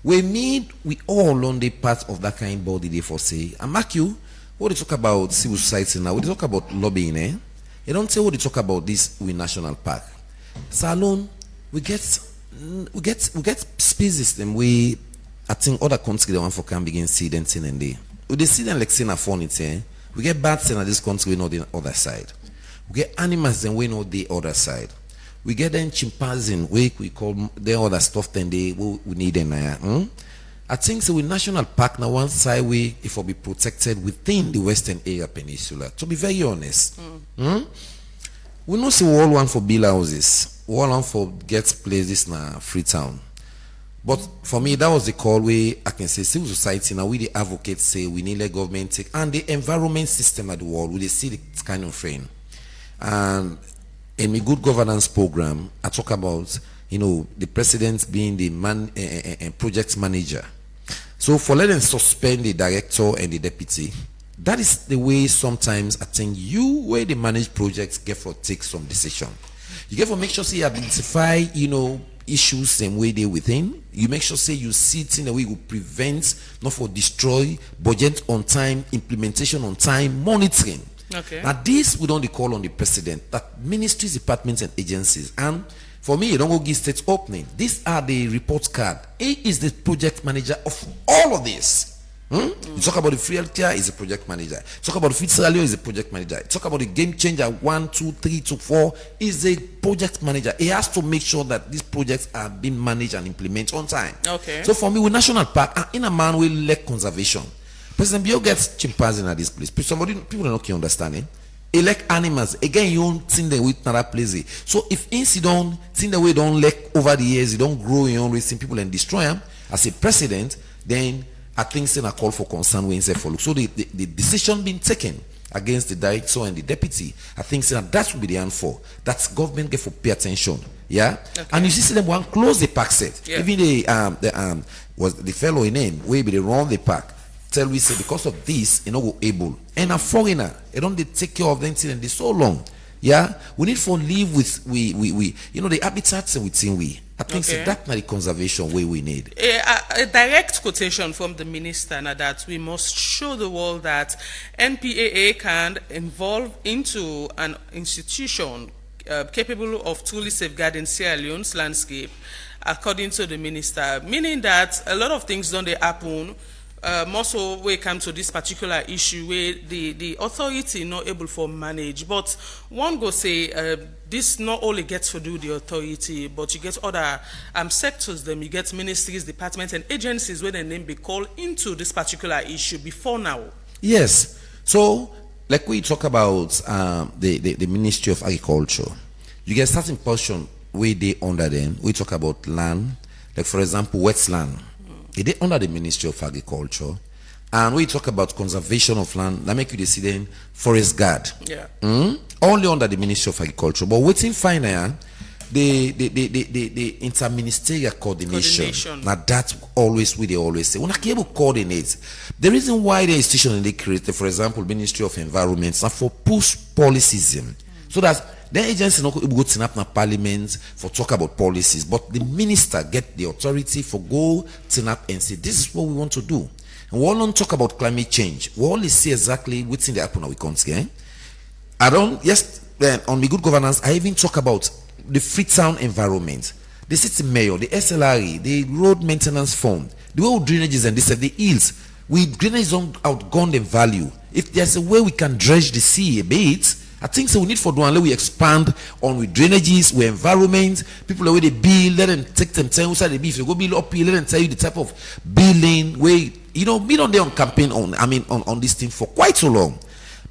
We all on the part of that kind of body they for say. And mark you, what they talk about civil society now, we talk about lobbying, eh? They don't say what they talk about this with national park. So alone, we get spaces them we I think other countries they want for can begin see them thing and they. We they see them like saying a funny thing. We get bad thing at this country we know the other side. We get animals and we know the other side. We get them chimpanzees we call the other stuff then they we need them there. I think so with national park now one side we if will be protected within the Western Area Peninsula. To be very honest. We know see all one for bill houses, all one for get places na Freetown. But for me, that was the call where I can say civil society now we the advocates say we need a government take and the environment system at the world we they see the kind of frame. And in my good governance program, I talk about the president being the project manager. So for letting suspend the director and the deputy, that is the way sometimes I think you where the manage projects get for take some decision. You get for make sure say you identify issues and way they within. You make sure say you see it in a way you prevent, not for destroy, budget on time, implementation on time, monitoring. Okay. Now this we don't call on the president, that ministries, departments and agencies. And for me, you don't go give state opening. These are the report card. A is the project manager of all of this. You talk about the free healthcare is a project manager. Talk about the Fit Scenario is a project manager. Talk about the game changer 1, 2, 3 to 4 is a project manager. He has to make sure that these projects are being managed and implemented on time. Okay. So for me, with national park, in a man will lack conservation. President Bio gets chimpanzee at this place. People are not understanding. He like animals. Again, you don't think they with another place. So if incident think the way don't lack over the years, you don't grow your own racing people and destroy them as a president, then I think send a call for concern when say follow. So the decision being taken against the director and the deputy, I think that will be the answer for. That's government get for pay attention. Yeah. Okay. And you see them one close the park set. Yeah. Even the was the fellow in name where they run the park. Tell we say because of this, go able. And a foreigner, they don't take care of them till they so long. Yeah, we need for live with we the habitats within we. I think so that's not the conservation way we need. A direct quotation from the minister now that we must show the world that NPAA can evolve into an institution capable of truly safeguarding Sierra Leone's landscape, according to the minister. Meaning that a lot of things don't they happen. More so when it comes to this particular issue where the authority not able to manage, but one go say this not only gets to do the authority, but you get other sectors, them you get ministries, departments and agencies where their name be called into this particular issue before now. Yes. So like we talk about the Ministry of Agriculture, you get certain portion where they under them. We talk about land, like for example, wetland. It is under the Ministry of Agriculture, and we talk about conservation of land. That make you see then forest guard. Yeah. Only under the Ministry of Agriculture, but waiting final the interministerial coordination. Now that always they always say when I able coordinate. The reason why the institution they created, for example, Ministry of Environment, are for push policies, so that the agency not able to turn up in parliament for talk about policies, but the minister get the authority for go turn up and say this is what we want to do. And we all don't talk about climate change. We only see exactly what's in the happen we can't see. Then on the good governance, I even talk about the Freetown environment, the city mayor, the SLRE, the road maintenance fund, the way drainages and the hills. We drainage outgone the value. If there's a way we can dredge the sea a bit, I think so we need for do and let we expand on with drainages, with environment, people the way they build, let them take them time outside the beef. You go build up here, let them tell you the type of building where been on there on campaign on this thing for quite so long.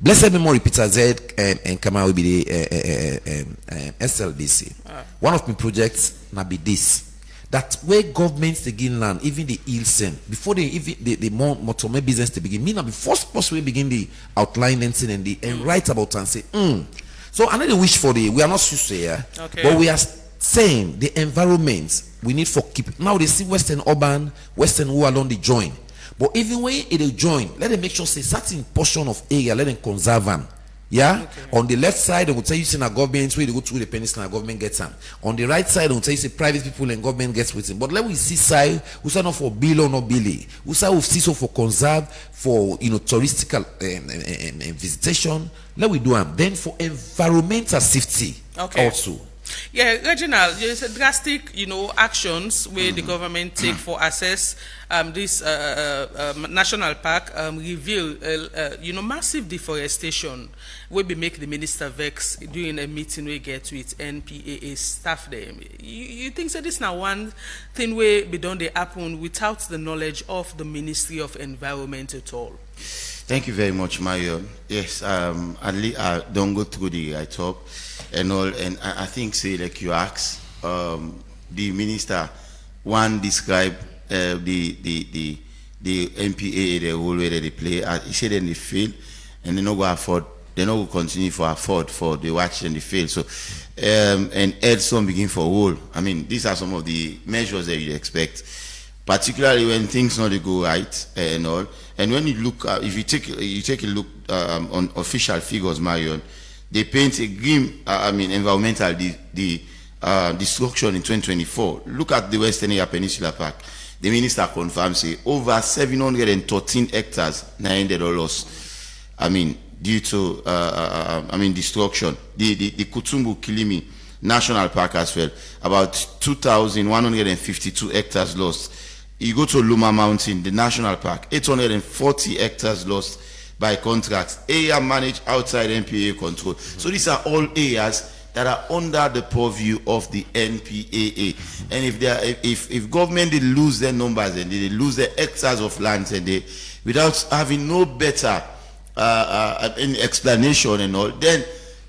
Blessed memory Peter Z and Kama will be the SLDC. One of my projects now be this. That where governments begin land, even the ILSEN, before they even the more motorway business to begin, mean the first person we begin the outline and write about and say, So another wish for we are not soothsayer, but we are saying the environment we need for keep. Now they see Western urban, Western who along the join. But even when it join, let them make sure say certain portion of area, let them conserve them. Yeah, on the left side, they will tell you say government where they go through the peninsula, government gets them. On the right side, they will tell you say private people and government gets with them. But let we see side who say not for bill or not billy, who say we see so for conserve for touristical visitation. Let we do them. Then for environmental safety also. Yeah, Reginald, there is a drastic, actions where the government take for assess this national park reveal, massive deforestation. Will be make the minister vex during a meeting we get with NPAA staff there. You think so? This now one thing where be done they happen without the knowledge of the Ministry of Environment at all. Thank you very much, Mario. Yes, I don't go through the write-up and all, and I think, say, like you asked, the minister, one describe the NPAA, the role where they play. He said in the field, and they not go afford, they not go continue for afford for the watch and the field. So, and Edson begin for role. I mean, these are some of the measures that you expect, particularly when things not go right and all. And when you look, if you take a look on official figures, Marion, they paint a grim, environmental destruction in 2024. Look at the Western Area Peninsula Park. The minister confirms say over 713 hectares now ended or lost. Due to destruction. The Kutumbu Kilimi National Park as well, about 2,152 hectares lost. You go to Luma Mountain, the National Park, 840 hectares lost by contracts. Area managed outside NPAA control. So these are all areas that are under the purview of the NPAA. And if government they lose their numbers and they lose their hectares of land and they without having no better any explanation and all, then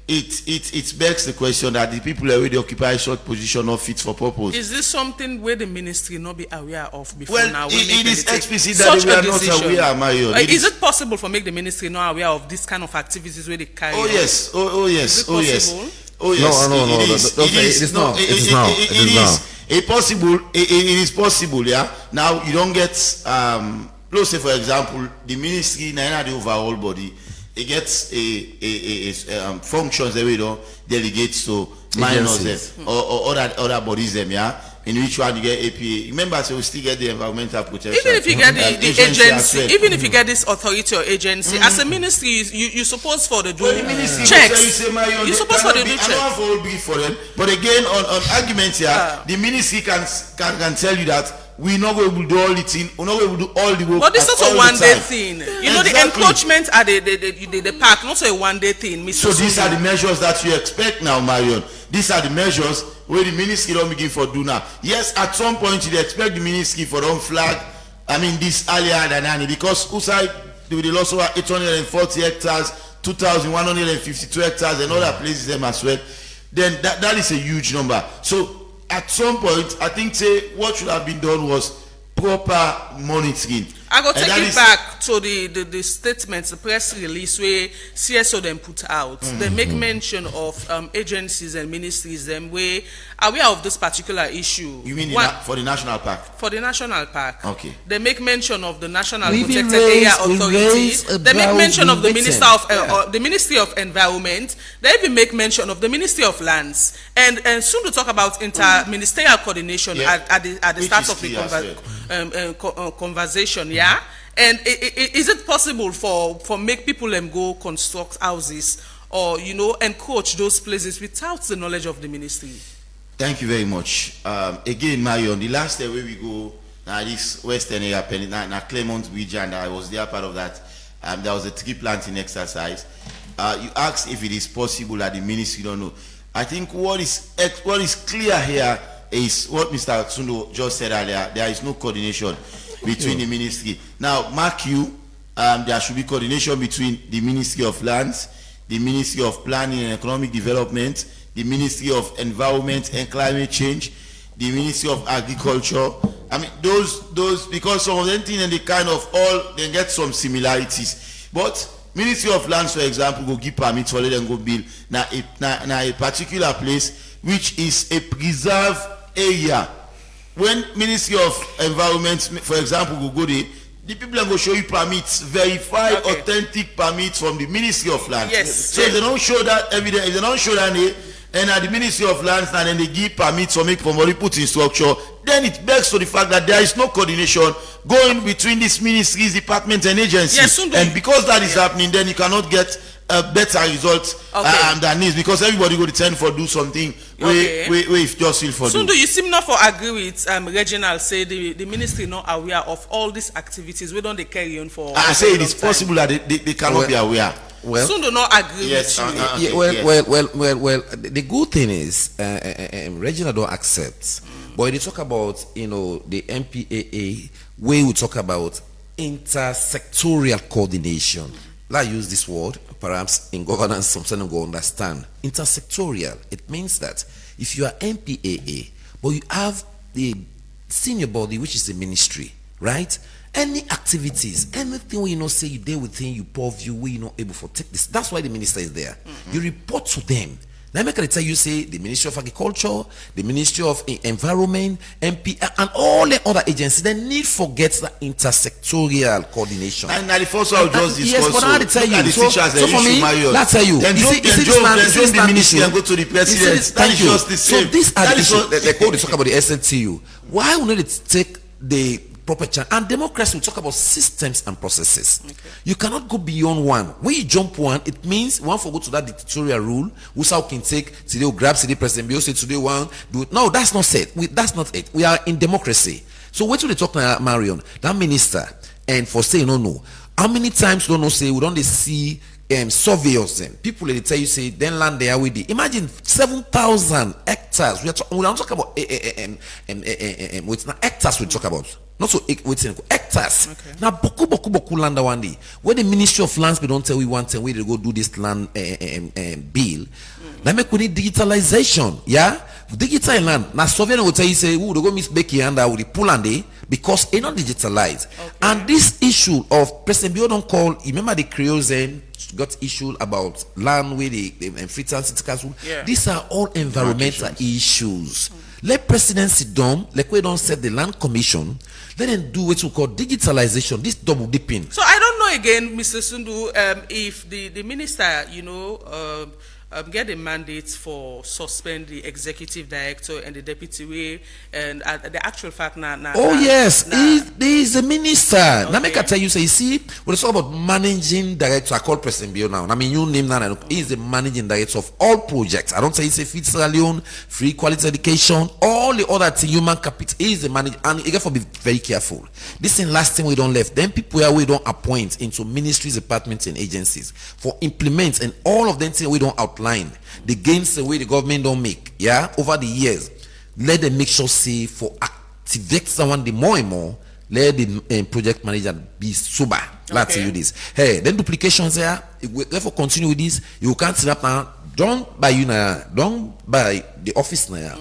it begs the question that the people who already occupy short position not fit for purpose. Is this something where the ministry not be aware of before now? It is explicit that we are not aware, Mario. Is it possible for make the ministry not aware of this kind of activities where they carry? Oh yes, oh yes, oh yes. No, it is not. It is possible, yeah. Now you don't get let's say for example, the ministry now the overall body. It gets a functions that we don't delegate to minors them or other bodies them, yeah. In which one you get APA. Remember, so we still get the environmental protection. Even if you get the agency, even if you get this authority or agency, as a ministry, you supposed for the do checks. You supposed for the do checks. I don't want to for them, but again on arguments here, the ministry can tell you that we're not going to do all the thing, we're not going to do all the work. But this is not a one-day thing. You know, the encroachment at the park, not a one-day thing. So these are the measures that you expect now, Marion. These are the measures where the ministry don't begin for do now. Yes, at some point you expect the ministry for don't flag. This earlier than any because outside they will lost over 840 hectares, 2,152 hectares, and other places them as well. Then that is a huge number. So at some point, I think what should have been done was proper monitoring. I go take it back to the statements, the press release where CSO then put out. They make mention of agencies and ministries them where aware of this particular issue. You mean for the national park? For the national park. Okay. They make mention of the National Protected Area Authority. They make mention of the the Ministry of Environment. They even make mention of the Ministry of Lands. And soon to talk about inter-ministerial coordination at the start of the conversation. Yeah. And is it possible for make people go construct houses or encroach those places without the knowledge of the ministry? Thank you very much. Again, Marion, the last day where we go this Western area, Claremont region, and I was there part of that. There was a tree planting exercise. You asked if it is possible that the ministry don't know. I think what is clear here is what Mr. Tsundo just said earlier. There is no coordination between the ministry. Now, mark you, there should be coordination between the Ministry of Lands, the Ministry of Planning and Economic Development, the Ministry of Environment and Climate Change, the Ministry of Agriculture. I mean, those because some of them things and they kind of all they get some similarities. But Ministry of Lands, for example, go give permits for let them go build now a particular place which is a preserved area. When Ministry of Environment, for example, go there, the people are going to show you permits, verified, authentic permits from the Ministry of Lands. Yes. So if they don't show that evidence, if they don't show that, and at the Ministry of Lands, and then they give permits or make somebody put in structure, then it begs to the fact that there is no coordination going between these ministries, departments, and agencies. Yes, and because that is happening, then you cannot get better results than this, because everybody go to tend for do something if just feel for Sundu, do. you seem not for agree with Reginald say the ministry not aware of all these activities. We don't they carry on for. I say it is possible that they cannot be aware. Well, Sundu not agree with you. Well. The good thing is, Reginald don't accept. But they talk about, the MPAA, where we talk about intersectorial coordination. Let's use this word. Perhaps in governance, some will understand. Intersectorial. It means that if you are MPAA, but you have the senior body, which is the ministry, right? Any activities, anything where say you deal with things, you purview, where you're not able to take this. That's why the minister is there. You report to them. Now, I'm going to tell you, say, the Ministry of Agriculture, the Ministry of Environment, MP, and all the other agencies, they need forget that intersectorial coordination. And the first one just discuss. Yes, but I tell you. So for me, let's tell you. Then join the ministry and go to the president. That is just the same. So these are the issues. Like when we talk about the SLTU, why we need to take the proper chance? And democracy, we talk about systems and processes. You cannot go beyond one. When you jump one, it means one for go to that dictatorial rule. We can take today, we'll grab today, President Bill say today one. Do it. No, that's not it. That's not it. We are in democracy. So what do they talk about, Marion? That minister, and for saying no. How many times don't know say we don't see surveyors then people they tell you say then land there with the imagine 7,000 hectares. We don't talk about what's not hectares we talk about. Not so hectares. Now boku land one day. Where the Ministry of Lands we don't tell we want and where they go do this land bill. Now make we need digitalization. Yeah? Digital land. Now surveyor will tell you say, they go miss Becky and I will pull and day because it's not digitalized. And this issue of President Bio don't call, remember the Creoles got issued about land where the Freetown City Council. These are all environmental issues. Let President sit down, like we don't set the land commission, let them do what we call digitalization, this double dipping. So I don't know again, Mr. Sundu, if the minister, get a mandate for suspend the executive director and the deputy way, and the actual fact yes, he is a minister. Now make I tell you, say, you see, when it's all about managing director, I call President Bio now. I mean, you name now. He is the managing director of all projects. I don't say he's a Sierra Leone, free quality education, all the other thing, human capital. He is the manager, and you have to be very careful. This is the last thing we don't left. Then people here we don't appoint into ministries, departments, and agencies for implement, and all of them things we don't outline. The gains the way the government don't make, over the years. Let them make sure say for activate someone the more and more. Let the project manager be sober. Let's tell you this. Hey, then duplications there. Therefore, continue with this. You can't sit up now. Don't buy you now. Don't buy the office now.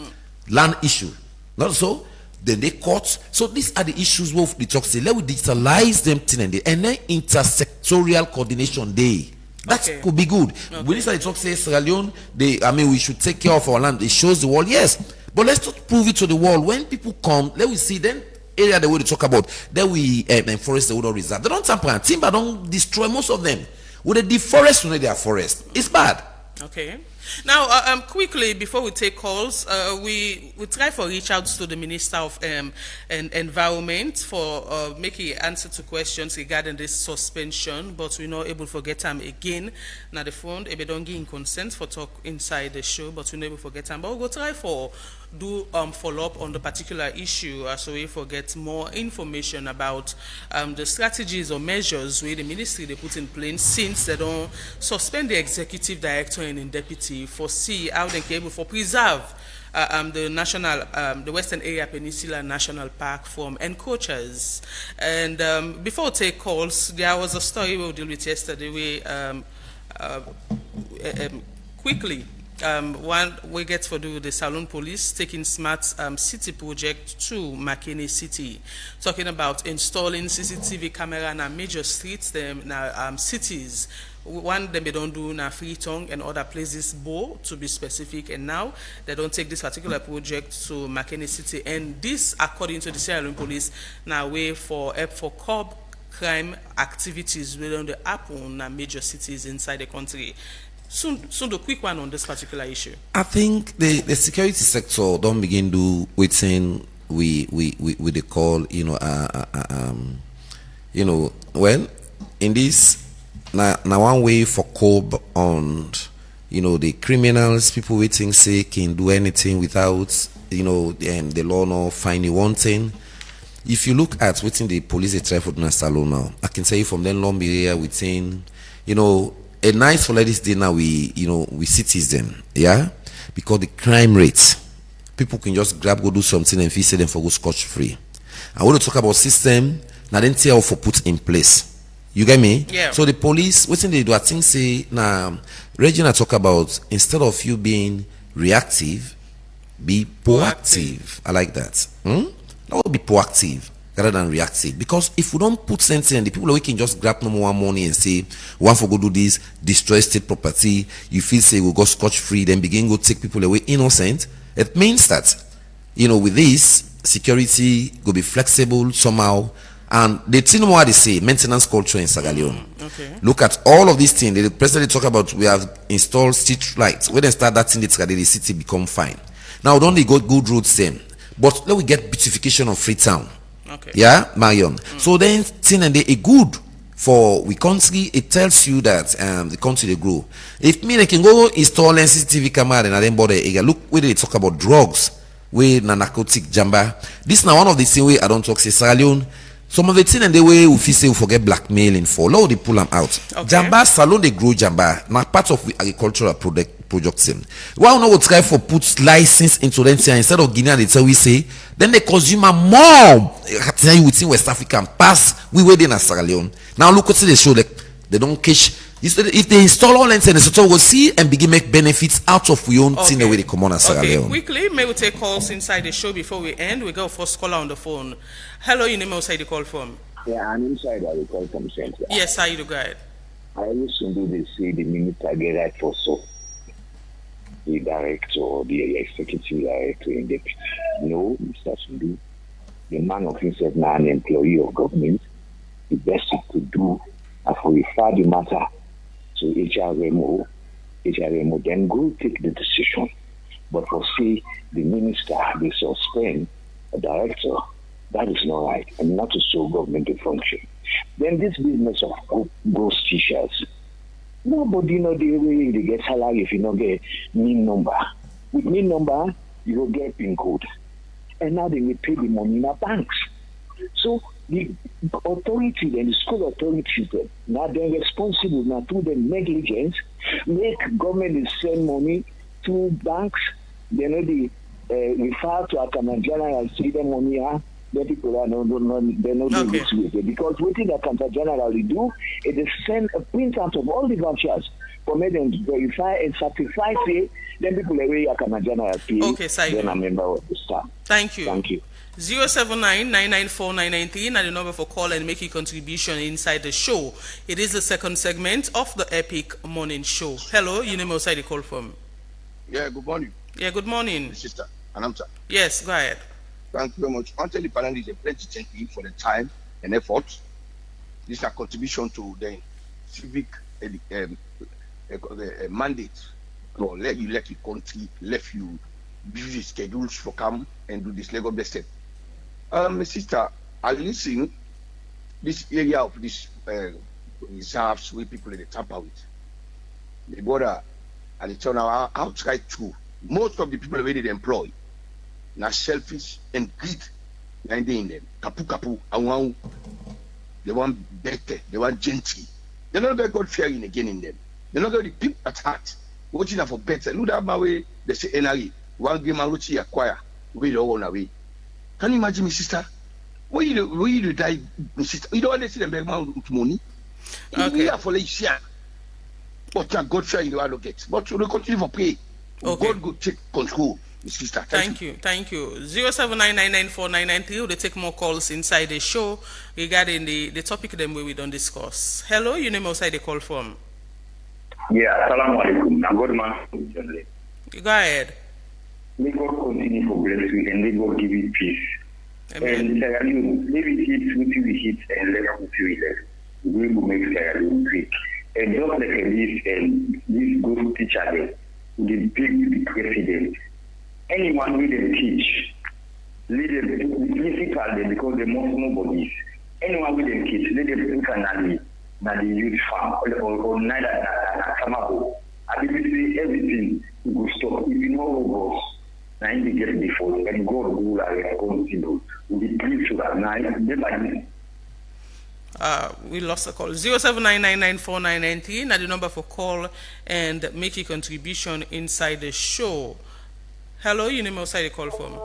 Land issue. Not so. Then they cut. So these are the issues where the talk say. Let we digitalize them and then intersectorial coordination day. That could be good. When you talk say Sierra Leone, we should take care of our land. It shows the world, yes. But let's not prove it to the world. When people come, let we see then area the way they talk about. Then we enforce the wood reserve. They don't tamper. Timber don't destroy most of them. With the deforest when they are forest, it's bad. Okay. Now, quickly before we take calls, we try for reach out to the Minister of Environment for making answer to questions regarding this suspension, but we're not able to get him again. Now the phone, they don't give consent for talk inside the show, but we're not able to get him. But we'll try for do follow up on the particular issue so we forget more information about the strategies or measures where the ministry they put in place since they don't suspend the executive director and deputy for see how they can able for preserve the national, the Western Area Peninsula National Park from encroachers. And before we take calls, there was a story we'll deal with yesterday. Quickly, one we get to do the Saloon Police taking smart city project to McKinney City, talking about installing CCTV camera in major streets, cities. One them they don't do na Freetown and other places, Bo to be specific, and now they don't take this particular project to McKinney City, and this, according to the Sierra Leone Police, now way for curb crime activities within the happen in major cities inside the country. Soon the quick one on this particular issue. I think the security sector don't begin do within we they call well in this now one way for curb on the criminals, people waiting say can do anything without the law no find you one thing. If you look at within the police they try for Salon now, I can tell you from then long area within a nice for ladies day now we citizen, yeah, because the crime rate, people can just go do something and feel say them for go scotch free. I want to talk about system now then tell for put in place. You get me? Yeah. So the police, what they do, I think say now Regina talk about instead of you being reactive, be proactive. I like that. That would be proactive rather than reactive, because if we don't put sense in, the people we can just grab no more money and say one for go do this, destroy state property, you feel say we go scotch free, then begin go take people away innocent. It means that with this security go be flexible somehow. And the thing what they say maintenance culture in Sierra Leone. Okay. Look at all of these things. The president talk about we have installed street lights. When they start that thing, the city become fine. Now don't they go good roads then? But let we get beautification of Freetown. Okay. Yeah, Marion. So then thing and they a good for we country. It tells you that the country they grow. If they can go install CCTV camera and then bother look where they talk about drugs, where narcotic jamba. This now one of the things where I don't talk say Sierra Leone. Some of the things and the way we feel say we forget blackmailing for. Now they pull them out. Okay. Jamba salon they grow jamba. Now part of the agricultural projects. Why we try for put license into them instead of Guinea they tell we say then they consume more. I tell you within West Africa pass we waiting in Sierra Leone. Now look what they show like they don't catch. If they install all and so we'll see and begin make benefits out of we own thing the way they come on Sierra Leone. Quickly, may we take calls inside the show before we end. We go first caller on the phone. Hello, your name outside the call from? Yeah, I'm inside I call from Central. Yes, how you do guide? I listen to they say the minister get right for so the director or the executive director in deputy. No, Mr. Sundu, the man of himself now an employee of government, the best he could do and for refer the matter to HRMO then go take the decision. But for say the minister, they suspend a director, that is not right, and not to show government to function. Then this business of ghost teachers, nobody know the way they get salary if you don't get NIN number. With NIN number, you will get PIN code. And now they will pay the money in our banks. So the authority and the school authorities now they're responsible now to the negligence, make government send money to banks, they know the refer to Accountant General, see the money the people are they know this with it. Because what the Accountant General do is they send a printout of all the vouchers for me them to verify and certify say then people away Accountant General pay. Okay, then a member of the staff. Thank you. Thank you. 079-994-993 now the number for call and make a contribution inside the show. It is the second segment of the Epic Morning Show. Hello, your name outside the call from? Yeah, good morning. Yeah, good morning. Sister Anamsa. Yes, go ahead. Thank you very much. Until the panel is a plenty thank you for the time and effort. This is a contribution to the civic mandate to let the country let you busy schedules for come and do this Lego step. My sister, I listen this area of this reserves where people they tamper with. The border and it's on our outside too. Most of the people already employ Now selfish and greed. And in them. Kapu kapu. Awan. They want better. They want gentle. They're not very God fearing again in them. They're not going to be deep at heart. Watching for better. Look at my way. They say NRE. One game and Ruchi acquire. We don't want away. Can you imagine, my sister? Where you die, my sister? You don't want to see them beg money. Okay. For share. But God fearing you are get. But we continue for pray. Okay. God go take control. Sister, thank you. 079994993. We'll take more calls inside the show regarding the topic then we don't discuss. Hello, you name outside the call from. Yeah, assalamu alaikum. Now God man. Go ahead. May God continue for bless you and may God give you peace. Amen. And maybe hit with you hit and left with you left. We will make Sarah quick. And just like this good teacher there, the big president. Anyone who them teach, lead them physically because they most nobodies. Anyone who them teach, lead them physically, na the youth farm or neither na Kamabo. I believe say everything will stop. If you know robots, now in the get before and God will continue. We be pleased to that night. We lost a call. 079994993. Now the number for call and make a contribution inside the show. Hello, you name outside the call for me.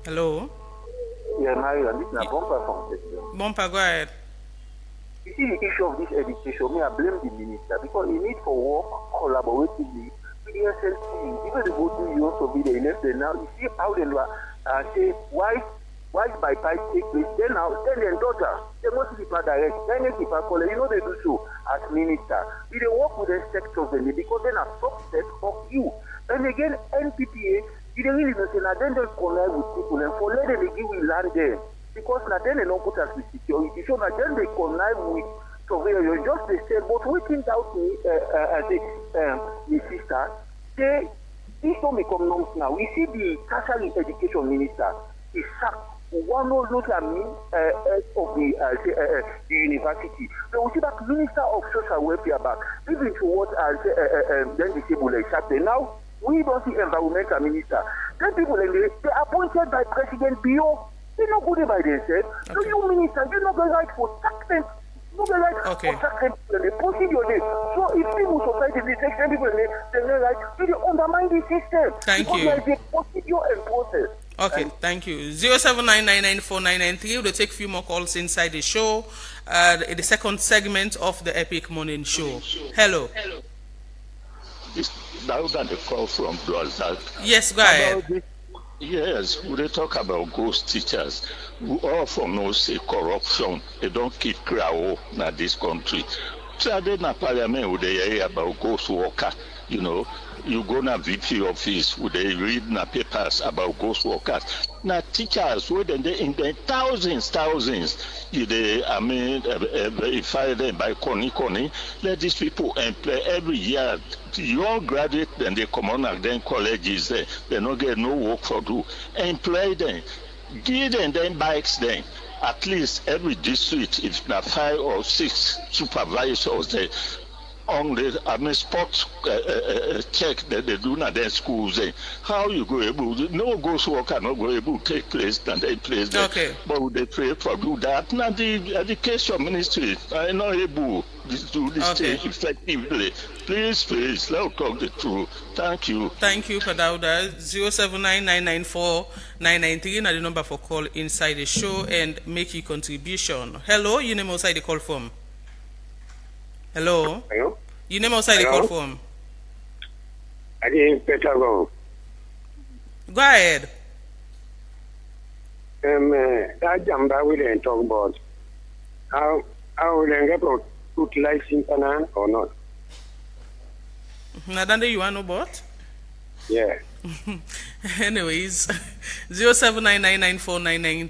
Hello? Yeah, Mario, this is a bumper from Texas. Bumper, go ahead. You see the issue of this education, I blame the minister because he needs to work collaboratively with the SLC. Even the go to you also be the elected now. You see how they say, why bypass take place? Then their daughter, they must be direct. Then they keep call. You know they do so as minister. We they work with the sectors because they're a subset of you. And again, NPPA, you don't really know, then they connect with people and for let them give we land there. Because now then they don't put us with security. So now then they connect with surveillance. Just they say, but we think out to my sister, this don't become norms now. We see the tertiary education minister is sacked. One knows of the university. So we see that minister of social welfare back, even towards then disabled exactly. Now we don't see environmental minister. Then people they appointed by President Bio. They're not good by themselves. Okay. So you minister, you're not going right for taxing. You're not right for taxing. They posting your name. So if people society they take people they're right, they undermine the system. Thank you. Because there's a procedure and process. Okay, thank you. 079994993. We'll take a few more calls inside the show. The second segment of the Epic Morning Show. Hello. Now that the call from Brazil. Yes, go ahead. Yes, we talk about ghost teachers. We all from know say corruption. They don't keep crowd in this country. Today na parliament would they hear about ghost worker, you know. You go na VP office, would they read na papers about ghost workers? Now teachers, where they in the thousands, you they verify them by Connie. Let these people employ every year. Young graduate, then they come on and then colleges, they don't get no work for do. Employ them, give them bikes then. At least every district, if not 5 or 6 supervisors, they on the sports check that they do not then schools. How you go able to no ghost worker not go able to take place than they place there. Okay. But they pray for do that. Now the education ministry are not able to do this thing effectively. Please, let's talk the truth. Thank you. Thank you, Padauda. 079994993 na the number for call inside the show and make your contribution. Hello, you name outside the call form. Hello. Hello. You name outside the call form. I didn't better go. Go ahead. That jamba we didn't talk about. How we didn't get to put license or not? Nadande, you want to know about? Yeah. Anyways, 079994993.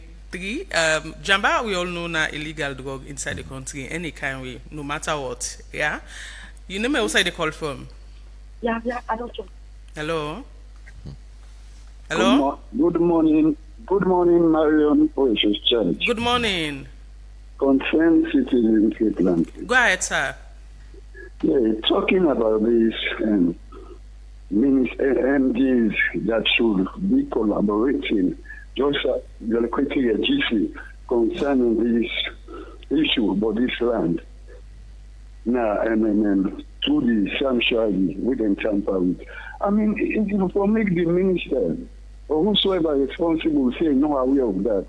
Jamba, we all know na illegal drug inside the country, any kind way, no matter what. Yeah? You know me outside the call from? Yeah, I don't know. Hello? Hello? Good morning, Marion Oasis Church. Good morning. Concerned citizen Cleveland. Go ahead, sir. Yeah, talking about this MDs that should be collaborating, just the criteria GC concerning this issue about this land. Now, through the sanctuary with them tamper with. I mean, for make the minister or whosoever responsible say no aware of that.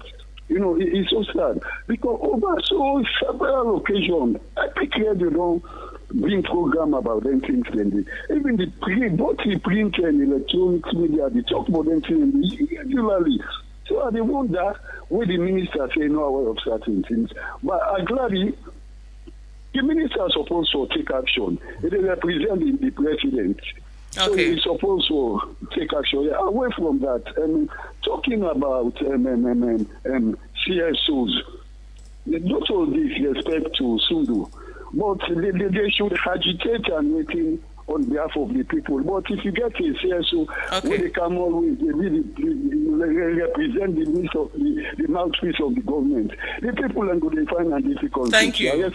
It's so sad because over so several occasions, Epic Radio don't bring program about them things. Even both the print and electronic media, they talk about them things regularly. So I wonder where the minister say no aware of certain things. But I'm glad the minister is supposed to take action. They represent the president. So he's supposed to take action. Yeah, away from that, talking about CSOs, not all disrespect to Sundu, but they should agitate and waiting on behalf of the people. But if you get a CSO, where they come always, they represent the mouthpiece of the government. The people are going to find a difficult. Thank you. Yes,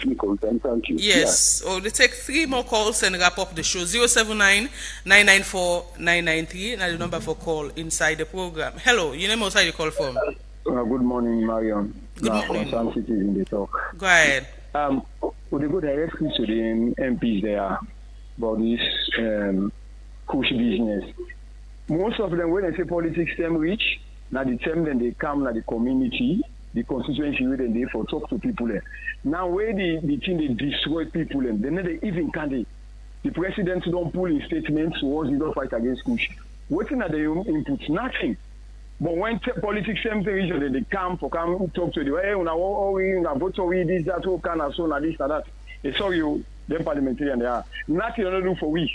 thank you. Yes. Yeah. They take 3 more calls and wrap up the show. 079-994-993. Now the number for call inside the program. Hello, your name outside the call from. Good morning, Marion. Good morning. Some cities in the talk. Go ahead. Would you go directly to the MPs there about this push business? Most of them, when they say politics, them reach, now the term then they come now the community, the constituency where they for talk to people there. Now where the thing they destroy people and then they even can't. The president don't pull in statements once he don't fight against push. Waiting at the inputs, nothing. But when politics same region they come talk to the hey, we vote for this, that, who can, and so, and this, and that. They saw you, them parliamentarian, they are. Nothing to do for we.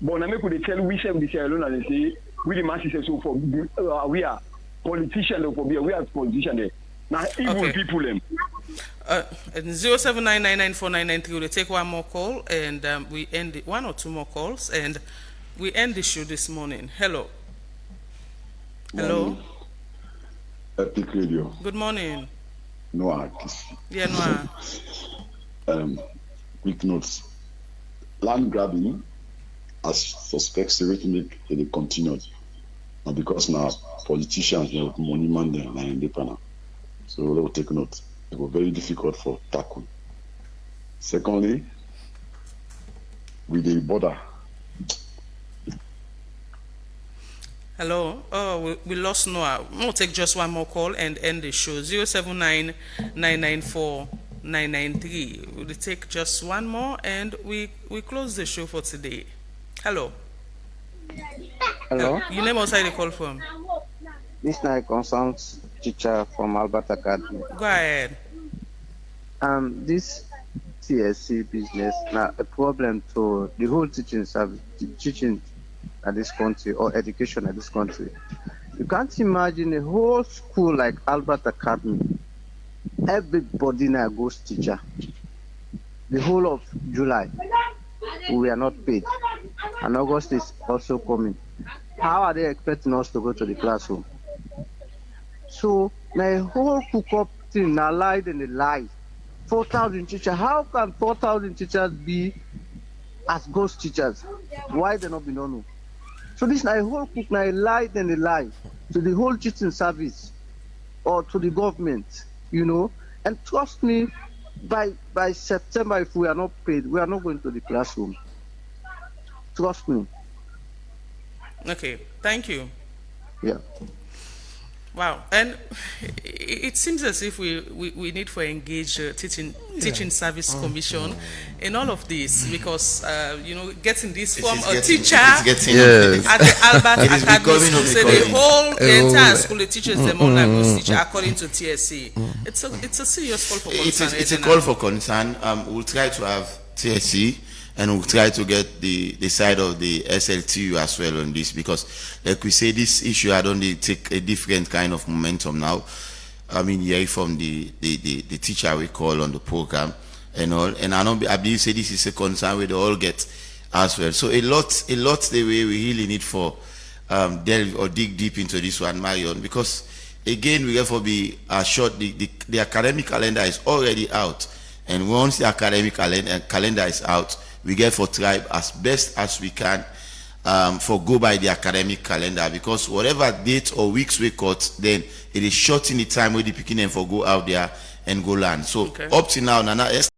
But now could they tell we say this alone and they say, we the masses say so for we are politicians, we are politicians there. Now evil people them. 079994993. We'll take one more call and we end it, 1 or 2 more calls and we end the show this morning. Hello. Hello. Epic Radio. Good morning. Noah. Yeah, Noah. Quick notes. Land grabbing, as suspects make it continued. And because now politicians they have money man there and independent. So they will take note. It was very difficult for tackle. Secondly, with the border. Hello. Oh, we lost Noah. We'll take just one more call and end the show. 079-994-993. We'll take just one more and we close the show for today. Hello. Hello. Your name outside the call from? This night concerns teacher from Albert Academy. Go ahead. This TSC business now a problem to the whole teaching service, teaching at this country or education at this country. You can't imagine a whole school like Albert Academy. Everybody now goes teacher. The whole of July, we are not paid. And August is also coming. How are they expecting us to go to the classroom? So, the whole cook-up thing, now lied and a lie. 4,000 teachers. How can 4,000 teachers be as ghost teachers? Why they not be known? So this now a whole cook now a lie and a lie to the whole teaching service or to the government, And trust me, by September, if we are not paid, we are not going to the classroom. Trust me. Okay, thank you. Yeah. Wow, and it seems as if we need to engage teaching service commission in all of this because getting this from a teacher at the Albert Academy school, so the whole entire school the teachers them all like those teachers according to TSC. It's a serious call for concern. It's a call for concern. We'll try to have TSC. And we'll try to get the side of the SLTU as well on this because, like we say, this issue had only take a different kind of momentum now. I mean, yeah, from the teacher we call on the program and all. And I believe say this is a concern where they all get as well. So a lot the way we really need for delve or dig deep into this one, Marion, because again we therefore be assured the academic calendar is already out, and once the academic calendar is out, we get for tribe as best as we can for go by the academic calendar, because whatever date or weeks we cut, then it is shorting the time where the picking them for go out there and go land. So up to now, Nana